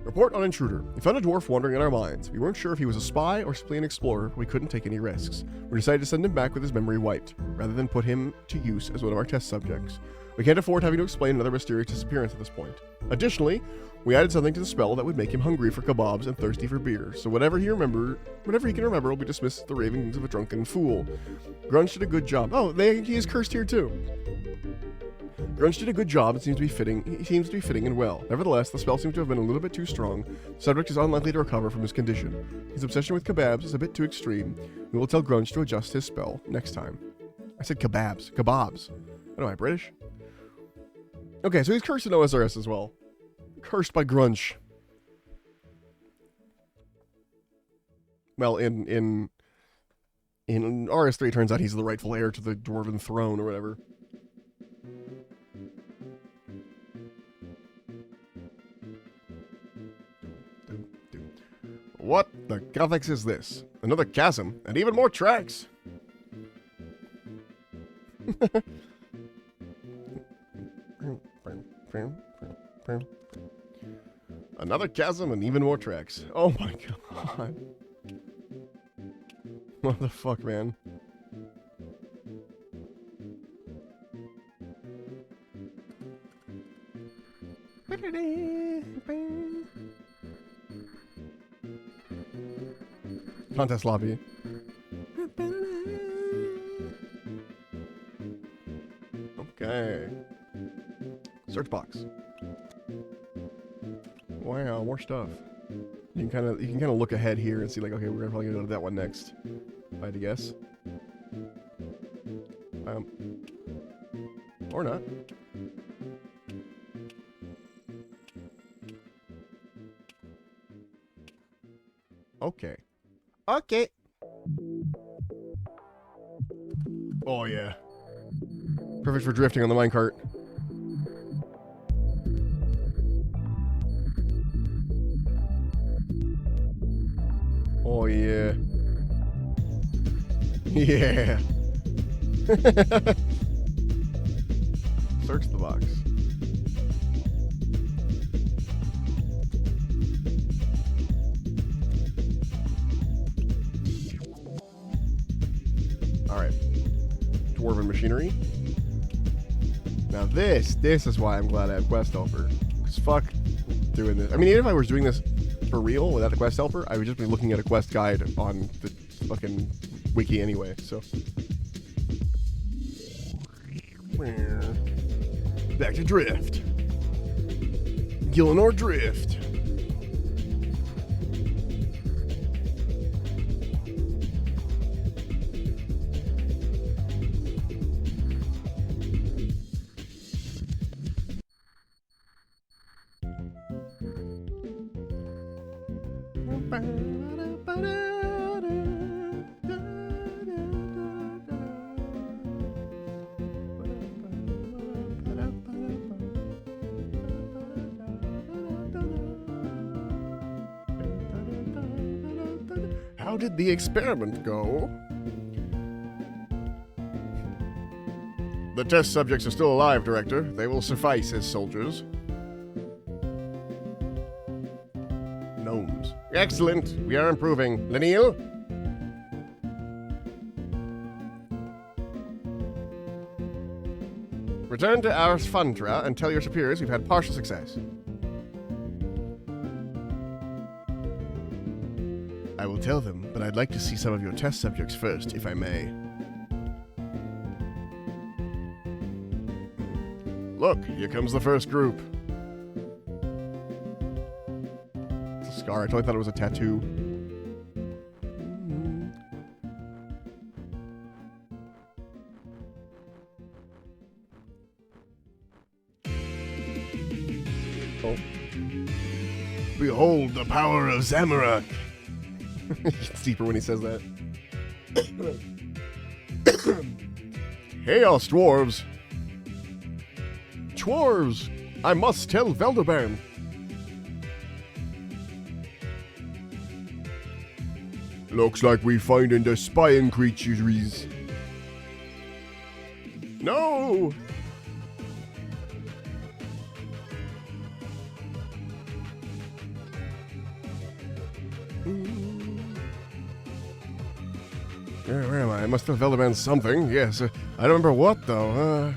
Report on intruder. We found a dwarf wandering in our mines. We weren't sure if he was a spy or simply an explorer, but we couldn't take any risks. We decided to send him back with his memory wiped, rather than put him to use as one of our test subjects. We can't afford having to explain another mysterious disappearance at this point. Additionally, we added something to the spell that would make him hungry for kebabs and thirsty for beer, so whatever he can remember will be dismissed as the ravings of a drunken fool. Grunch did a good job. Oh, he is cursed here too. Grunch did a good job and seems to be fitting in well. Nevertheless, the spell seems to have been a little bit too strong. The subject is unlikely to recover from his condition. His obsession with kebabs is a bit too extreme. We will tell Grunch to adjust his spell next time. I said kebabs. Kebabs. What am I, British? Okay, so he's cursed in OSRS as well. Cursed by Grunch. Well, in RS3, it turns out he's the rightful heir to the Dwarven throne or whatever. What the Gothics is this? Another chasm, and even more tracks! Another chasm and even more tracks. Oh my god. What the fuck, man? Contest lobby. Okay. Search box. Wow, more stuff. You can kind of look ahead here and see like, okay, we're probably gonna go to that one next. If I had to guess. Or not. Okay. Okay. Oh yeah. Perfect for drifting on the minecart. Oh yeah. Yeah. Search the box. Alright. Dwarven machinery. Now this is why I'm glad I have Quest Helper. Because fuck doing this. I mean, even if I was doing this for real without a Quest Helper, I would just be looking at a quest guide on the fucking wiki anyway, so. Back to Drift. Gillinor Drift. How did the experiment go? The test subjects are still alive, Director. They will suffice as soldiers. Gnomes. Excellent. We are improving. Lenil? Return to Ars Fundra and tell your superiors we've had partial success. I will tell them, but I'd like to see some of your test subjects first, if I may. Look, here comes the first group. It's a scar. I totally thought it was a tattoo. Oh. Behold the power of Zamorak. It's deeper when he says that. Chaos dwarves! Dwarves! I must tell Velderban. Looks like we finding the spying creatures. No! Where am I? I must have Velderban something. Yes, I don't remember what though.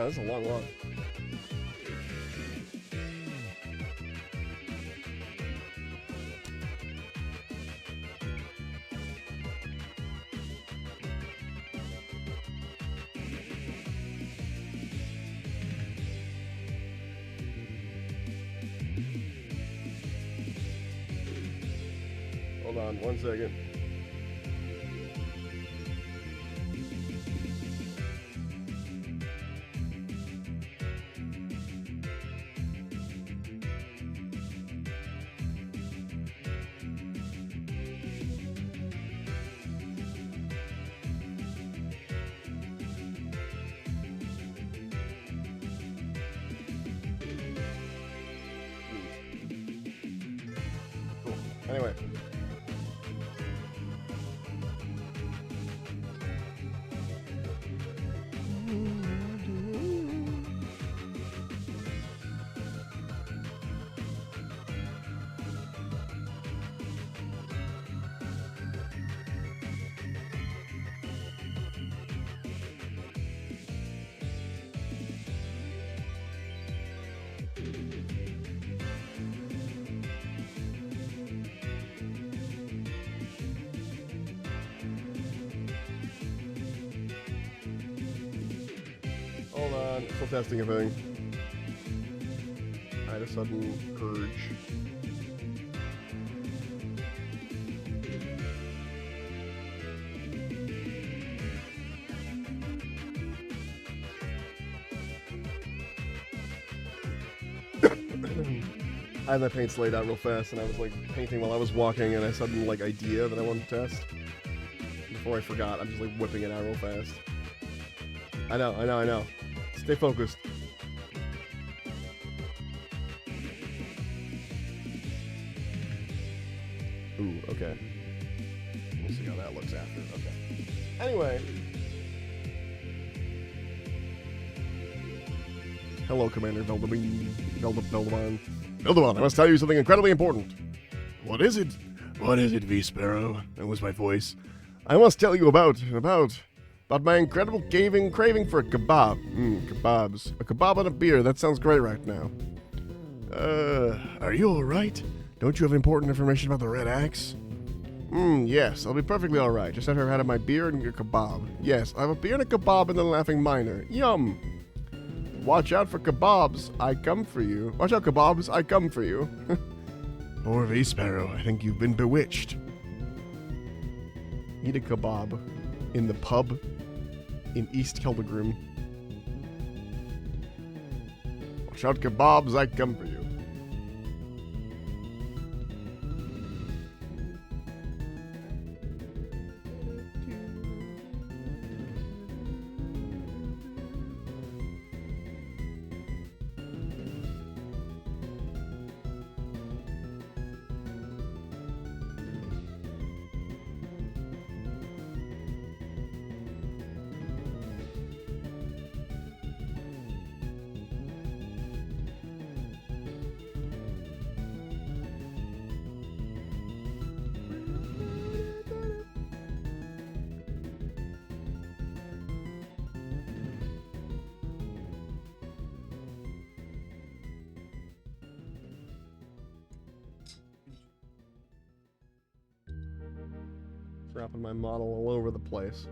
Oh, that's a long walk. Hold on 1 second. Anyway. Hold on, still testing a thing. I had a sudden urge. I had my paints laid out real fast, and I was like painting while I was walking, and I suddenly like idea that I wanted to test. Before I forgot, I'm just like whipping it out real fast. I know. Stay focused. Ooh, okay. We'll see how that looks after. Okay. Anyway. Hello, Commander Veldemon. Veldemon, I must tell you something incredibly important. What is it? What is it, V-Sparrow? That was my voice. I must tell you about my incredible craving for a kebab. Kebabs. A kebab and a beer. That sounds great right now. Are you alright? Don't you have important information about the Red Axe? Yes, I'll be perfectly alright. Just after I've had my beer and a kebab. Yes, I have a beer and a kebab in the Laughing Miner. Yum! Watch out for kebabs, I come for you. Watch out, kebabs, I come for you. Poor V-Sparrow, I think you've been bewitched. Eat a kebab in the pub in East Keldegrim. Watch out, kebabs, I come for you. Dropping my model all over the place.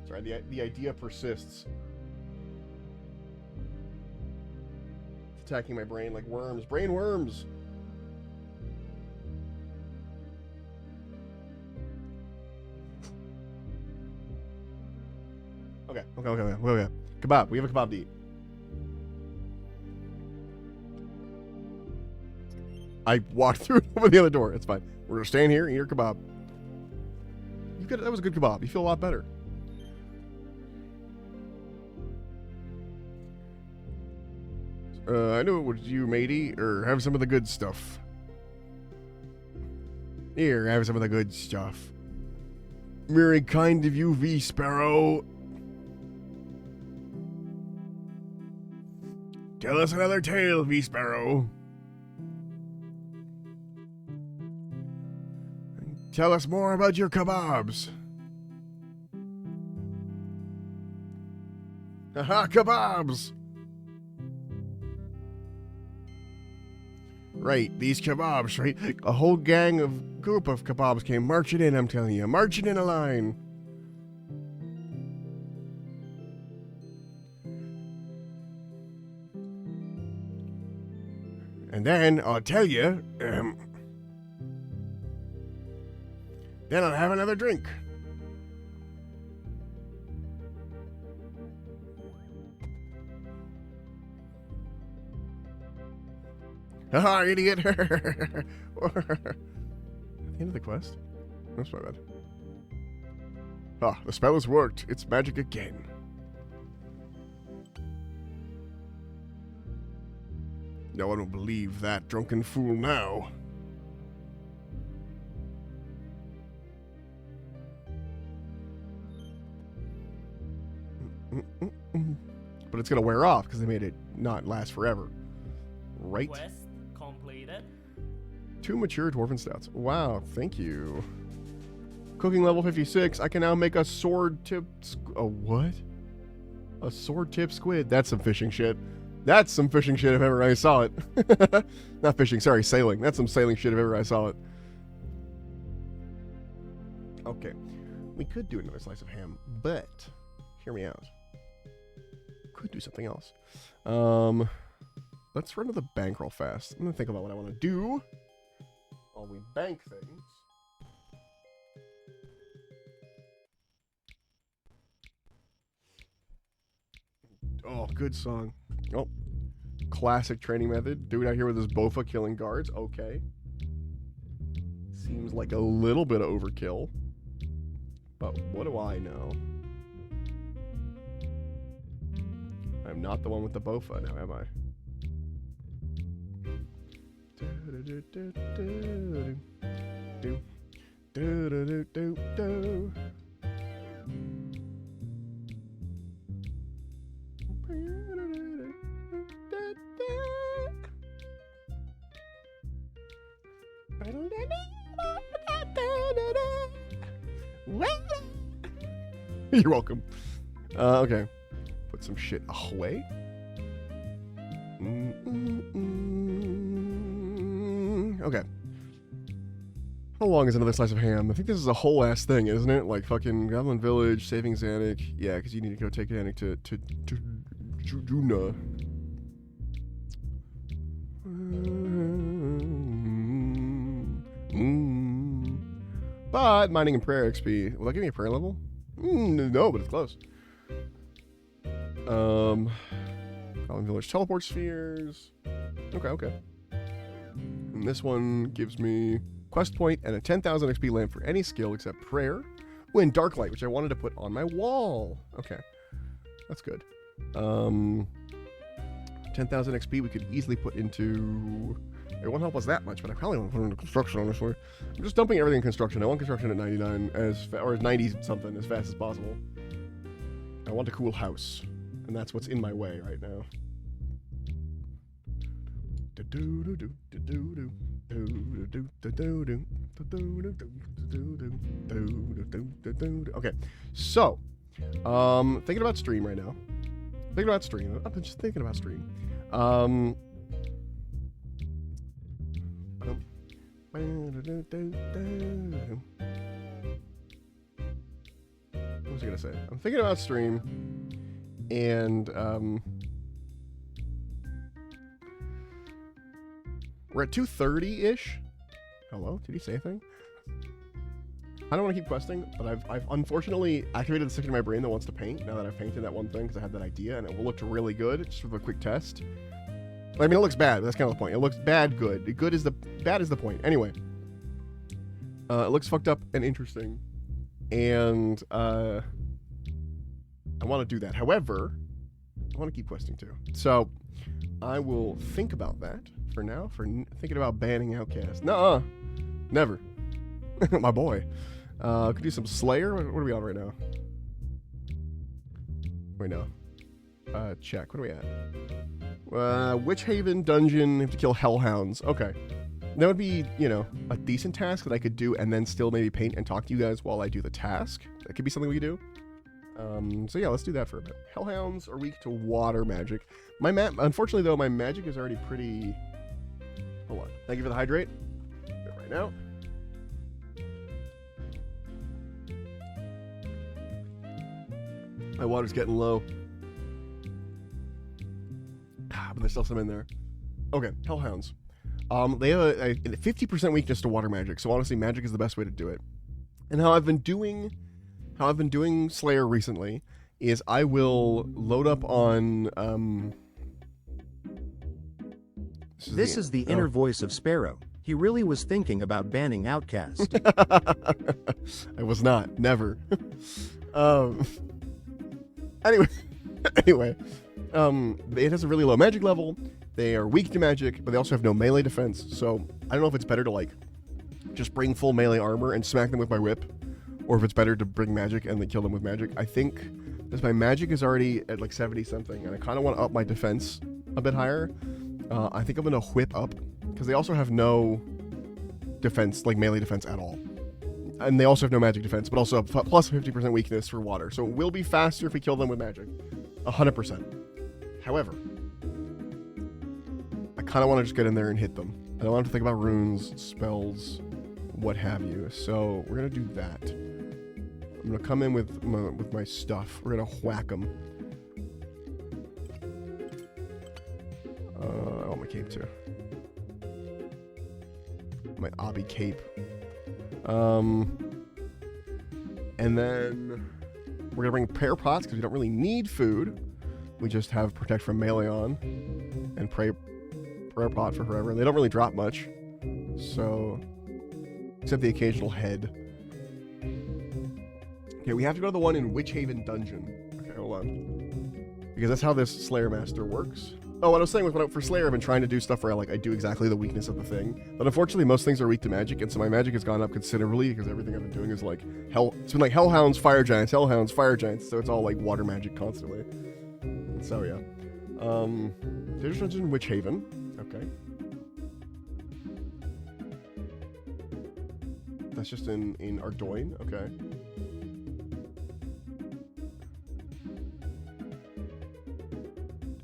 Sorry, the idea persists. It's attacking my brain like worms. Brain worms! Okay. Kebab. We have a kebab to eat. I walked through over the other door. It's fine. We're staying here and eat your kebab. That was a good kebab. You feel a lot better. I knew it was you, matey. Or have some of the good stuff. Here, have some of the good stuff. Very kind of you, V-Sparrow. Tell us another tale, V-Sparrow. Tell us more about your kebabs. Haha, kebabs! Right, these kebabs, right? A whole group of kebabs came marching in, I'm telling you. Marching in a line. And then, I'll tell you, then I'll have another drink. Haha, idiot! At the end of the quest? That's my bad. Ah, the spell has worked. It's magic again. No one will believe that drunken fool now. But it's gonna wear off because they made it not last forever. Right? Quest completed. 2 mature dwarven stouts. Wow, thank you. Cooking level 56. I can now make a sword tip. A what? A sword tip squid. That's some fishing shit. That's some fishing shit if ever I saw it. Not fishing, sorry, sailing. That's some sailing shit if ever I saw it. Okay. We could do another slice of ham, but hear me out. Could do something else. Let's run to the bank real fast. I'm gonna think about what I want to do while we bank things. Oh, good song. Oh, classic training method. Dude out here with his bofa killing guards. Okay. Seems like a little bit of overkill. But what do I know? I'm not the one with the bofa now, am I? You're welcome. Okay. Put some shit away. Okay. How long is another slice of ham? I think this is a whole ass thing, isn't it? Like fucking Goblin Village, saving Zanuck. Yeah, because you need to go take Zanuck to Juna. But mining and prayer XP. Will that give me a prayer level? No, but it's close. Goblin Village teleport spheres. Okay. And this one gives me quest point and a 10,000 XP lamp for any skill except prayer. Oh, and dark light, which I wanted to put on my wall. Okay, that's good. 10,000 XP we could easily put into. It won't help us that much, but I probably want to put it into construction, honestly. I'm just dumping everything in construction. I want construction at 99 or 90 something as fast as possible. I want a cool house, and that's what's in my way right now. Okay, so thinking about stream right now. I've been just thinking about stream. What was I gonna say? I'm thinking about stream, and we're at 2:30-ish. Hello? Did he say anything? I don't want to keep questing, but I've unfortunately activated the section of my brain that wants to paint now that I've painted that one thing because I had that idea, and it will look really good. Just with a quick test. I mean, it looks bad, but that's kind of the point. It looks bad, good. Bad is the point. Anyway. It looks fucked up and interesting. And, I want to do that. However, I want to keep questing too. So, I will think about that for now, for thinking about banning Outcast. Nuh-uh. Never. My boy. Could do some Slayer. What are we on right now? Wait, no. Check. What are we at? Witch Haven Dungeon. Have to kill Hellhounds. Okay. That would be, a decent task that I could do and then still maybe paint and talk to you guys while I do the task. That could be something we could do. So yeah, let's do that for a bit. Hellhounds are weak to water magic. Unfortunately, though, my magic is already pretty... Hold on. Thank you for the hydrate. Do it right now. My water's getting low. But there's still some in there. Okay, Hellhounds. They have a 50% weakness to water magic, so honestly, magic is the best way to do it. And how I've been doing Slayer recently is I will load up on This is the inner voice of Sparrow. He really was thinking about banning Outcast. I was not. Never. Anyway. Anyway. It has a really low magic level. They are weak to magic, but they also have no melee defense. So I don't know if it's better to like just bring full melee armor and smack them with my whip, or if it's better to bring magic and then kill them with magic. I think because my magic is already at like 70 something, and I kind of want to up my defense a bit higher. I think I'm gonna whip up because they also have no defense, like melee defense at all, and they also have no magic defense, but also plus 50% weakness for water. So it will be faster if we kill them with magic, 100%. However, I kind of want to just get in there and hit them. I don't want to think about runes, spells, what have you. So we're gonna do that. I'm gonna come in with my stuff. We're gonna whack them. I want my cape too. My obby cape. And then we're gonna bring prayer pots because we don't really need food. We just have protect from melee on and prayer pot for forever. They don't really drop much, so except the occasional head. Okay, we have to go to the one in Witch Haven Dungeon. Okay, hold on, because that's how this Slayer Master works. Oh, what I was saying was, for Slayer, I've been trying to do stuff where I do exactly the weakness of the thing. But unfortunately, most things are weak to magic, and so my magic has gone up considerably because everything I've been doing is like hell. It's been like Hellhounds, Fire Giants, Hellhounds, Fire Giants. So it's all like water magic constantly. So yeah. There's Dungeon Witch Haven. Okay. That's just in Ardoin. Okay.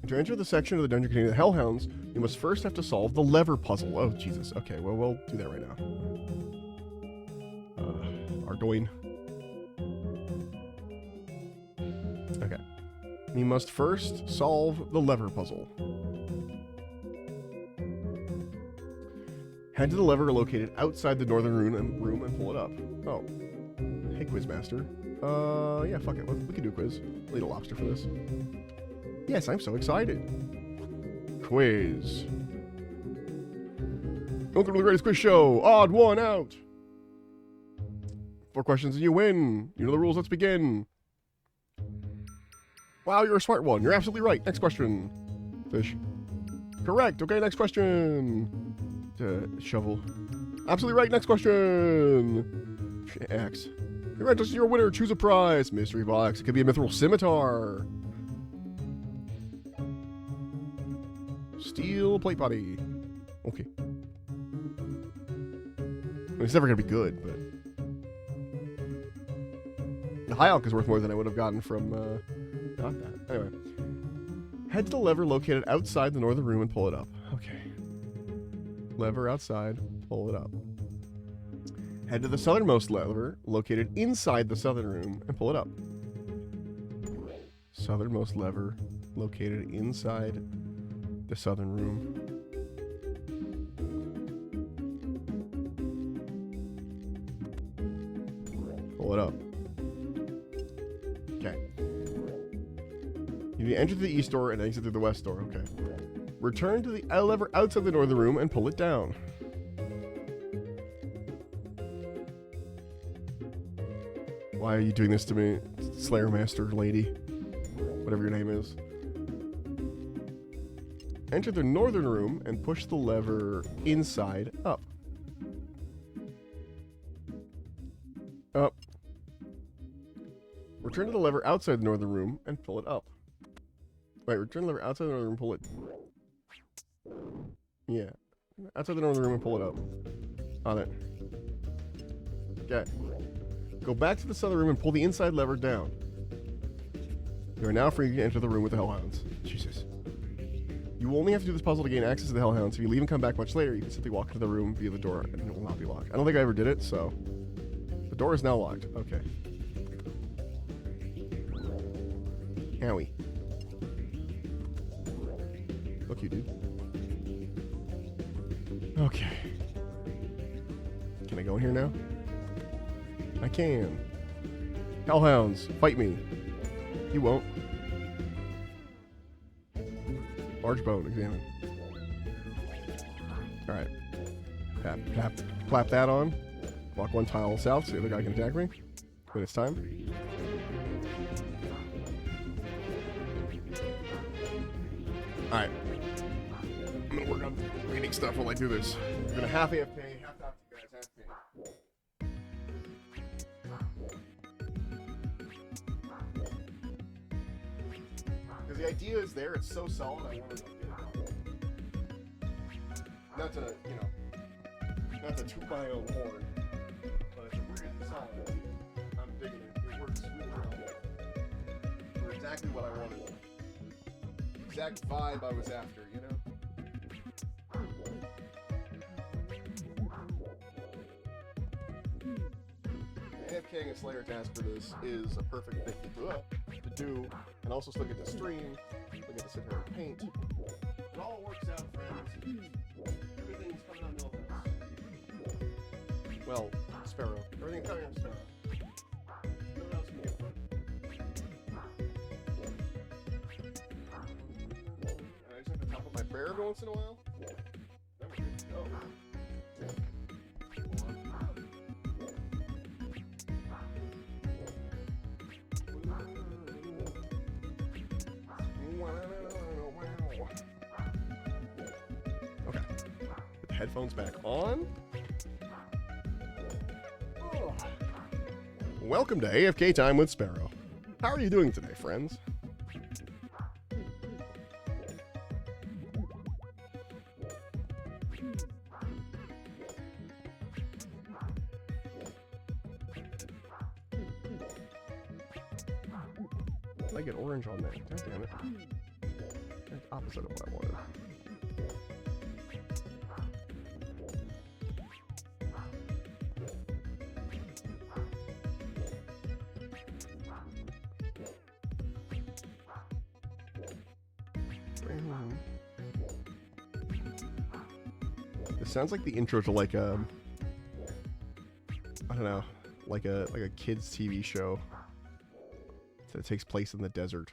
To enter the section of the dungeon containing the Hellhounds, you must first have to solve the lever puzzle. Oh, Jesus. Okay, well, we'll do that right now. Ardoin. Okay. You must first solve the lever puzzle. Head to the lever located outside the northern room and pull it up. Oh. Hey, Quizmaster. Yeah, fuck it. We can do a quiz. I'll eat a lobster for this. Yes, I'm so excited. Quiz. Welcome to the greatest quiz show. Odd one out. 4 questions and you win. You know the rules. Let's begin. Wow, you're a smart one. You're absolutely right. Next question. Fish. Correct. Okay, next question. Shovel. Absolutely right. Next question. Axe. Congratulations, you're a winner. Choose a prize. Mystery box. It could be a mithril scimitar. Steel plate body. Okay. I mean, it's never going to be good, but... The high alch is worth more than I would have gotten from, not that. Anyway. Head to the lever located outside the northern room and pull it up. Okay. Lever outside, pull it up. Head to the southernmost lever located inside the southern room and pull it up. Southernmost lever located inside the southern room. Pull it up. Okay. You need to enter the east door and exit through the west door. Okay. Return to the lever outside the northern room and pull it down. Why are you doing this to me, Slayer Master lady? Whatever your name is. Enter the northern room and push the lever inside up. Up. Return to the lever outside the northern room and pull it up. Wait, return the lever outside the northern room and pull it... Yeah. Outside the northern room and pull it up. On it. Okay. Go back to the southern room and pull the inside lever down. You are now free to enter the room with the Hellhounds. Jesus. You only have to do this puzzle to gain access to the Hellhounds. If you leave and come back much later, you can simply walk into the room via the door and it will not be locked. I don't think I ever did it, so... The door is now locked. Okay. Owie. Look you, dude. Okay. Can I go in here now? I can. Hellhounds, fight me. You won't. Large bone, examine. Alright. Clap that on. Walk one tile south so the other guy can attack me. When it's time. Alright. I'm gonna work on reading stuff while I do this. I'm gonna half AFK, half talk to you guys, half me. Because the idea is there, it's so solid, I want to get it. Not to, not to toot my own horn, but it's really solid. I'm digging it. It works really well. For exactly what I wanted. Exact vibe I was after, you know? AFKing a Slayer task for this is a perfect thing to do, and also still get to stream, still get to sit here and paint. It all works out, friends. Everything's coming on Millhouse. Well, Sparrow. Everything's coming on Sparrow. Millhouse can get put. I just have to top up my prayer every once in a while. Then we're good to go. Okay. Put the headphones back on. Oh. Welcome to AFK Time with Sparrow. How are you doing today, friends? I get orange on there. God damn it. That's opposite of what I wanted. This sounds like the intro to like a, I don't know, like a kids TV show that takes place in the desert.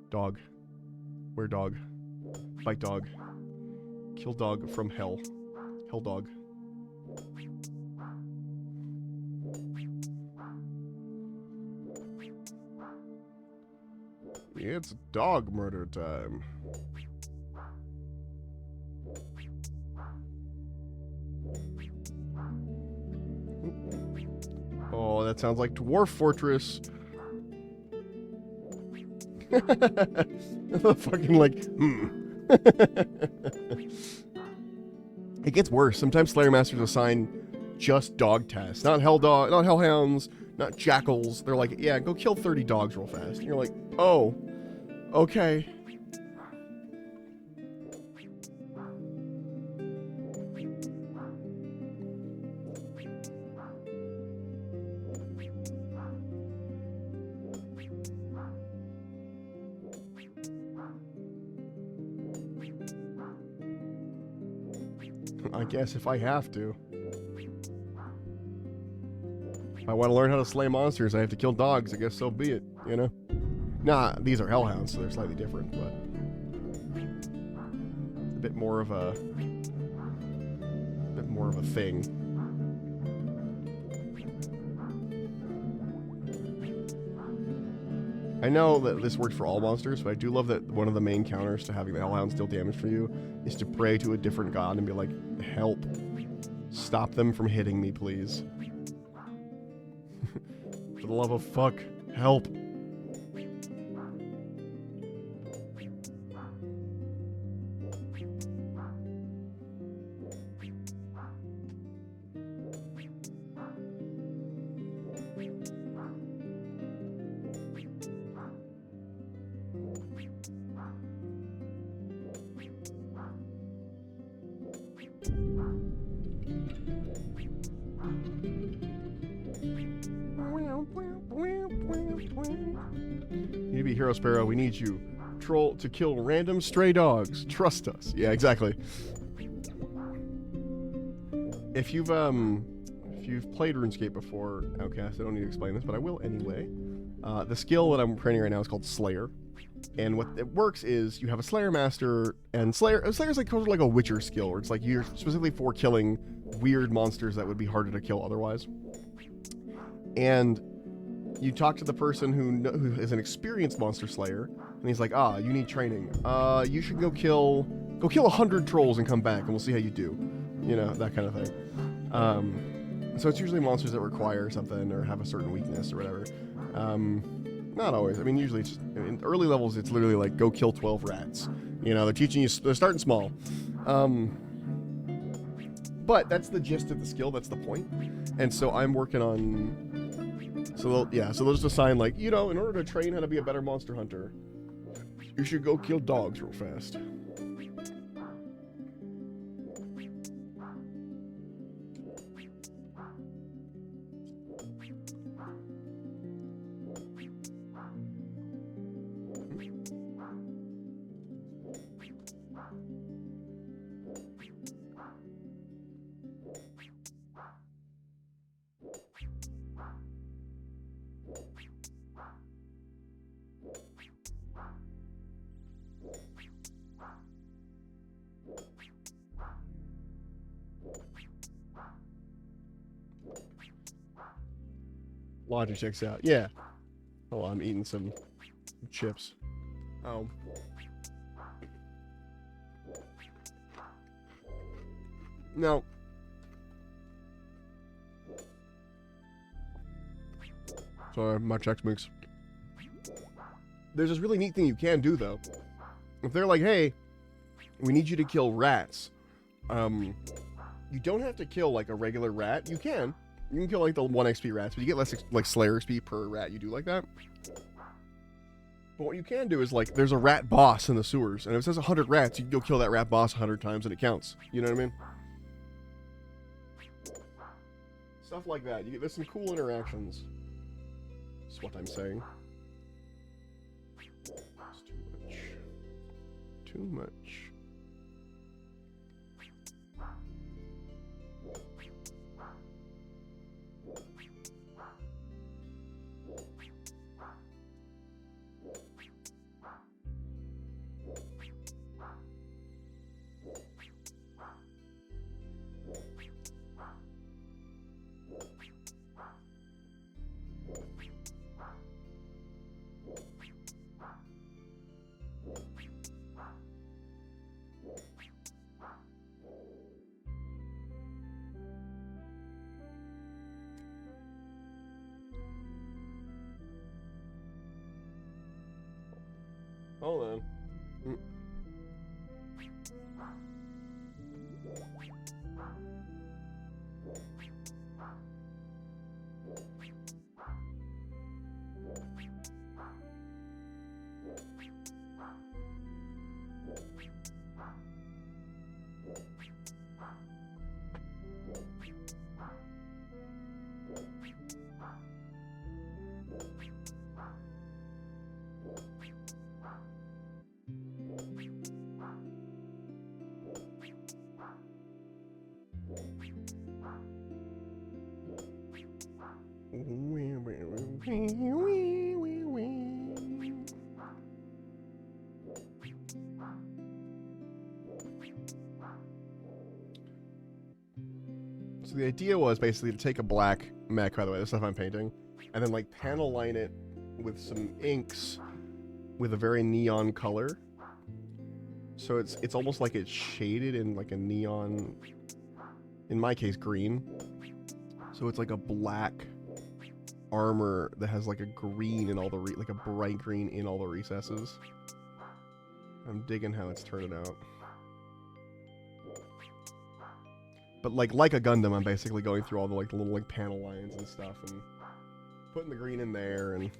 Dog. Where dog? Fight dog. Kill dog from hell. Hell dog. It's dog murder time. Oh, that sounds like Dwarf Fortress. Fucking like, It gets worse. Sometimes Slayer Masters assign just dog tasks. Not hellhounds, not jackals. They're like, yeah, go kill 30 dogs real fast. And you're like, oh, okay. I guess if I have to. If I want to learn how to slay monsters, I have to kill dogs. I guess so be it, you know? Nah, these are hellhounds, so they're slightly different, but it's a bit more of a thing. I know that this works for all monsters, but I do love that one of the main counters to having the hellhounds deal damage for you is to pray to a different god and be like, help. Stop them from hitting me, please. For the love of fuck, help. You need to be Hero Sparrow. We need you. Troll to kill random stray dogs. Trust us. Yeah, exactly. If you've played RuneScape before, Outcast, I don't need to explain this, but I will anyway. The skill that I'm training right now is called Slayer. And what it works is you have a Slayer Master, and Slayer's like sort of like a Witcher skill, where it's like you're specifically for killing weird monsters that would be harder to kill otherwise. And you talk to the person who is an experienced monster slayer, and he's like, you need training. You should go kill 100 trolls and come back, and we'll see how you do. You know, that kind of thing. So it's usually monsters that require something or have a certain weakness or whatever. Not always. I mean, usually it's just, in early levels, it's literally like, go kill 12 rats. You know, they're teaching you, they're starting small. But that's the gist of the skill, that's the point. And so I'm working on, so they'll just assign, like, you know, in order to train how to be a better monster hunter, you should go kill dogs real fast. Logic checks out. Yeah. Oh, I'm eating some chips. Oh. Now, sorry, my Chex Mix. There's this really neat thing you can do, though. If they're like, hey, we need you to kill rats, you don't have to kill, like, a regular rat. You can. You can kill, like, the 1 XP rats, but you get less, like, Slayer XP per rat you do like that. But what you can do is, like, there's a rat boss in the sewers, and if it says 100 rats, you can go kill that rat boss 100 times and it counts. You know what I mean? Stuff like that. There's some cool interactions. That's what I'm saying. It's too much. Too much. Hold on. So the idea was basically to take a black mech, by the way, the stuff I'm painting, and then like panel line it with some inks with a very neon color. So it's almost like it's shaded in like a neon, in my case, green. So it's like a black armor that has like a green in all the like a bright green in all the recesses. I'm digging how it's turning out. But like a Gundam, I'm basically going through all the like little like panel lines and stuff and putting the green in there and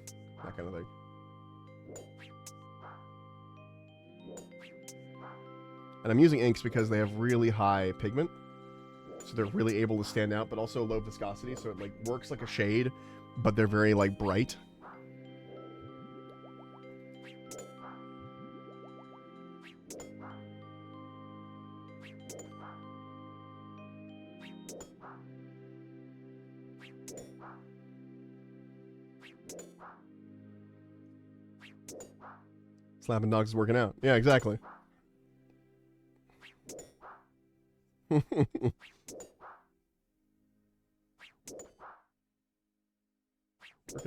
that kind of thing. And I'm using inks because they have really high pigment, so they're really able to stand out, but also low viscosity, so it like works like a shade, but they're very like bright. Slapping dogs is working out. Yeah, exactly. Working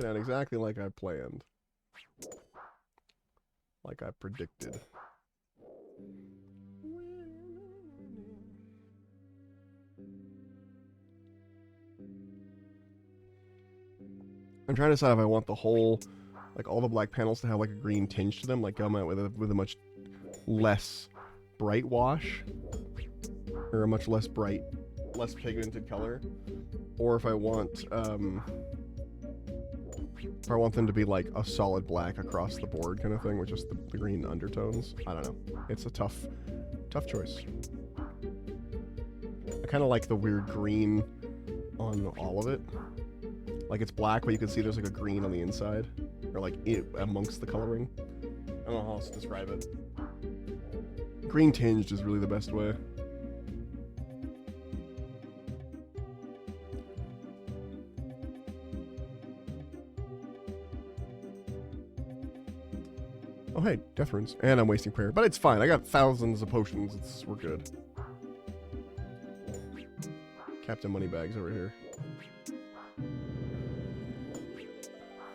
out exactly like I planned. Like I predicted. I'm trying to decide if I want the whole, like all the black panels to have like a green tinge to them, like come out with a much less bright wash, or a much less bright, less pigmented color, or if I want them to be like a solid black across the board kind of thing with just the green undertones. I don't know. It's a tough choice. I kind of like the weird green on all of it. Like it's black, but you can see there's like a green on the inside, or like amongst the coloring. I don't know how else to describe it. Green tinged is really the best way. Oh hey, death runes. And I'm wasting prayer. But it's fine, I got thousands of potions, we're good. Captain Moneybags over here.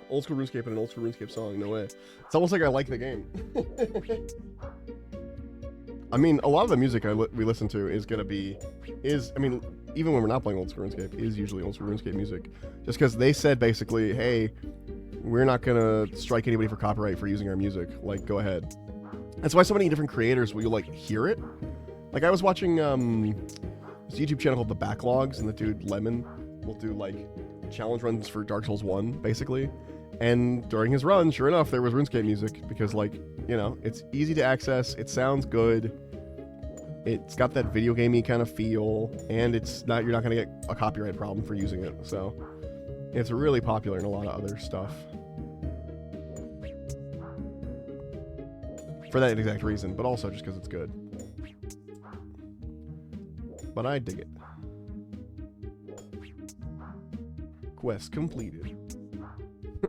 Old school RuneScape and an old school RuneScape song, no way. It's almost like I like the game. I mean, a lot of the music we listen to is gonna be, I mean, even when we're not playing old school RuneScape, is usually old school RuneScape music. Just because they said basically, hey, we're not gonna strike anybody for copyright for using our music. Like, go ahead. That's why so many different creators will like hear it. Like I was watching this YouTube channel called The Backlogs, and the dude Lemon will do like challenge runs for Dark Souls 1, basically. And during his run, sure enough, there was RuneScape music because, like, you know, it's easy to access, it sounds good, it's got that video gamey kind of feel, and you're not gonna get a copyright problem for using it. So it's really popular in a lot of other stuff. For that exact reason, but also just because it's good. But I dig it. Quest completed.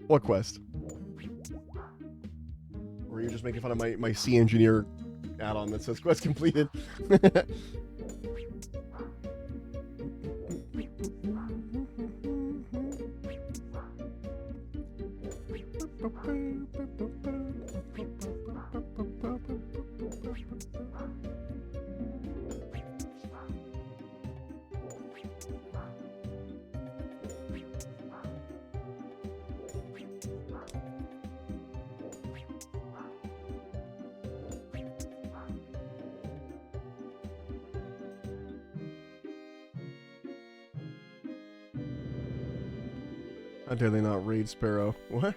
What quest? Or are you just making fun of my Sea Engineer add-on that says quest completed? How dare they not raid Sparrow? What?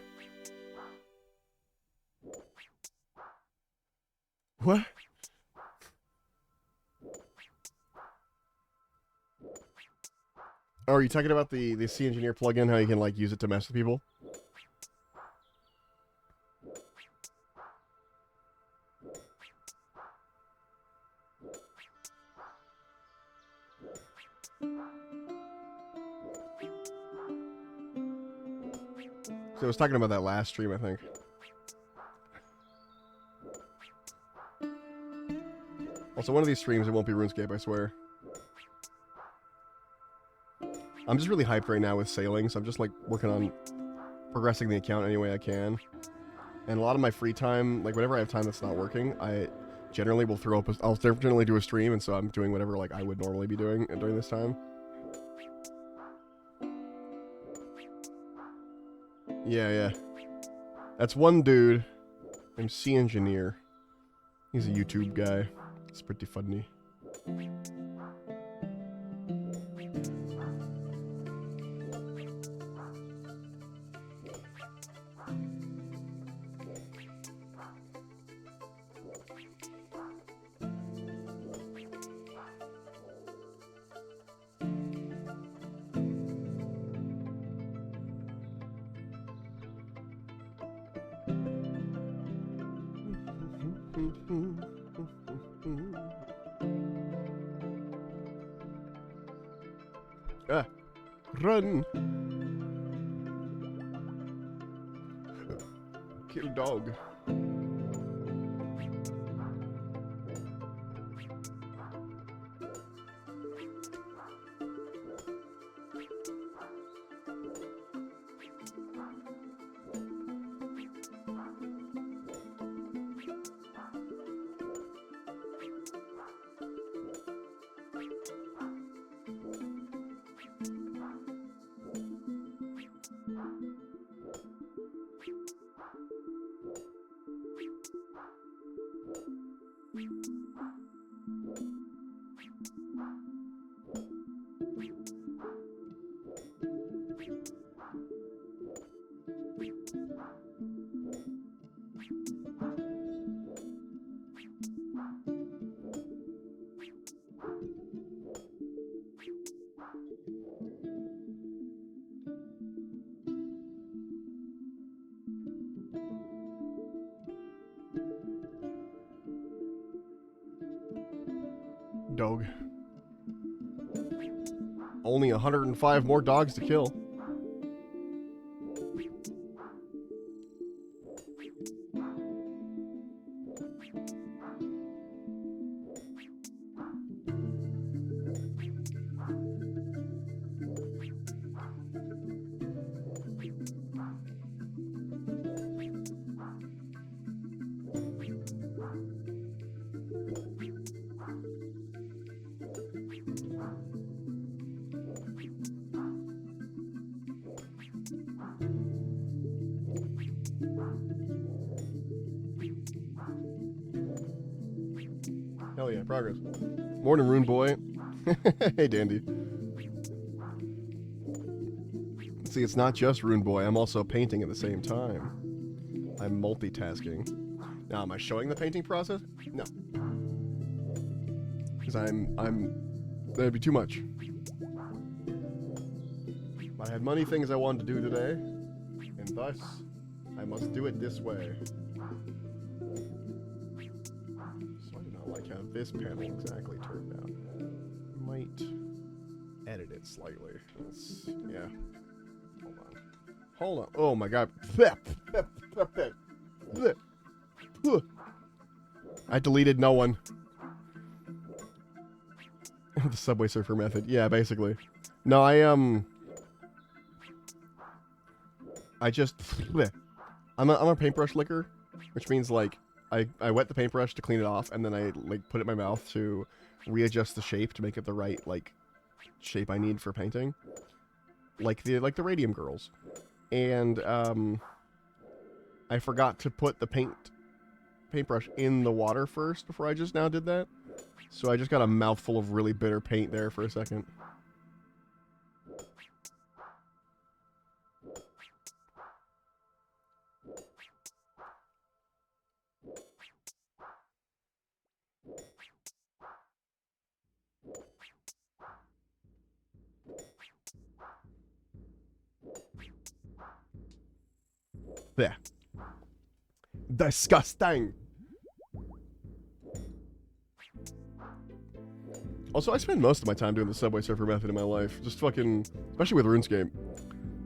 What? Oh, are you talking about the Sea Engineer plugin, how you can like use it to mess with people? So I was talking about that last stream, I think. Also, one of these streams, it won't be RuneScape, I swear. I'm just really hyped right now with sailing, so I'm just like working on progressing the account any way I can. And a lot of my free time, like whenever I have time that's not working, I generally will I'll generally do a stream, and so I'm doing whatever like I would normally be doing during this time. Yeah. That's one dude named Sea Engineer. He's a YouTube guy. It's pretty funny. Run! Kill dog. Dog. Only 105 more dogs to kill. Hell yeah, progress. Morning, Rune Boy. Hey, Dandy. See, it's not just Rune Boy. I'm also painting at the same time. I'm multitasking. Now, am I showing the painting process? No. Because that'd be too much. But I had many things I wanted to do today, and thus, I must do it this way. So I do not like how this panel exactly turned out. Might edit it slightly. Yeah. Hold on. Oh my god. I deleted no one. The Subway Surfer method. Yeah, basically. No, I just... I'm a paintbrush licker, which means, like, I wet the paintbrush to clean it off, and then I, like, put it in my mouth to readjust the shape to make it the right, like, shape I need for painting. Like the Radium Girls. And, I forgot to put the paintbrush in the water first before I just now did that. So I just got a mouthful of really bitter paint there for a second. There. Disgusting. Also, I spend most of my time doing the Subway Surfer method in my life. Just fucking, especially with RuneScape.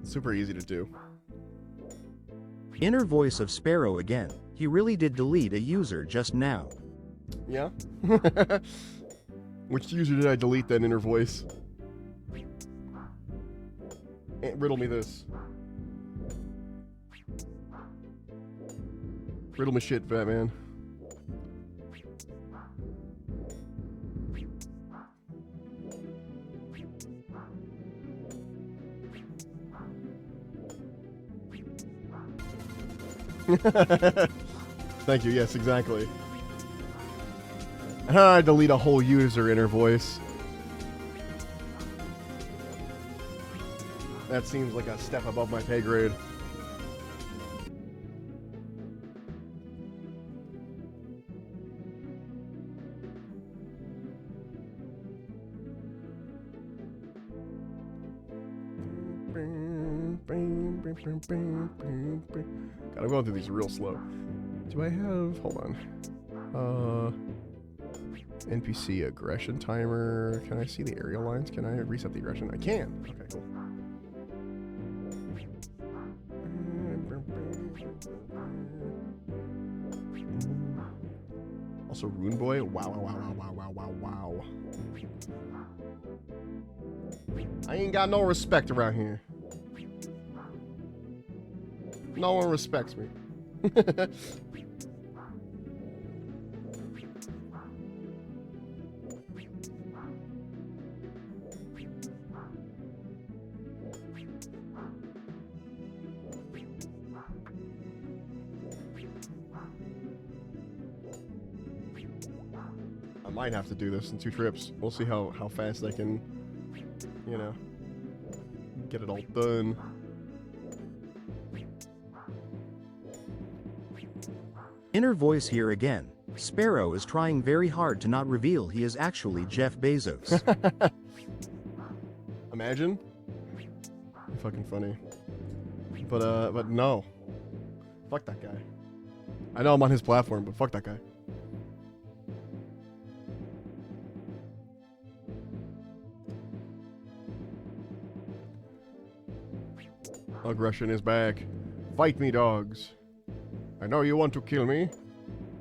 It's super easy to do. Inner voice of Sparrow again. He really did delete a user just now. Yeah? Which user did I delete that inner voice? Riddle me this. Riddle me shit, Batman. Thank you, yes, exactly. I delete a whole user inner voice. That seems like a step above my pay grade. God, I'm going through these real slow. Do I have... Hold on. NPC aggression timer. Can I see the aerial lines? Can I reset the aggression? I can. Okay, cool. Also, Rune Boy. Wow, wow, wow, wow, wow, wow, wow. I ain't got no respect around here. No one respects me. I might have to do this in 2 trips. We'll see how fast I can, you know, get it all done. Inner voice here again. Sparrow is trying very hard to not reveal he is actually Jeff Bezos. Imagine. Fucking funny. But no. Fuck that guy. I know I'm on his platform, but fuck that guy. Aggression is back. Fight me, dogs. I know you want to kill me.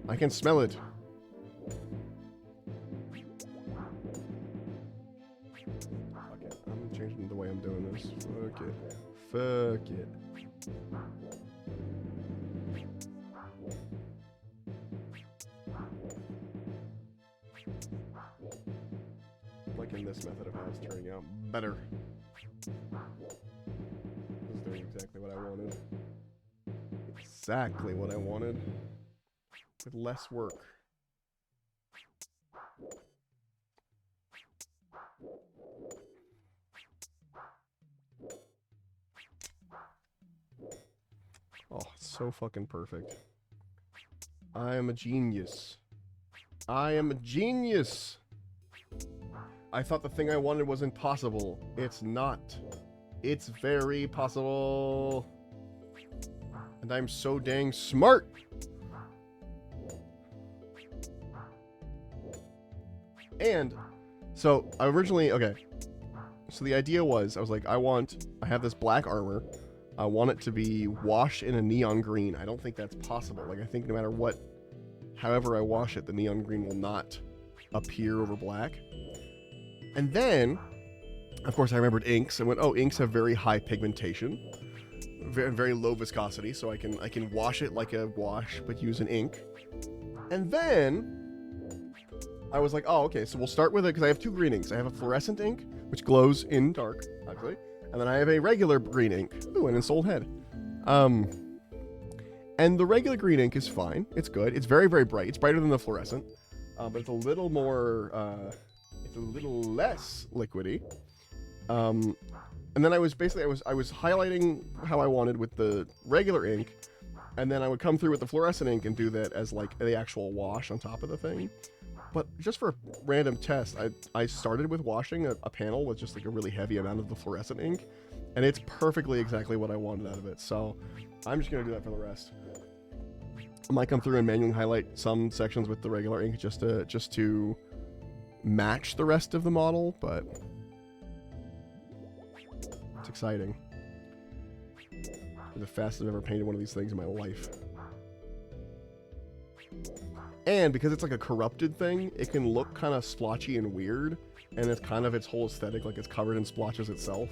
I can smell it. Okay, I'm changing the way I'm doing this. Fuck it. Fuck it. Liking this method of how it's turning out better. This is doing exactly what I wanted. Exactly what I wanted. With less work. Oh, so fucking perfect. I am a genius. I am a genius! I thought the thing I wanted was impossible. It's not. It's very possible. And I'm so dang smart! And, so, I originally, okay. So the idea was, I was like, I have this black armor. I want it to be washed in a neon green. I don't think that's possible. Like, I think no matter what, however I wash it, the neon green will not appear over black. And then, of course, I remembered inks. I went, oh, inks have very high pigmentation, very low viscosity, so I can wash it like a wash, but use an ink. And then I was like, oh, okay, so we'll start with it because I have two green inks. I have a fluorescent ink, which glows in dark, actually, and then I have a regular green ink. Ooh, and it's old head. And the regular green ink is fine. It's good. It's very, very bright. It's brighter than the fluorescent, but it's a little more. It's a little less liquidy. And then I was highlighting how I wanted with the regular ink, and then I would come through with the fluorescent ink and do that as like the actual wash on top of the thing. But just for a random test, I started with washing a panel with just like a really heavy amount of the fluorescent ink, and it's perfectly exactly what I wanted out of it. So I'm just gonna do that for the rest. I might come through and manually highlight some sections with the regular ink just to match the rest of the model, but it's exciting. The fastest I've ever painted one of these things in my life. And because it's like a corrupted thing, it can look kind of splotchy and weird, and it's kind of its whole aesthetic, like it's covered in splotches itself.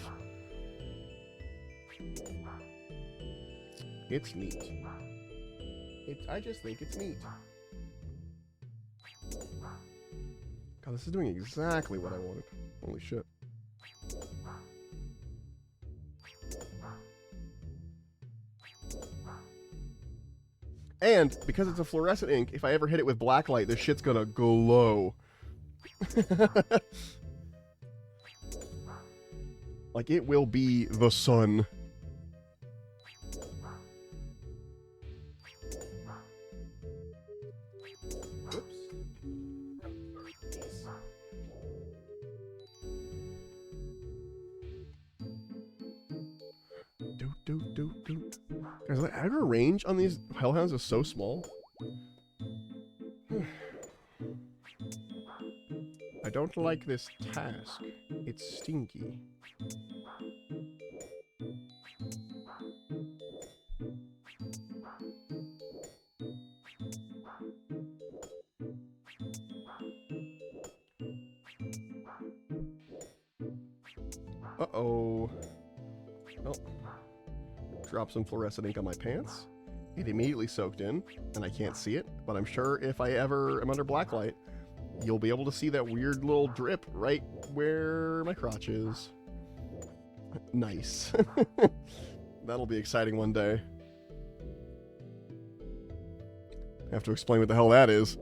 It's neat. I just think it's neat. God, this is doing exactly what I wanted. Holy shit. And, because it's a fluorescent ink, if I ever hit it with black light, this shit's gonna glow. Like, it will be the sun. Guys, the aggro range on these hellhounds is so small. I don't like this task. It's stinky. Uh-oh. Well, drop some fluorescent ink on my pants. It immediately soaked in, and I can't see it, but I'm sure if I ever am under blacklight, you'll be able to see that weird little drip right where my crotch is. Nice. That'll be exciting one day. I have to explain what the hell that is.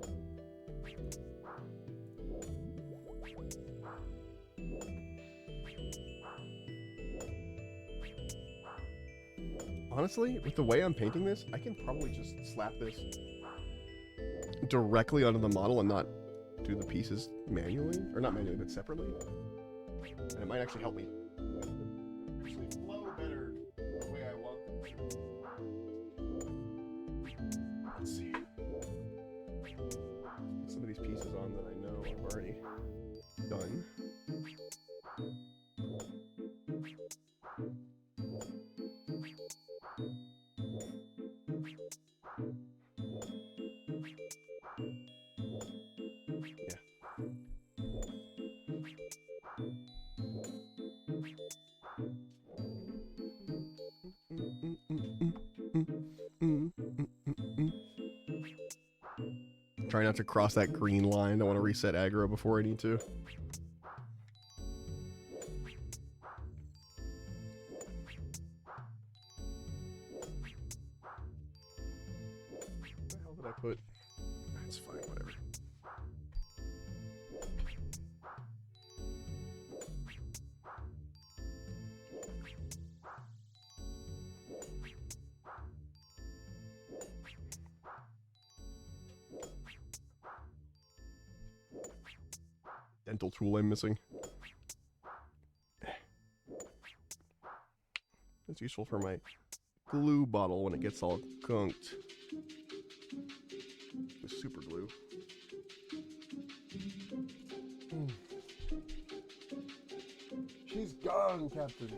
Honestly, with the way I'm painting this, I can probably just slap this directly onto the model and not do the pieces manually. Or not manually, but separately. And it might actually help me actually flow better the way I want them to. Let's see. Put some of these pieces on that I know I've already done. Try not to cross that green line. Don't want to reset aggro before I need to. What the hell did I put? That's fine, whatever. Dental tool I'm missing. It's useful for my glue bottle when it gets all gunked. With super glue. She's gone, Captain.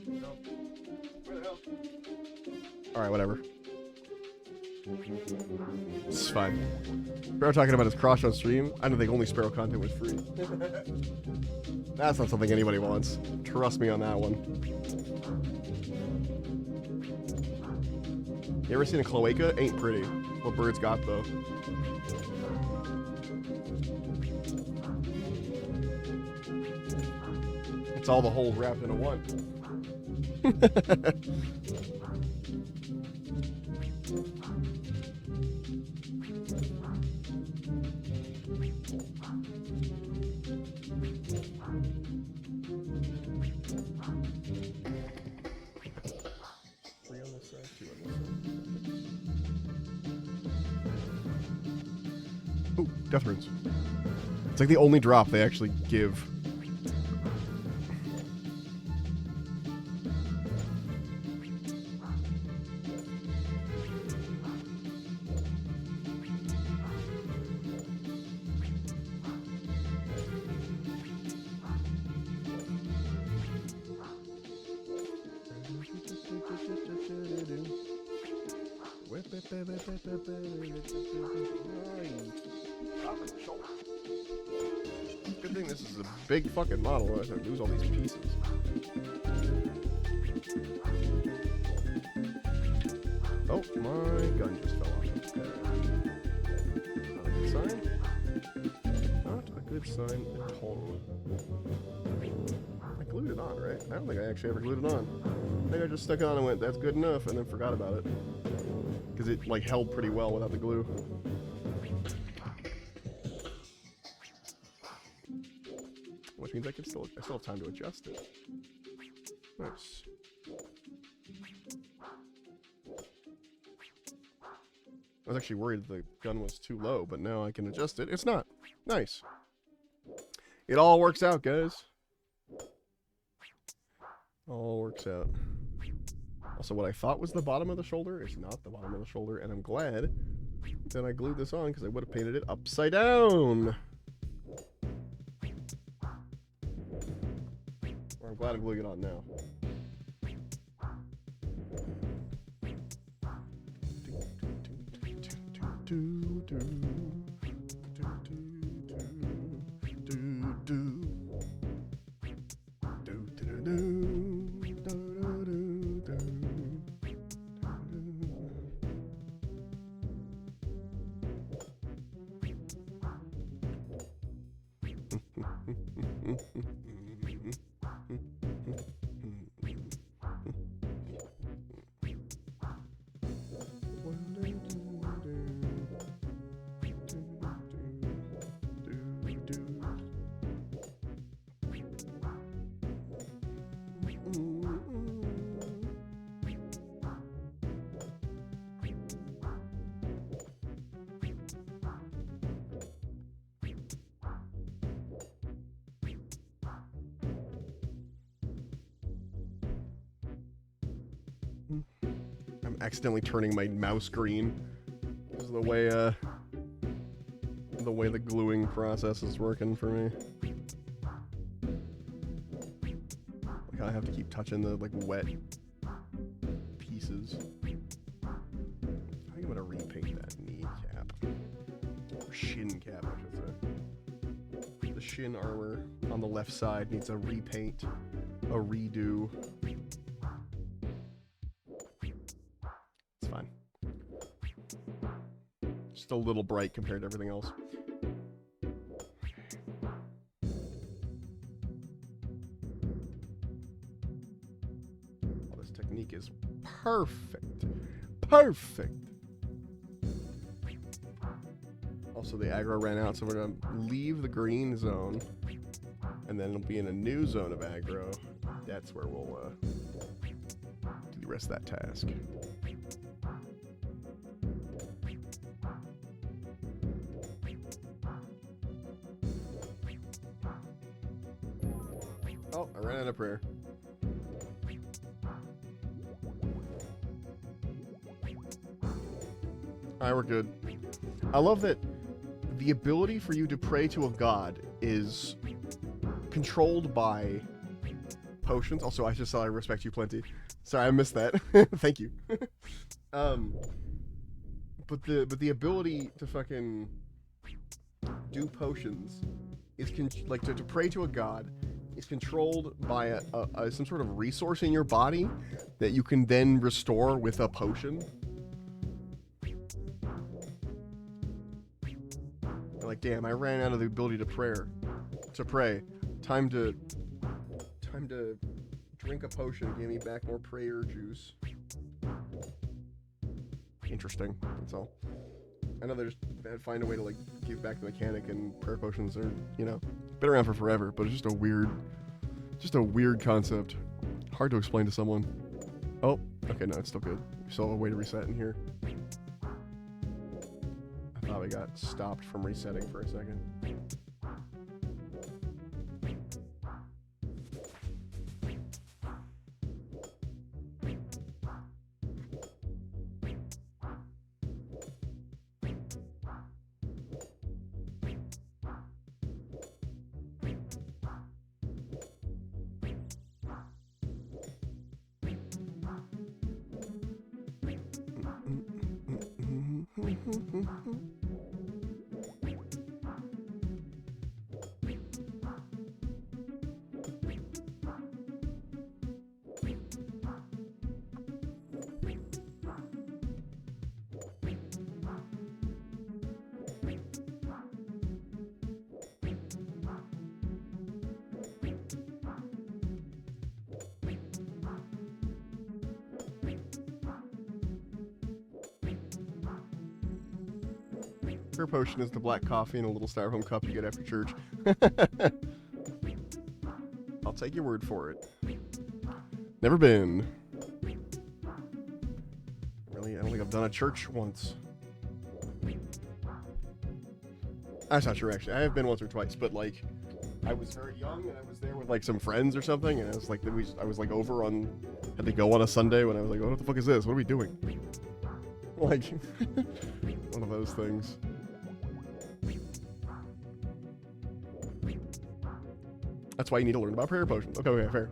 No. Where the hell? Alright, whatever. It's fine. Sparrow talking about his crush on stream. I don't think only Sparrow content was free. That's not something anybody wants. Trust me on that one. You ever seen a cloaca? Ain't pretty. What birds got though? It's all the holes wrapped into one. Ooh, death runes. It's like the only drop they actually give. Good thing this is a big fucking model, or I would lose all these pieces. Oh, my gun just fell off. Not a good sign. Not a good sign at all. I glued it on, right? I don't think I actually ever glued it on. I think I just stuck it on and went, that's good enough, and then forgot about it. Because it, like, held pretty well without the glue. Which means I still have time to adjust it. Nice. I was actually worried the gun was too low, but now I can adjust it. It's not. Nice. It all works out, guys. All works out. Also, what I thought was the bottom of the shoulder is not the bottom of the shoulder, and I'm glad that I glued this on because I would have painted it upside down. Or I'm glad I'm gluing it on now. I'm accidentally turning my mouse green. This is the way the gluing process is working for me. Like I have to keep touching the like wet pieces. I think I'm gonna repaint that knee cap. Or shin cap, I should say. The shin armor on the left side needs a repaint, a redo. Just a little bright compared to everything else. Oh, this technique is perfect. Perfect. Also, the aggro ran out, so we're going to leave the green zone. And then it'll be in a new zone of aggro. That's where we'll do the rest of that task. Oh, I ran out of prayer. Alright, we're good. I love that the ability for you to pray to a god is controlled by potions. Also, I just said I respect you plenty. Sorry, I missed that. Thank you. But the ability to fucking do potions is like to pray to a god is controlled by some sort of resource in your body that you can then restore with a potion. Like, damn, I ran out of the ability to pray. Time to drink a potion. Give me back more prayer juice. Interesting. That's all. I know they find a way to like give back the mechanic, and prayer potions are, you know, been around for forever, but it's just a weird concept. Hard to explain to someone. Oh, okay, no, it's still good. We still have a way to reset in here. I thought we got stopped from resetting for a second. Prayer potion is the black coffee in a little styrofoam cup you get after church. I'll take your word for it. Never been. Really, I don't think I've done a church once. That's not true, actually. I have been once or twice, but like, I was very young and I was there with like some friends or something, and I was like, over on, had to go on a Sunday when I was like, oh, what the fuck is this? What are we doing? Like, one of those things. That's why you need to learn about prayer potions. Okay, fair.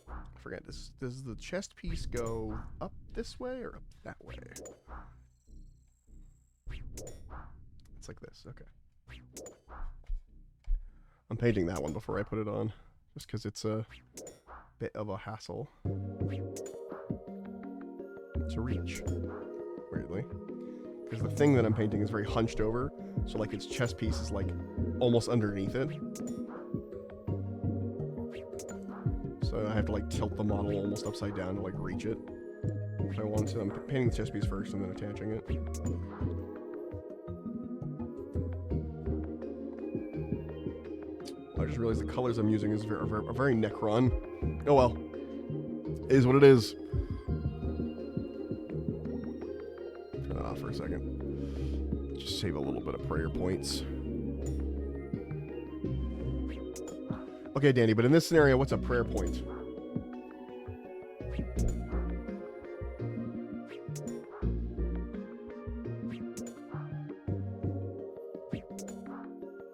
I forget, does the chest piece go up this way or up that way? It's like this, okay. I'm painting that one before I put it on, just because it's a bit of a hassle to reach, weirdly. Because the thing that I'm painting is very hunched over, so like its chest piece is like almost underneath it. So I have to like tilt the model almost upside down to like reach it if I want to. I'm painting the chest piece first and then attaching it. I just realized the colors I'm using are very Necron. Oh well. It is what it is. Turn that off for a second. Just save a little bit of prayer points. Okay, Danny, but in this scenario, what's a prayer point?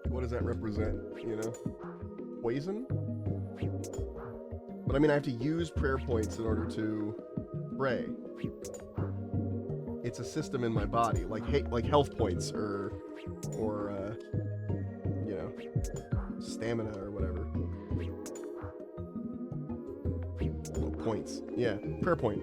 What does that represent, you know? Poison? But I mean, I have to use prayer points in order to pray. it's a system in my body, like health points or you know, stamina or whatever. Oh, points. Yeah, prayer point.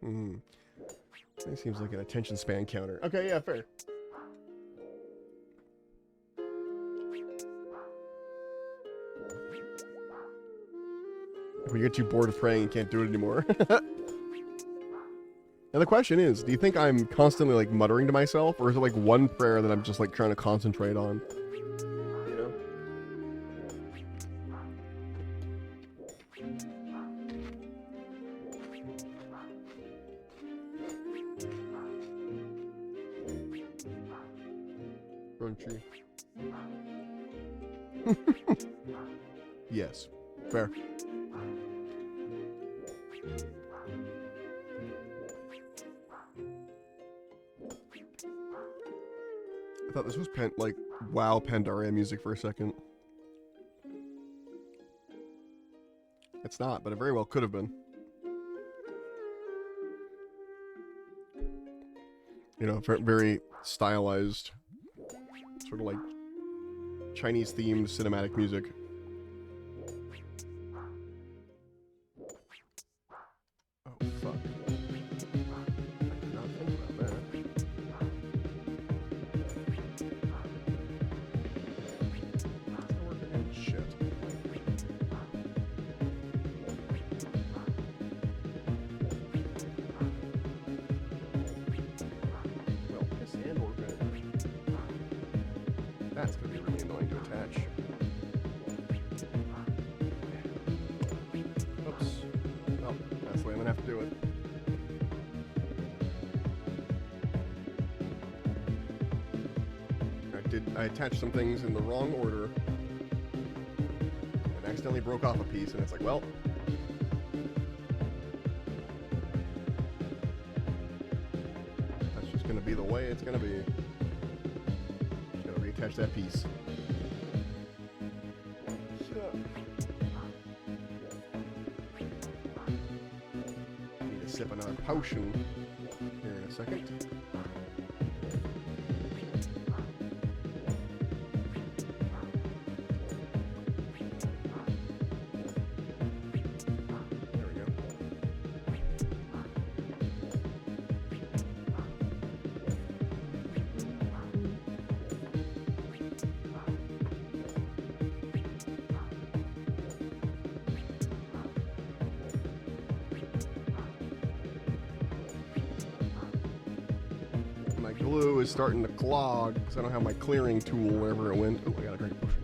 Hmm. That seems like an attention span counter. Okay, yeah, fair. When you get too bored of praying and can't do it anymore. And the question is, do you think I'm constantly like muttering to myself, or is it like one prayer that I'm just like trying to concentrate on? You know? Crunchy. Yes. Fair. I thought this was WoW Pandaria music for a second. It's not, but it very well could have been. You know, very stylized, sort of like Chinese-themed cinematic music. Oh, fuck. I did not think about that. Shit. Well, piss and organ. That's gonna be really annoying to attach. Oops. Oh, that's the way I'm gonna have to do it. I attached some things in the wrong order and accidentally broke off a piece, and it's like, well, that's just gonna be the way it's gonna be. Gotta reattach that piece. Need to sip another potion here in a second. Glue is starting to clog because I don't have my clearing tool wherever it went. Oh, I gotta drink a potion.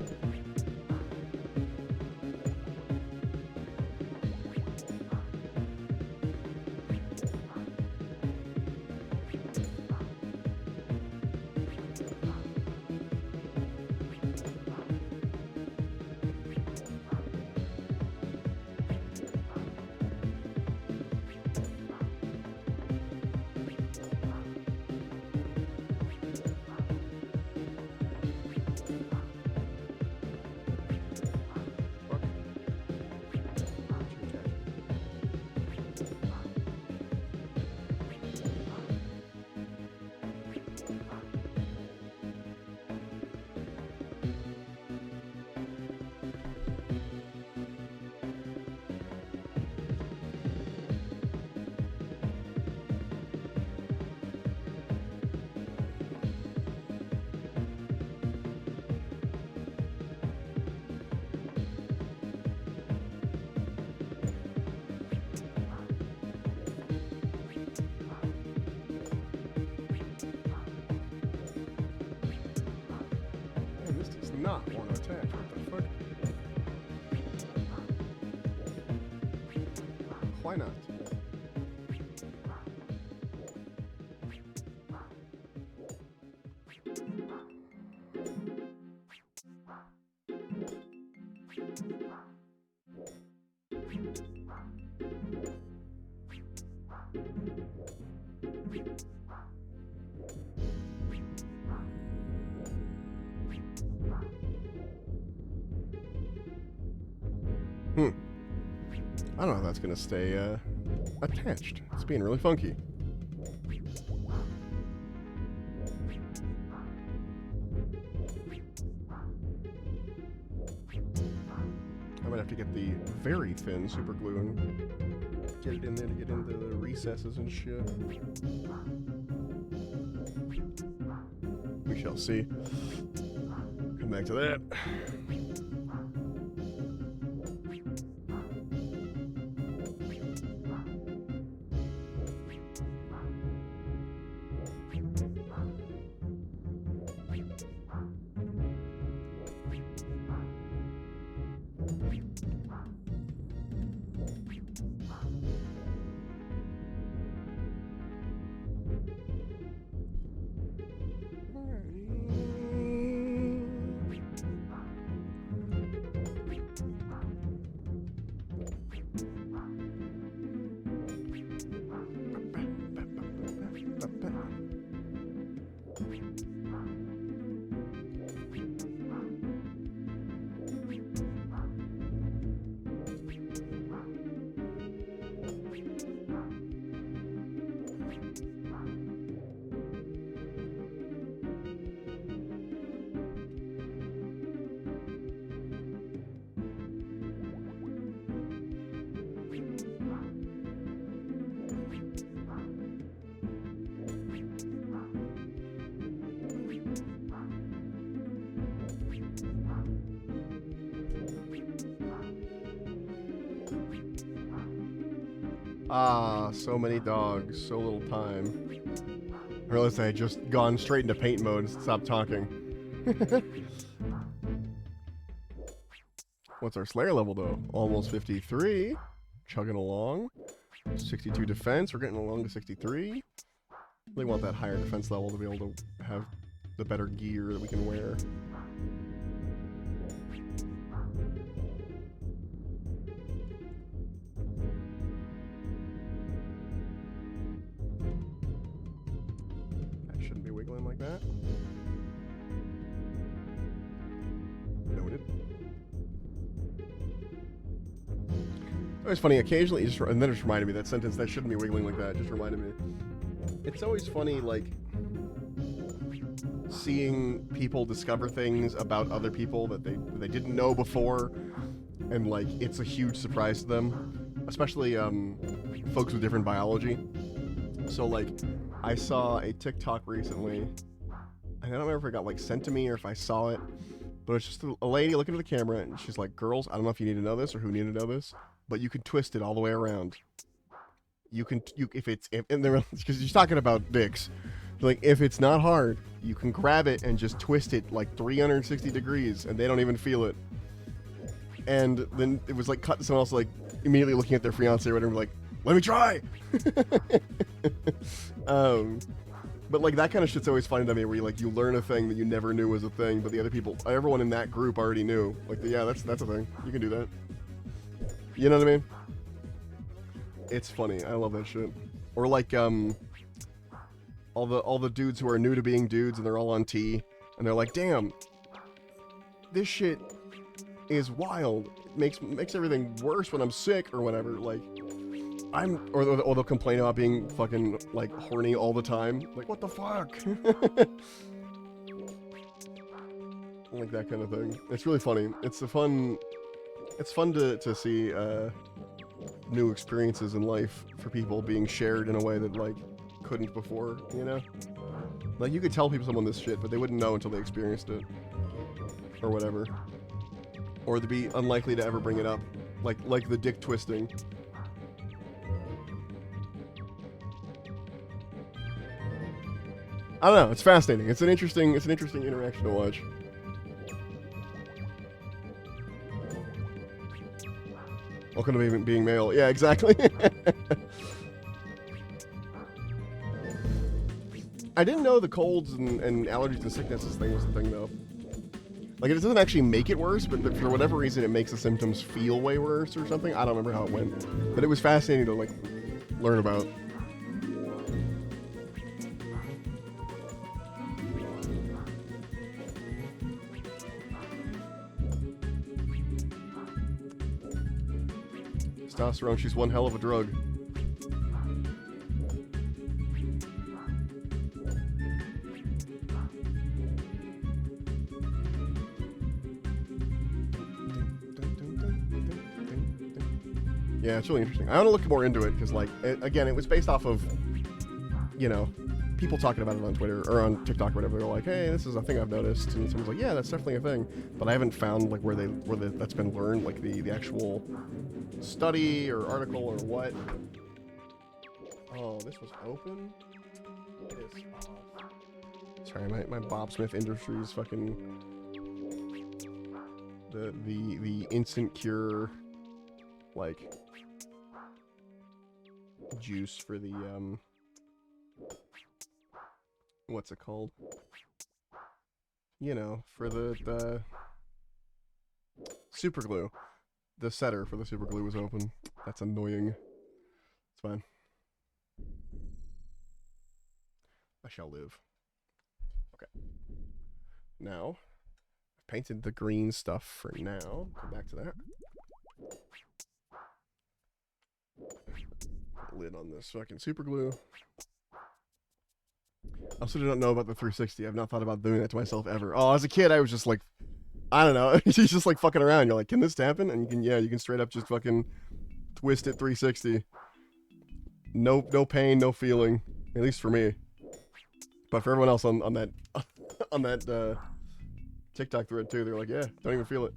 not want to attach. What the fuck? Why not? I don't know if that's gonna stay attached. It's being really funky. I might have to get the very thin super glue and get it in there to get into the recesses and shit. We shall see. Come back to that. Ah, so many dogs, so little time. I realized I had just gone straight into paint mode and stopped talking. What's our Slayer level, though? Almost 53. Chugging along. 62 defense. We're getting along to 63. Really want that higher defense level to be able to have the better gear that we can wear. That shouldn't be wiggling like that. Noted. It's funny, occasionally, and then it just reminded me, that sentence, that shouldn't be wiggling like that, just reminded me. It's always funny, like, seeing people discover things about other people that they didn't know before, and, like, it's a huge surprise to them, especially, folks with different biology. So, like, I saw a TikTok recently, and I don't remember if it got, like, sent to me or if I saw it, but it's just a lady looking at the camera, and she's like, girls, I don't know if you need to know this or who need to know this, but you can twist it all the way around. And they're, because she's talking about dicks. Like, if it's not hard, you can grab it and just twist it like 360 degrees, and they don't even feel it. And then it was like cut to someone else, like, immediately looking at their fiance or whatever, like, let me try! But like, that kind of shit's always funny to me, where you learn a thing that you never knew was a thing, but the other people, everyone in that group already knew. Like, yeah, that's a thing. You can do that. You know what I mean? It's funny. I love that shit. Or like, all the dudes who are new to being dudes and they're all on T, and they're like, damn, this shit is wild. It makes everything worse when I'm sick or whatever. Like, or they'll complain about being fucking, like, horny all the time. Like, what the fuck? Like, that kind of thing. It's really funny. It's fun to see, new experiences in life for people being shared in a way that, like, couldn't before, you know? Like, you could tell someone this shit, but they wouldn't know until they experienced it. Or whatever. Or they'd be unlikely to ever bring it up. Like the dick twisting. I don't know, it's fascinating. It's an interesting interaction to watch. Welcome to being male. Yeah, exactly. I didn't know the colds and allergies and sicknesses thing was the thing, though. Like, it doesn't actually make it worse, but for whatever reason, it makes the symptoms feel way worse or something. I don't remember how it went. But it was fascinating to, like, learn about. Testosterone, she's one hell of a drug. Yeah, it's really interesting. I want to look more into it because, like, again, it was based off of, you know, people talking about it on Twitter or on TikTok or whatever. They're like, "Hey, this is a thing I've noticed," and someone's like, "Yeah, that's definitely a thing," but I haven't found like where that's been learned, like the actual study or article or what. Oh, this was open. Piss off. Sorry, my Bob Smith Industries fucking the instant cure, like, juice for the what's it called? You know, for the super glue. The setter for the super glue was open. That's annoying. It's fine. I shall live. Okay. Now, I've painted the green stuff for now. Come back to that. Lid on this fucking super glue. I also do not know about the 360. I've not thought about doing that to myself ever. Oh, as a kid, I was just like, I don't know. You're just like fucking around. You're like, can this happen? And you can, yeah, you can straight up just fucking twist it 360. No pain, no feeling. At least for me. But for everyone else on that on that TikTok thread too, they're like, yeah, don't even feel it.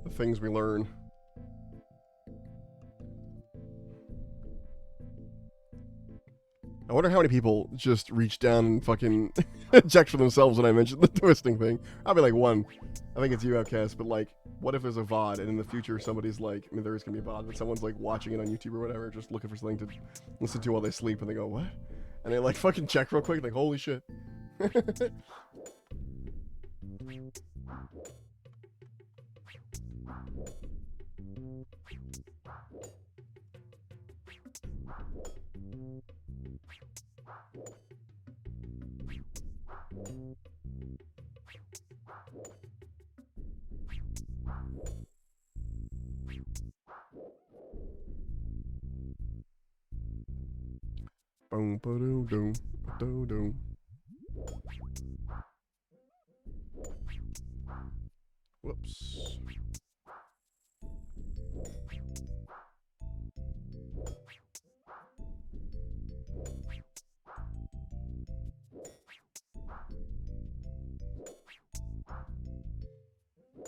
The things we learn. I wonder how many people just reach down and fucking check for themselves when I mentioned the twisting thing. I'll be like, one. I think it's you, Outcast, but like, what if there's a VOD and in the future somebody's like, I mean, there is gonna be a VOD, but someone's like watching it on YouTube or whatever, just looking for something to listen to while they sleep, and they go, what? And they like fucking check real quick, like, holy shit. Boom, ba-doom, doom, doom. Whoops.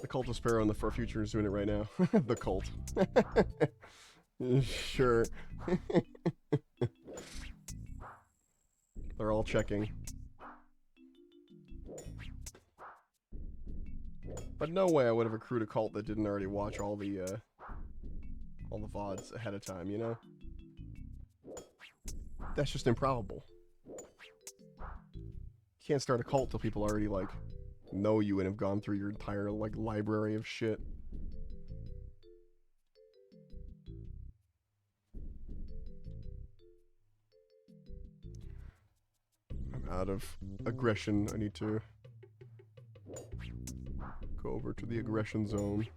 The Cult of Sparrow and the Far Future is doing it right now. The Cult. Sure. They're all checking. But no way I would have accrued a cult that didn't already watch all the VODs ahead of time, you know? That's just improbable. You can't start a cult till people already, like, know you and have gone through your entire, like, library of shit. I'm out of aggression. I need to go over to the aggression zone.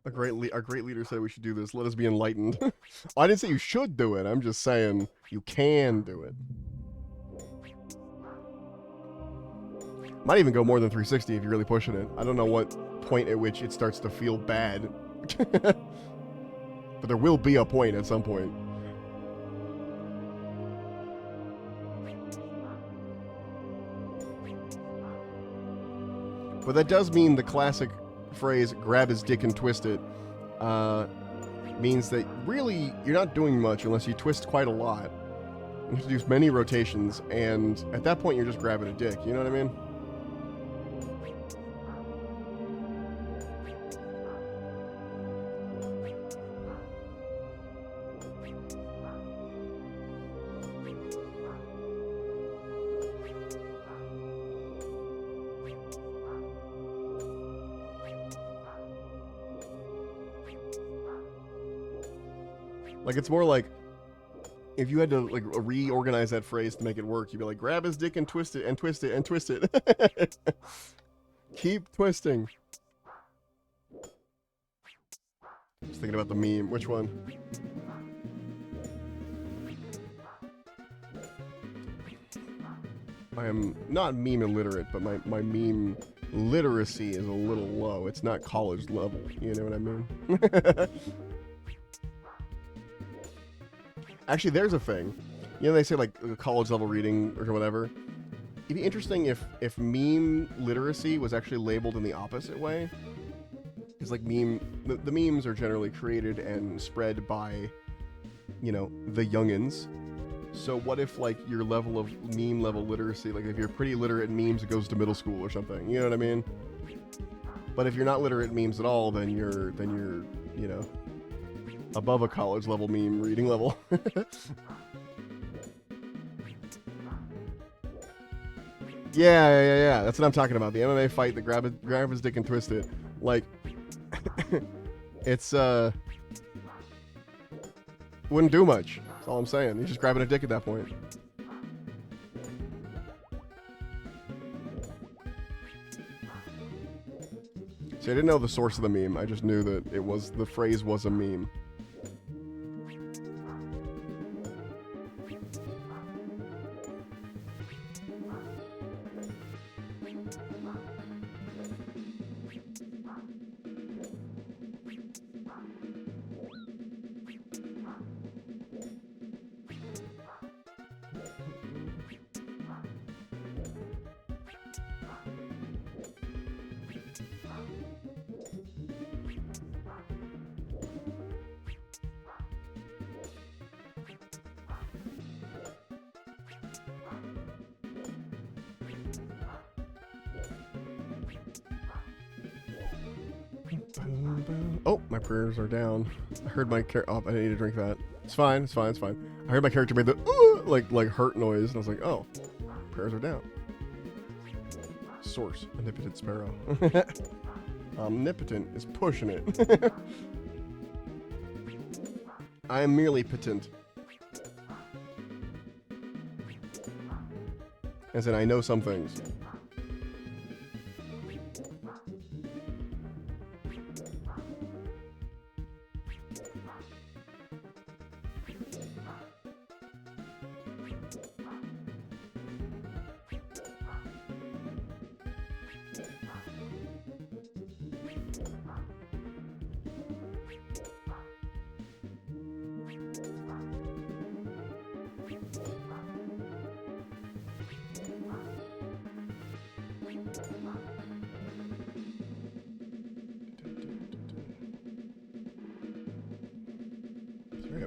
Our great leader said we should do this. Let us be enlightened. I didn't say you should do it. I'm just saying you can do it. Might even go more than 360 if you're really pushing it. I don't know what point at which it starts to feel bad. But there will be a point at some point. But that does mean the classic phrase, grab his dick and twist it, means that really you're not doing much unless you twist quite a lot. You have to do many rotations, and at that point you're just grabbing a dick, you know what I mean? Like, it's more like, if you had to, like, reorganize that phrase to make it work, you'd be like, grab his dick and twist it, and twist it, and twist it. Keep twisting. Just thinking about the meme. Which one? I am not meme illiterate, but my meme literacy is a little low. It's not college level, you know what I mean? Actually, there's a thing. You know, they say, like, college level reading or whatever. It'd be interesting if meme literacy was actually labeled in the opposite way. Because, like, the memes are generally created and spread by, you know, the youngins. So what if, like, your level of meme level literacy, like, if you're pretty literate in memes, it goes to middle school or something. You know what I mean? But if you're not literate in memes at all, then you're, you know, above a college level meme reading level. Yeah. That's what I'm talking about. The MMA fight, the grab his dick and twist it. Like, it's, wouldn't do much. That's all I'm saying. You're just grabbing a dick at that point. See, I didn't know the source of the meme. I just knew that the phrase was a meme. Oh, my prayers are down. I heard my oh, I need to drink that. It's fine. I heard my character made the like hurt noise, and I was like, oh, prayers are down. Source, omnipotent sparrow. Omnipotent is pushing it. I am merely potent. As in, I know some things.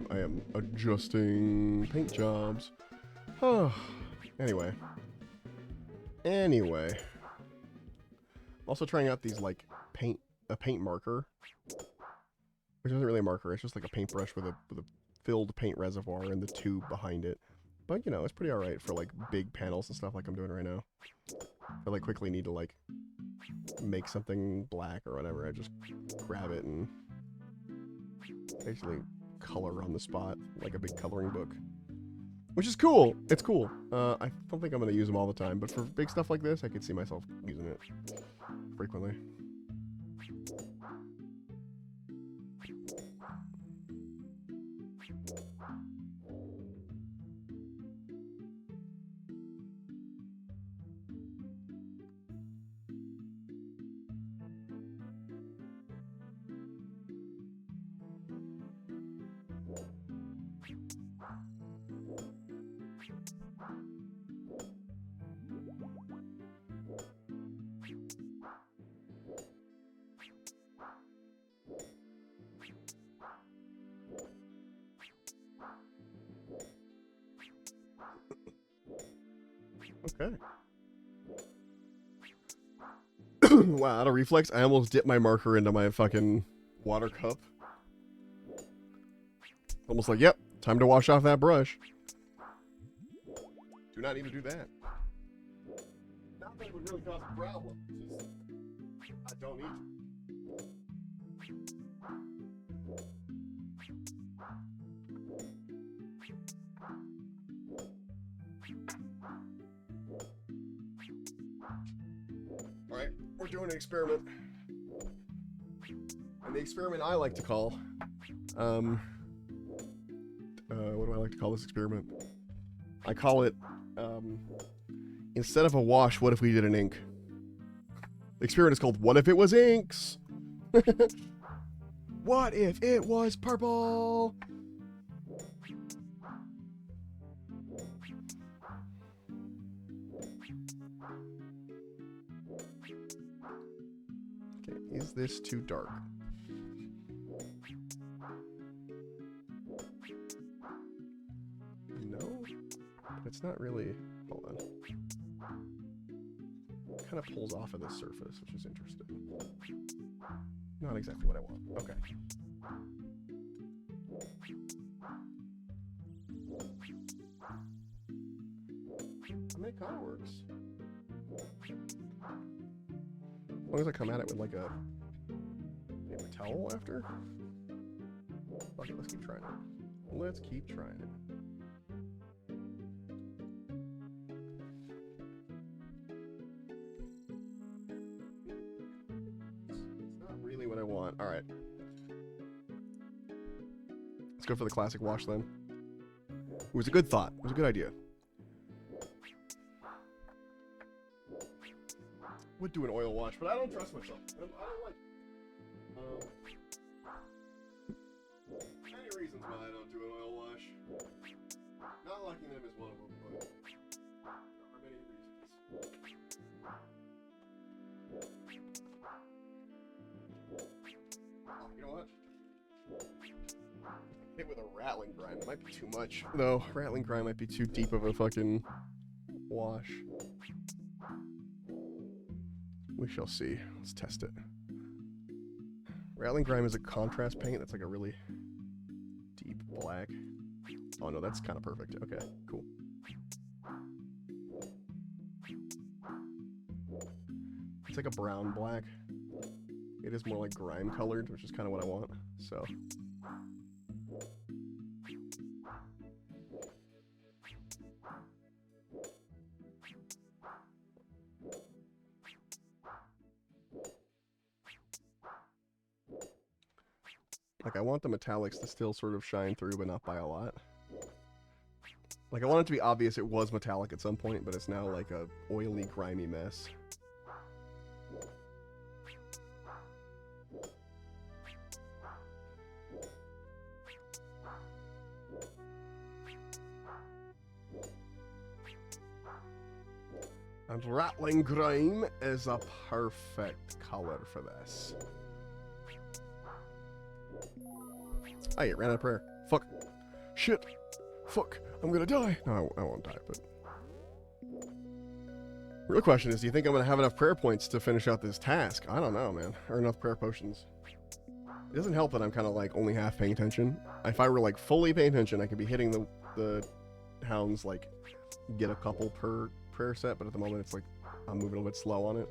I am adjusting paint jobs. Anyway. I'm also trying out these, like, a paint marker. Which isn't really a marker, it's just like a paintbrush with a filled paint reservoir and the tube behind it. But, you know, it's pretty alright for, like, big panels and stuff like I'm doing right now. If I, like, quickly need to, like, make something black or whatever, I just grab it and basically color on the spot, like a big coloring book. Which is cool. It's cool. I don't think I'm going to use them all the time, but for big stuff like this, I could see myself using it frequently. Okay. Wow, out of reflex, I almost dipped my marker into my fucking water cup. Almost like, yep, time to wash off that brush. Do not need to do that. Not that it would really cause a problem. Just, I don't need to. Alright, we're doing an experiment. And the experiment I like to call, what do I like to call this experiment? I call it, instead of a wash, what if we did an ink? The experiment is called What If It Was Inks? What if it was purple? Okay, is this too dark? No, but it's not really. Hold on. It kind of pulls off of this surface, which is interesting. Not exactly what I want. Okay. I mean, it kind of works. As long as I come at it with like a paper towel after. Okay, let's keep trying it. Let's keep trying it. It's not really what I want. All right. Let's go for the classic wash then. It was a good thought. It was a good idea. Would do an oil wash, but I don't trust myself. I don't like many reasons why I don't do an oil wash. Not liking them is one of them, but there are many reasons. Oh, you know what? Hit with a rattling grind. It might be too much. No, rattling grind might be too deep of a fucking wash. We shall see. Let's test it. Rattling grime is a contrast paint that's like a really deep black. Oh no, that's kind of perfect. Okay, cool. It's like a brown black. It is more like grime colored, which is kind of what I want. So. Like, I want the metallics to still sort of shine through, but not by a lot. Like, I want it to be obvious it was metallic at some point, but it's now like a oily, grimy mess. And rattling grime is a perfect color for this. Oh, yeah, ran out of prayer. Fuck. Shit. Fuck. I'm gonna die. No, I won't die, but... Real question is, do you think I'm gonna have enough prayer points to finish out this task? I don't know, man. Or enough prayer potions. It doesn't help that I'm kind of, like, only half paying attention. If I were, like, fully paying attention, I could be hitting the hounds, like, get a couple per prayer set, but at the moment it's, like, I'm moving a little bit slow on it.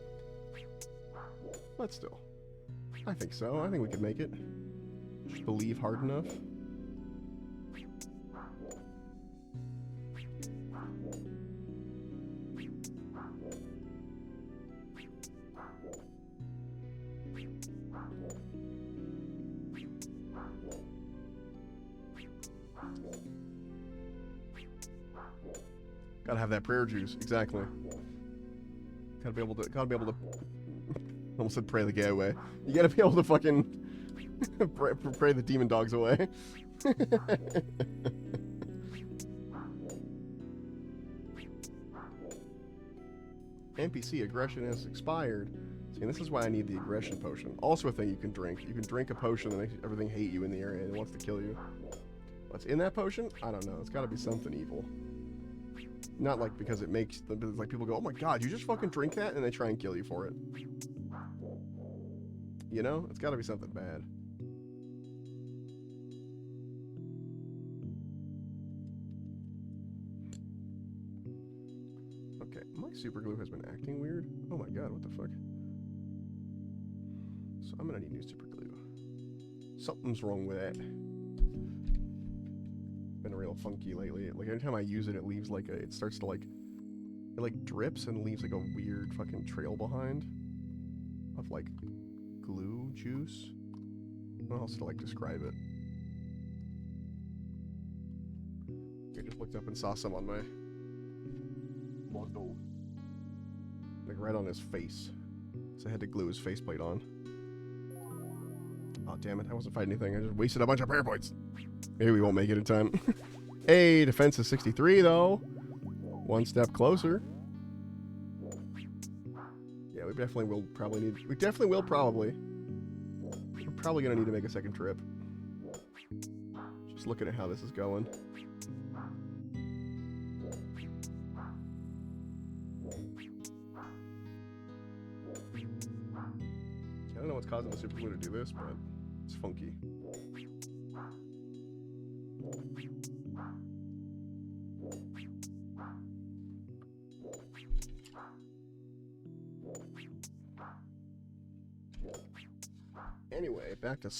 But still. I think so. I think we could make it. Just believe hard enough. Gotta have that prayer juice, exactly. Gotta be able to, almost said pray the gay away. You gotta be able to fucking pray the demon dogs away. NPC aggression has expired. See, and this is why I need the aggression potion. Also a thing you can drink. You can drink a potion that makes everything hate you in the area and it wants to kill you. What's in that potion? I don't know. It's gotta be something evil. Not like because it makes them, like people go, oh my god, you just fucking drink that, and they try and kill you for it. You know? It's gotta be something bad. Okay, my super glue has been acting weird. Oh my god, what the fuck? So I'm gonna need new super glue. Something's wrong with that. Been real funky lately. Like anytime I use it, it leaves like a, it starts to like, it like drips and leaves like a weird fucking trail behind of like glue juice. I don't know how else to like describe it. I just looked up and saw some on my bundle. Like right on his face. So I had to glue his faceplate on. Oh damn it, I wasn't fighting anything. I just wasted a bunch of prayer points. Maybe we won't make it in time. Hey, defense is 63 though. One step closer. Yeah, we definitely will probably need... We're probably gonna need to make a second trip. Just looking at how this is going. I don't know what's causing the super glue to do this, but it's funky. Anyway, back to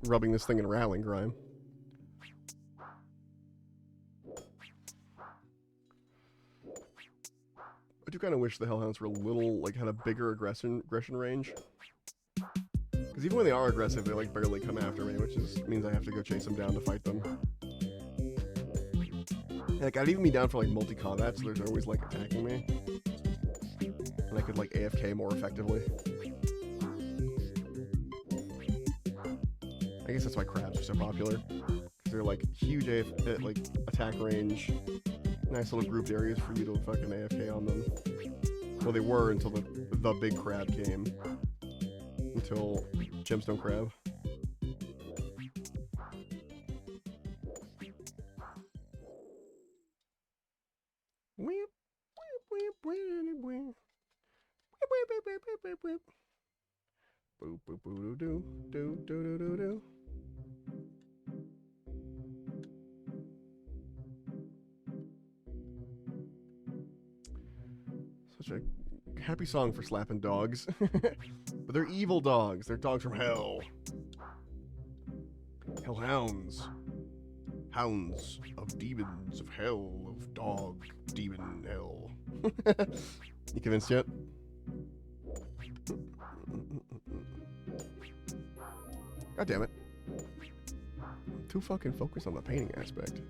rubbing this thing in rattling grime. I do kind of wish the Hellhounds were a little, like, had a bigger aggression range. Because even when they are aggressive, they, like, barely come after me, which means I have to go chase them down to fight them. Like, I'd even be down for, like, multi-combat, so they're always, like, attacking me. And I could, like, AFK more effectively. I guess that's why crabs are so popular. Because they're, like, huge like, attack range. Nice little grouped areas for you to fucking AFK on them. Well, they were until the big crab came. Until gemstone crab. Boop boop boo doo doo doo doo doo doo. Such a happy song for slapping dogs. But they're evil dogs. They're dogs from hell. Hellhounds. Hounds of demons of hell, of dog demon hell. You convinced yet? God damn it. Too fucking focused on the painting aspect.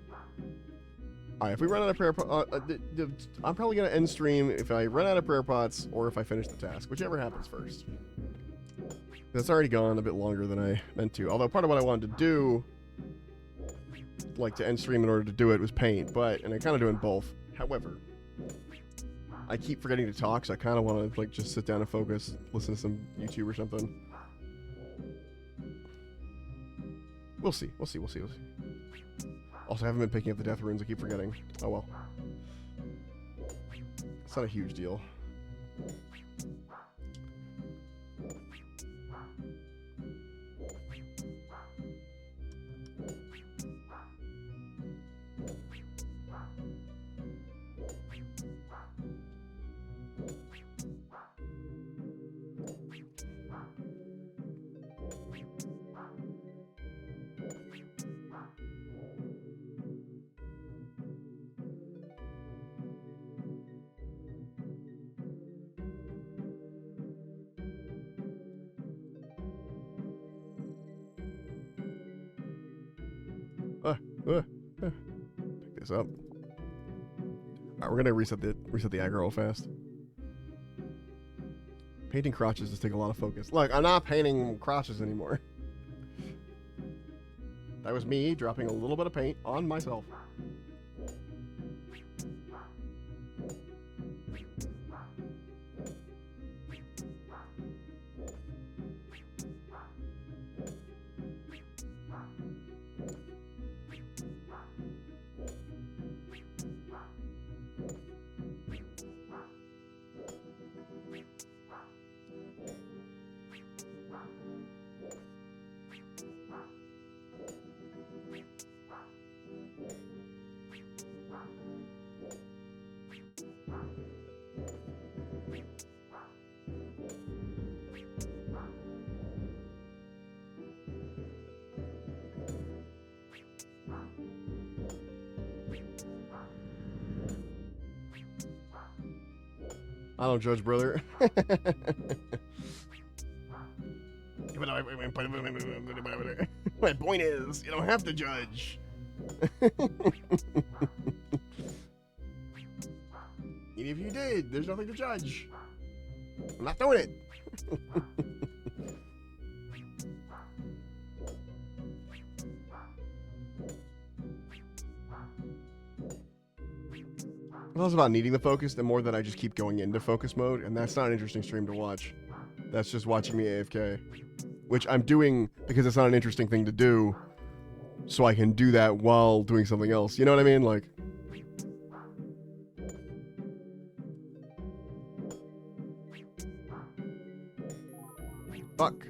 Alright, if we run out of prayer pots, I'm probably going to end stream if I run out of prayer pots or if I finish the task, whichever happens first. It's already gone a bit longer than I meant to. Although part of what I wanted to do, like to end stream in order to do it, was paint, and I'm kind of doing both. However, I keep forgetting to talk, so I kind of want to like just sit down and focus, listen to some YouTube or something. We'll see. Also, I haven't been picking up the death runes. I keep forgetting. Oh well. It's not a huge deal. Pick this up. Alright, we're gonna reset the aggro real fast. Painting crotches just take a lot of focus. Look, I'm not painting crotches anymore. That was me dropping a little bit of paint on myself. I don't judge, brother. My point is, you don't have to judge. Even if you did, there's nothing to judge. I'm not doing it. It's less about needing the focus, the more that I just keep going into focus mode, and that's not an interesting stream to watch. That's just watching me AFK. Which I'm doing because it's not an interesting thing to do, so I can do that while doing something else. You know what I mean? Like... Fuck.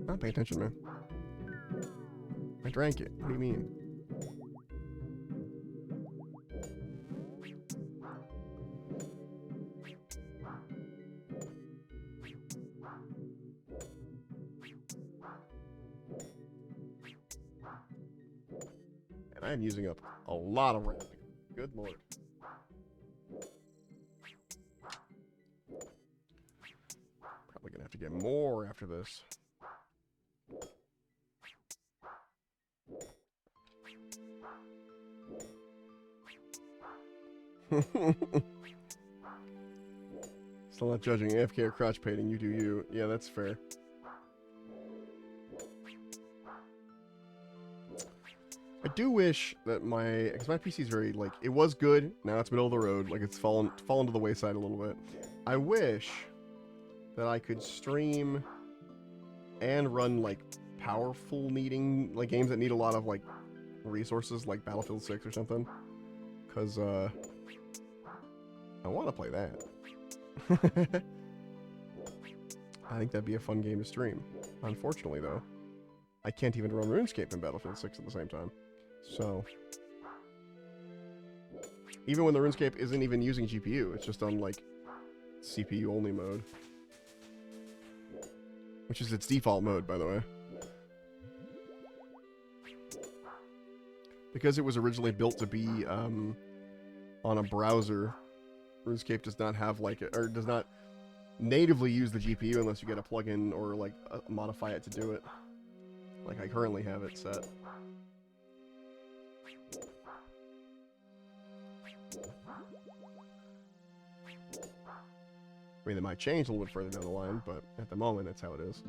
Not pay attention, man. I drank it. What do you mean? And I'm using up a lot of ramp. Good lord. Probably gonna have to get more after this. Still not judging AFK or crotch painting, you do you. Yeah, that's fair. I do wish that because my PC is very, like, it was good, now it's middle of the road, like it's fallen to the wayside a little bit. I wish that I could stream and run, like, powerful needing, like, games that need a lot of, like, resources, like Battlefield 6 or something. Because, I want to play that. I think that'd be a fun game to stream. Unfortunately, though, I can't even run RuneScape and Battlefield 6 at the same time. So, even when the RuneScape isn't even using GPU, it's just on, like, CPU-only mode. Which is its default mode, by the way. Because it was originally built to be, on a browser, RuneScape does not have, like, or does not natively use the GPU unless you get a plugin or, like, modify it to do it. Like I currently have it set. I mean, they might change a little bit further down the line, but at the moment, that's how it is.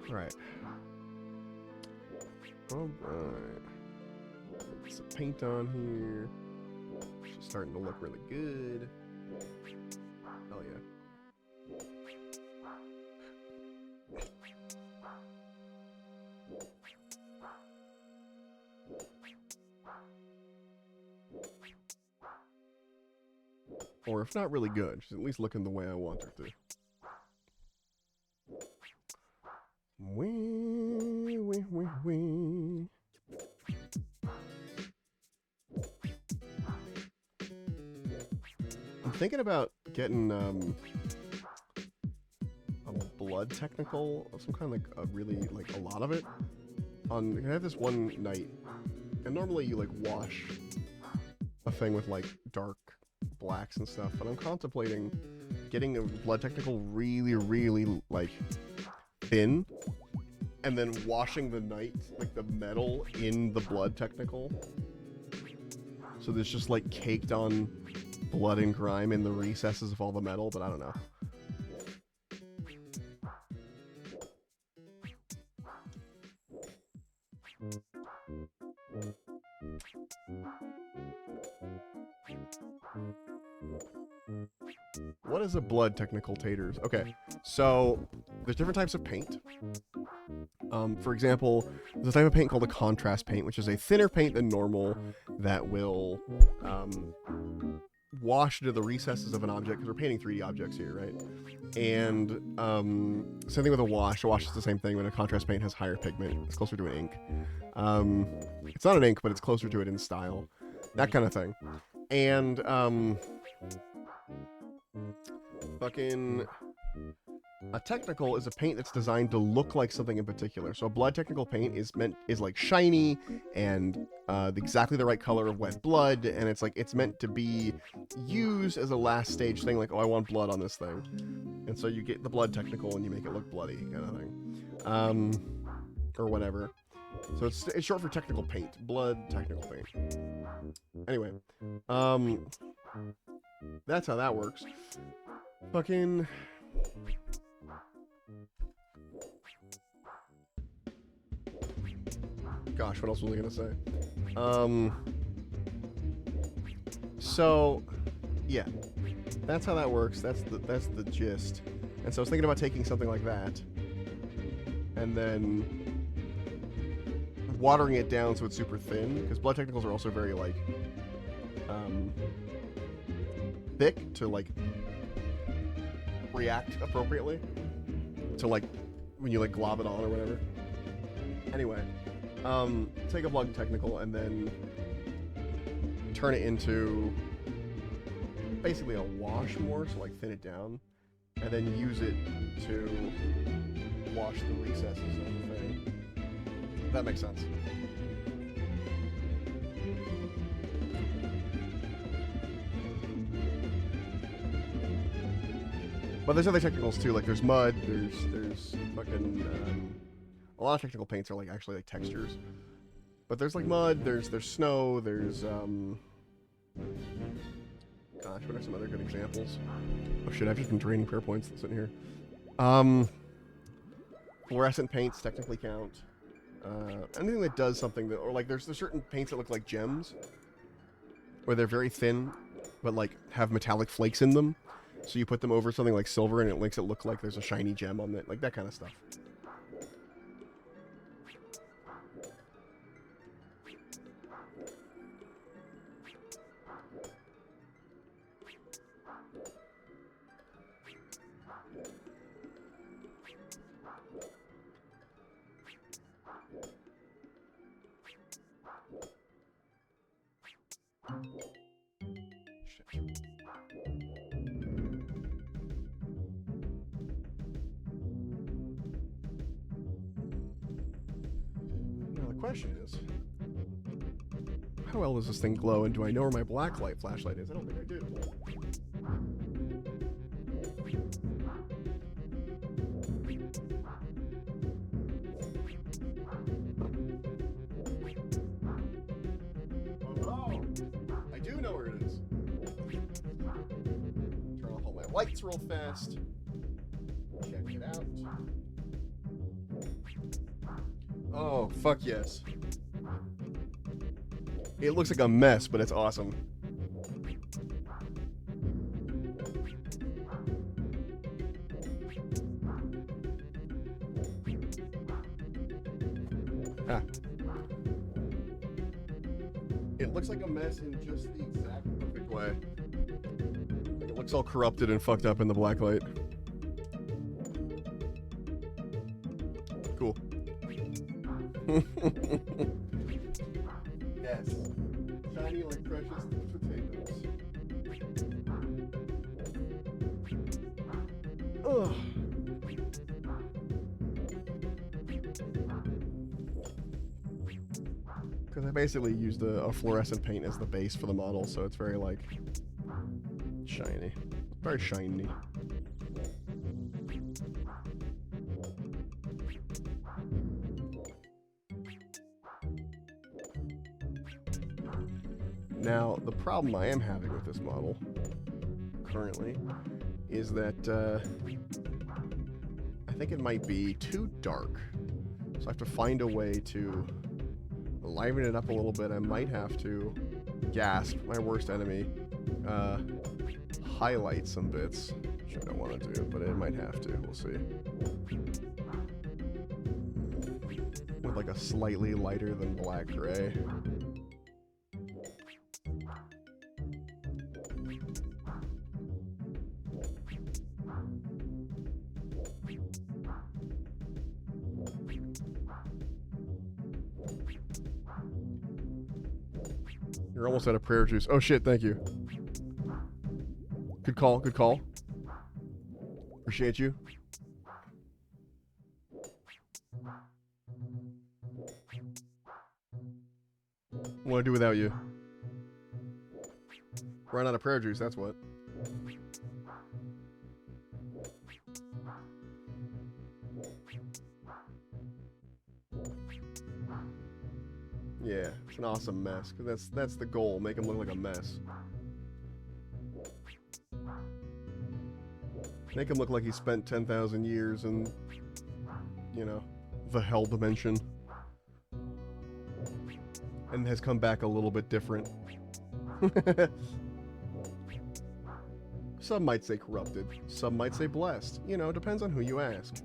Alright. Alright. Put some paint on here. She's starting to look really good. Hell yeah. Or if not really good, she's at least looking the way I want her to. Wee. thinking about getting a blood technical of some kind, like a really, like a lot of it. I have this one night, and normally you like wash a thing with like dark blacks and stuff, but I'm contemplating getting a blood technical really, really like thin, and then washing the night, like the metal in the blood technical. So there's just like caked on blood and grime in the recesses of all the metal, but I don't know. What is a blood technical taters? Okay, so there's different types of paint. For example, there's a type of paint called a contrast paint, which is a thinner paint than normal that will wash into the recesses of an object, because we're painting 3D objects here, right? And same thing with a wash. A wash is the same thing, but a contrast paint has higher pigment. It's closer to an ink. It's not an ink, but it's closer to it in style. That kind of thing. And fucking a technical is a paint that's designed to look like something in particular. So a blood technical paint is like shiny and exactly the right color of wet blood, and it's meant to be used as a last stage thing, like, oh, I want blood on this thing. And so you get the blood technical and you make it look bloody, kind of thing. Or whatever. So it's short for technical paint. Blood technical paint. Anyway. That's how that works. Fucking... Gosh, what else was I gonna say? So, yeah. That's how that works. That's the gist. And so I was thinking about taking something like that and then watering it down so it's super thin, because blood technicals are also very like thick to like react appropriately to like when you like glob it on or whatever. Anyway, take a blood technical and then turn it into basically a wash more, so like thin it down, and then use it to wash the recesses of the thing. That makes sense. But there's other technicals too, like there's mud, there's fucking a lot of technical paints are like actually like textures. But there's like mud, there's snow, there's gosh, what are some other good examples? Oh shit, I've just been draining prayer points sitting here. Fluorescent paints technically count. Anything that does something that, or like there's certain paints that look like gems, where they're very thin, but like have metallic flakes in them. So you put them over something like silver and it makes it look like there's a shiny gem on it, like that kind of stuff. Question is, how well does this thing glow, and do I know where my blacklight flashlight is? I don't think I do. Oh, I do know where it is. Turn off all my lights real fast. Check it out. Oh, fuck yes. It looks like a mess, but it's awesome. Ah. It looks like a mess in just the exact perfect way. Like it looks all corrupted and fucked up in the blacklight. Cool. Yes. Shiny like precious potatoes. Ugh. Because I basically used a fluorescent paint as the base for the model, so it's very, like, shiny. Very shiny. Now, the problem I am having with this model, currently, is that, I think it might be too dark. So I have to find a way to liven it up a little bit. I might have to gasp, my worst enemy, highlight some bits, which I don't want to do, but I might have to. We'll see. With like a slightly lighter than black gray. You're almost out of prayer juice. Oh shit, thank you. Good call, good call. Appreciate you. What do I do without you? Run out of prayer juice, that's what. Yeah, it's an awesome mess, because that's the goal, make him look like a mess. Make him look like he spent 10,000 years in, you know, the hell dimension. And has come back a little bit different. Some might say corrupted, some might say blessed. You know, depends on who you ask.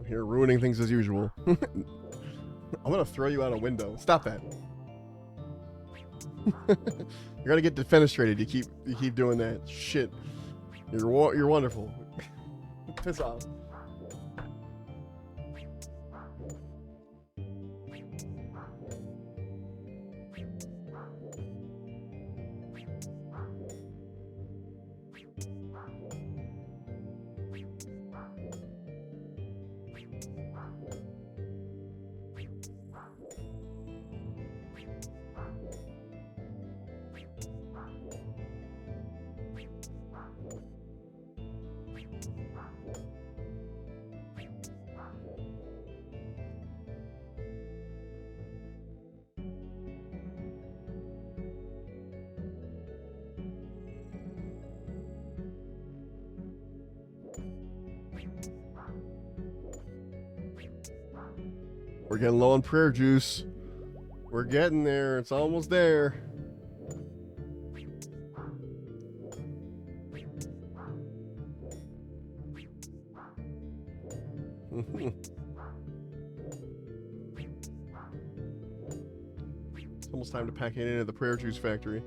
Here, ruining things as usual. I'm gonna throw you out a window. Stop that. You're gonna get defenestrated. You keep doing that shit. You're wonderful. Piss off. We're getting low on prayer juice. We're getting there. It's almost there. It's almost time to pack it into the prayer juice factory.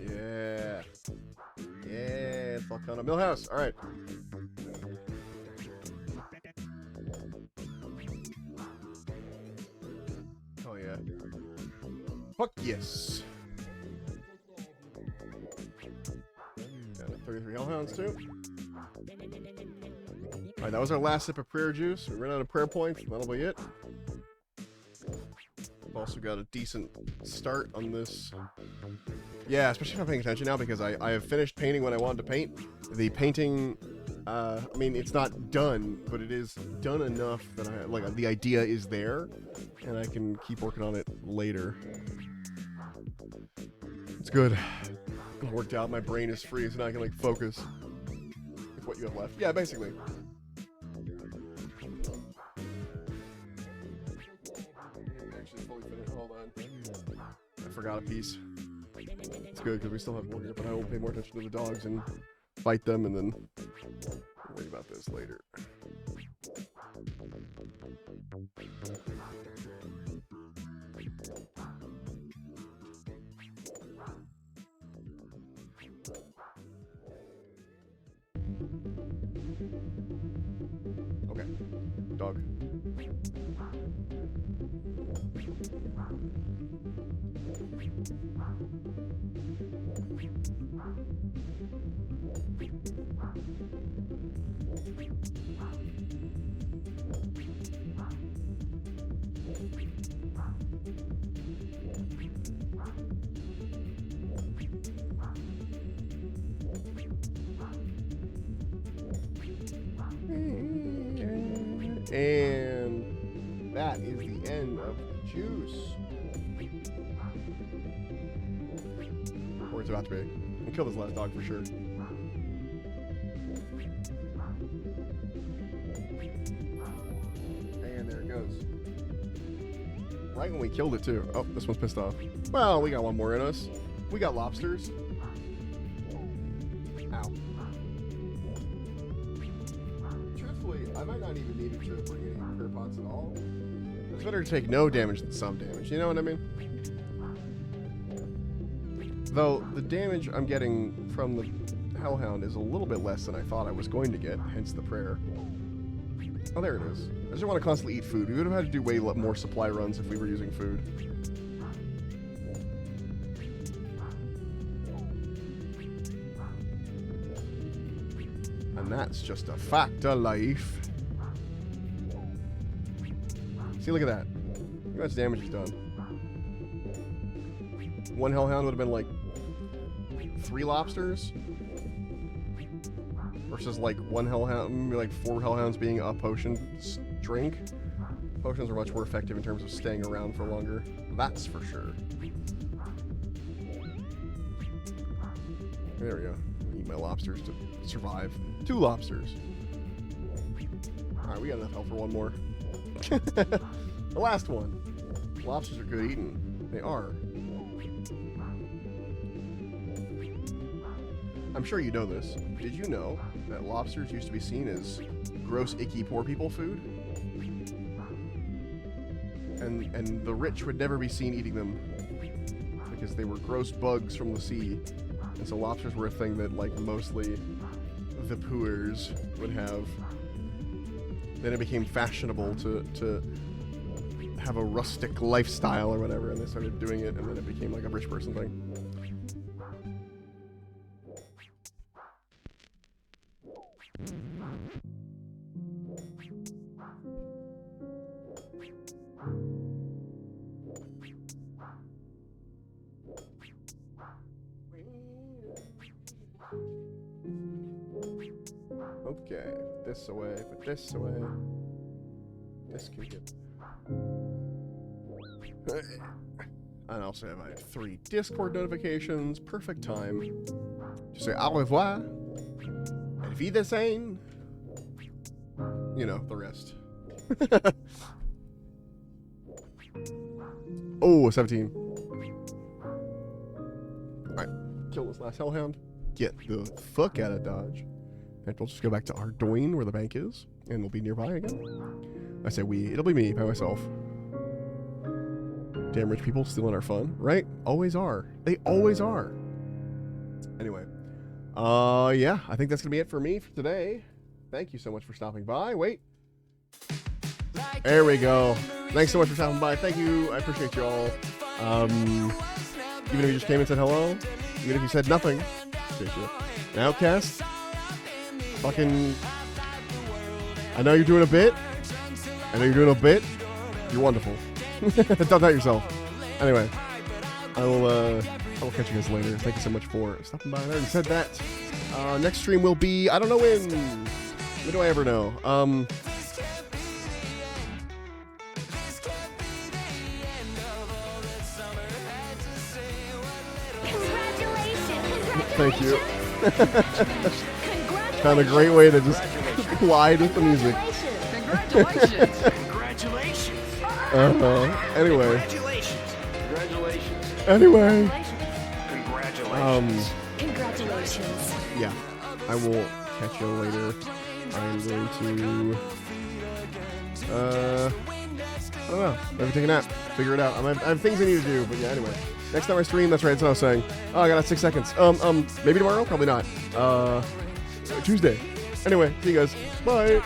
Yeah. Yeah, fuck on a Millhouse. Alright. Oh yeah. Fuck yes. Got 33 hellhounds too. Alright, that was our last sip of prayer juice. We ran out of prayer points. That'll be it. We've also got a decent start on this Yeah, especially if I'm paying attention now, because I have finished painting what I wanted to paint. The painting, I mean, it's not done, but it is done enough that the idea is there, and I can keep working on it later. It's good. It worked out. My brain is free, so now I can focus with what you have left. Yeah, basically. Actually, fully finished. Hold on. I forgot a piece. It's good because we still have more here, but I will pay more attention to the dogs and fight them, and then worry about this later. Okay, dog. And that is the end of the juice. Or it's about to be. We'll kill this last dog for sure. And there it goes. Right when we killed it too. Oh, this one's pissed off. Well, we got one more in us. We got lobsters. Ow. Truthfully, I might not even need to bring any clear pots at all. It's better to take no damage than some damage, you know what I mean? Though, the damage I'm getting from the Hellhound is a little bit less than I thought I was going to get, hence the prayer. Oh, there it is. I just want to constantly eat food. We would have had to do way more supply runs if we were using food. And that's just a fact of life. See, look at that. Look how much damage he's done. One Hellhound would have been like 3 lobsters. Versus like one Hellhound, like 4 Hellhounds being a potion drink. Potions are much more effective in terms of staying around for longer. That's for sure. There we go. Eat my lobsters to survive. 2 lobsters. Alright, we got enough health for one more. The last one. Lobsters are good eating. They are. I'm sure you know this. Did you know that lobsters used to be seen as gross, icky, poor people food? And the rich would never be seen eating them because they were gross bugs from the sea. And so lobsters were a thing that, like, mostly the poors would have. Then it became fashionable to have a rustic lifestyle or whatever, and they started doing it, and then it became like a rich person thing. Okay, put this away, put this away. This can get... And also have I have 3 Discord notifications. Perfect time to say au revoir, and Wiedersehen. You know, the rest. Oh, 17. Alright, kill this last Hellhound. Get the fuck out of Dodge. And we'll just go back to Ardoin, where the bank is, and we'll be nearby again. I say we, it'll be me by myself. Damn rich people stealing our fun, right? Always are. They always are. Anyway. Yeah, I think that's gonna be it for me for today. Thank you so much for stopping by. Wait. There we go. Thanks so much for stopping by. Thank you. I appreciate you all. Even if you just came and said hello, even if you said nothing, appreciate you. An Outcast. Fucking... I know you're doing a bit. I know you're doing a bit. You're wonderful. Don't doubt yourself. Anyway, I will I will catch you guys later. Thank you so much for stopping by. I already said that. Next stream will be, I don't know when. When do I ever know? Thank you. Found a great way to just glide with the music. Congratulations! Congratulations! Anyway. Congratulations! Anyway. Congratulations! Congratulations. Yeah. I will catch you later. I'm going to I don't know. Maybe take a nap. Figure it out. I have things I need to do, but yeah, anyway. Next time I stream, that's right, that's what I was saying. Oh, I got 6 seconds. Maybe tomorrow? Probably not. Tuesday. Anyway, see you guys. Bye.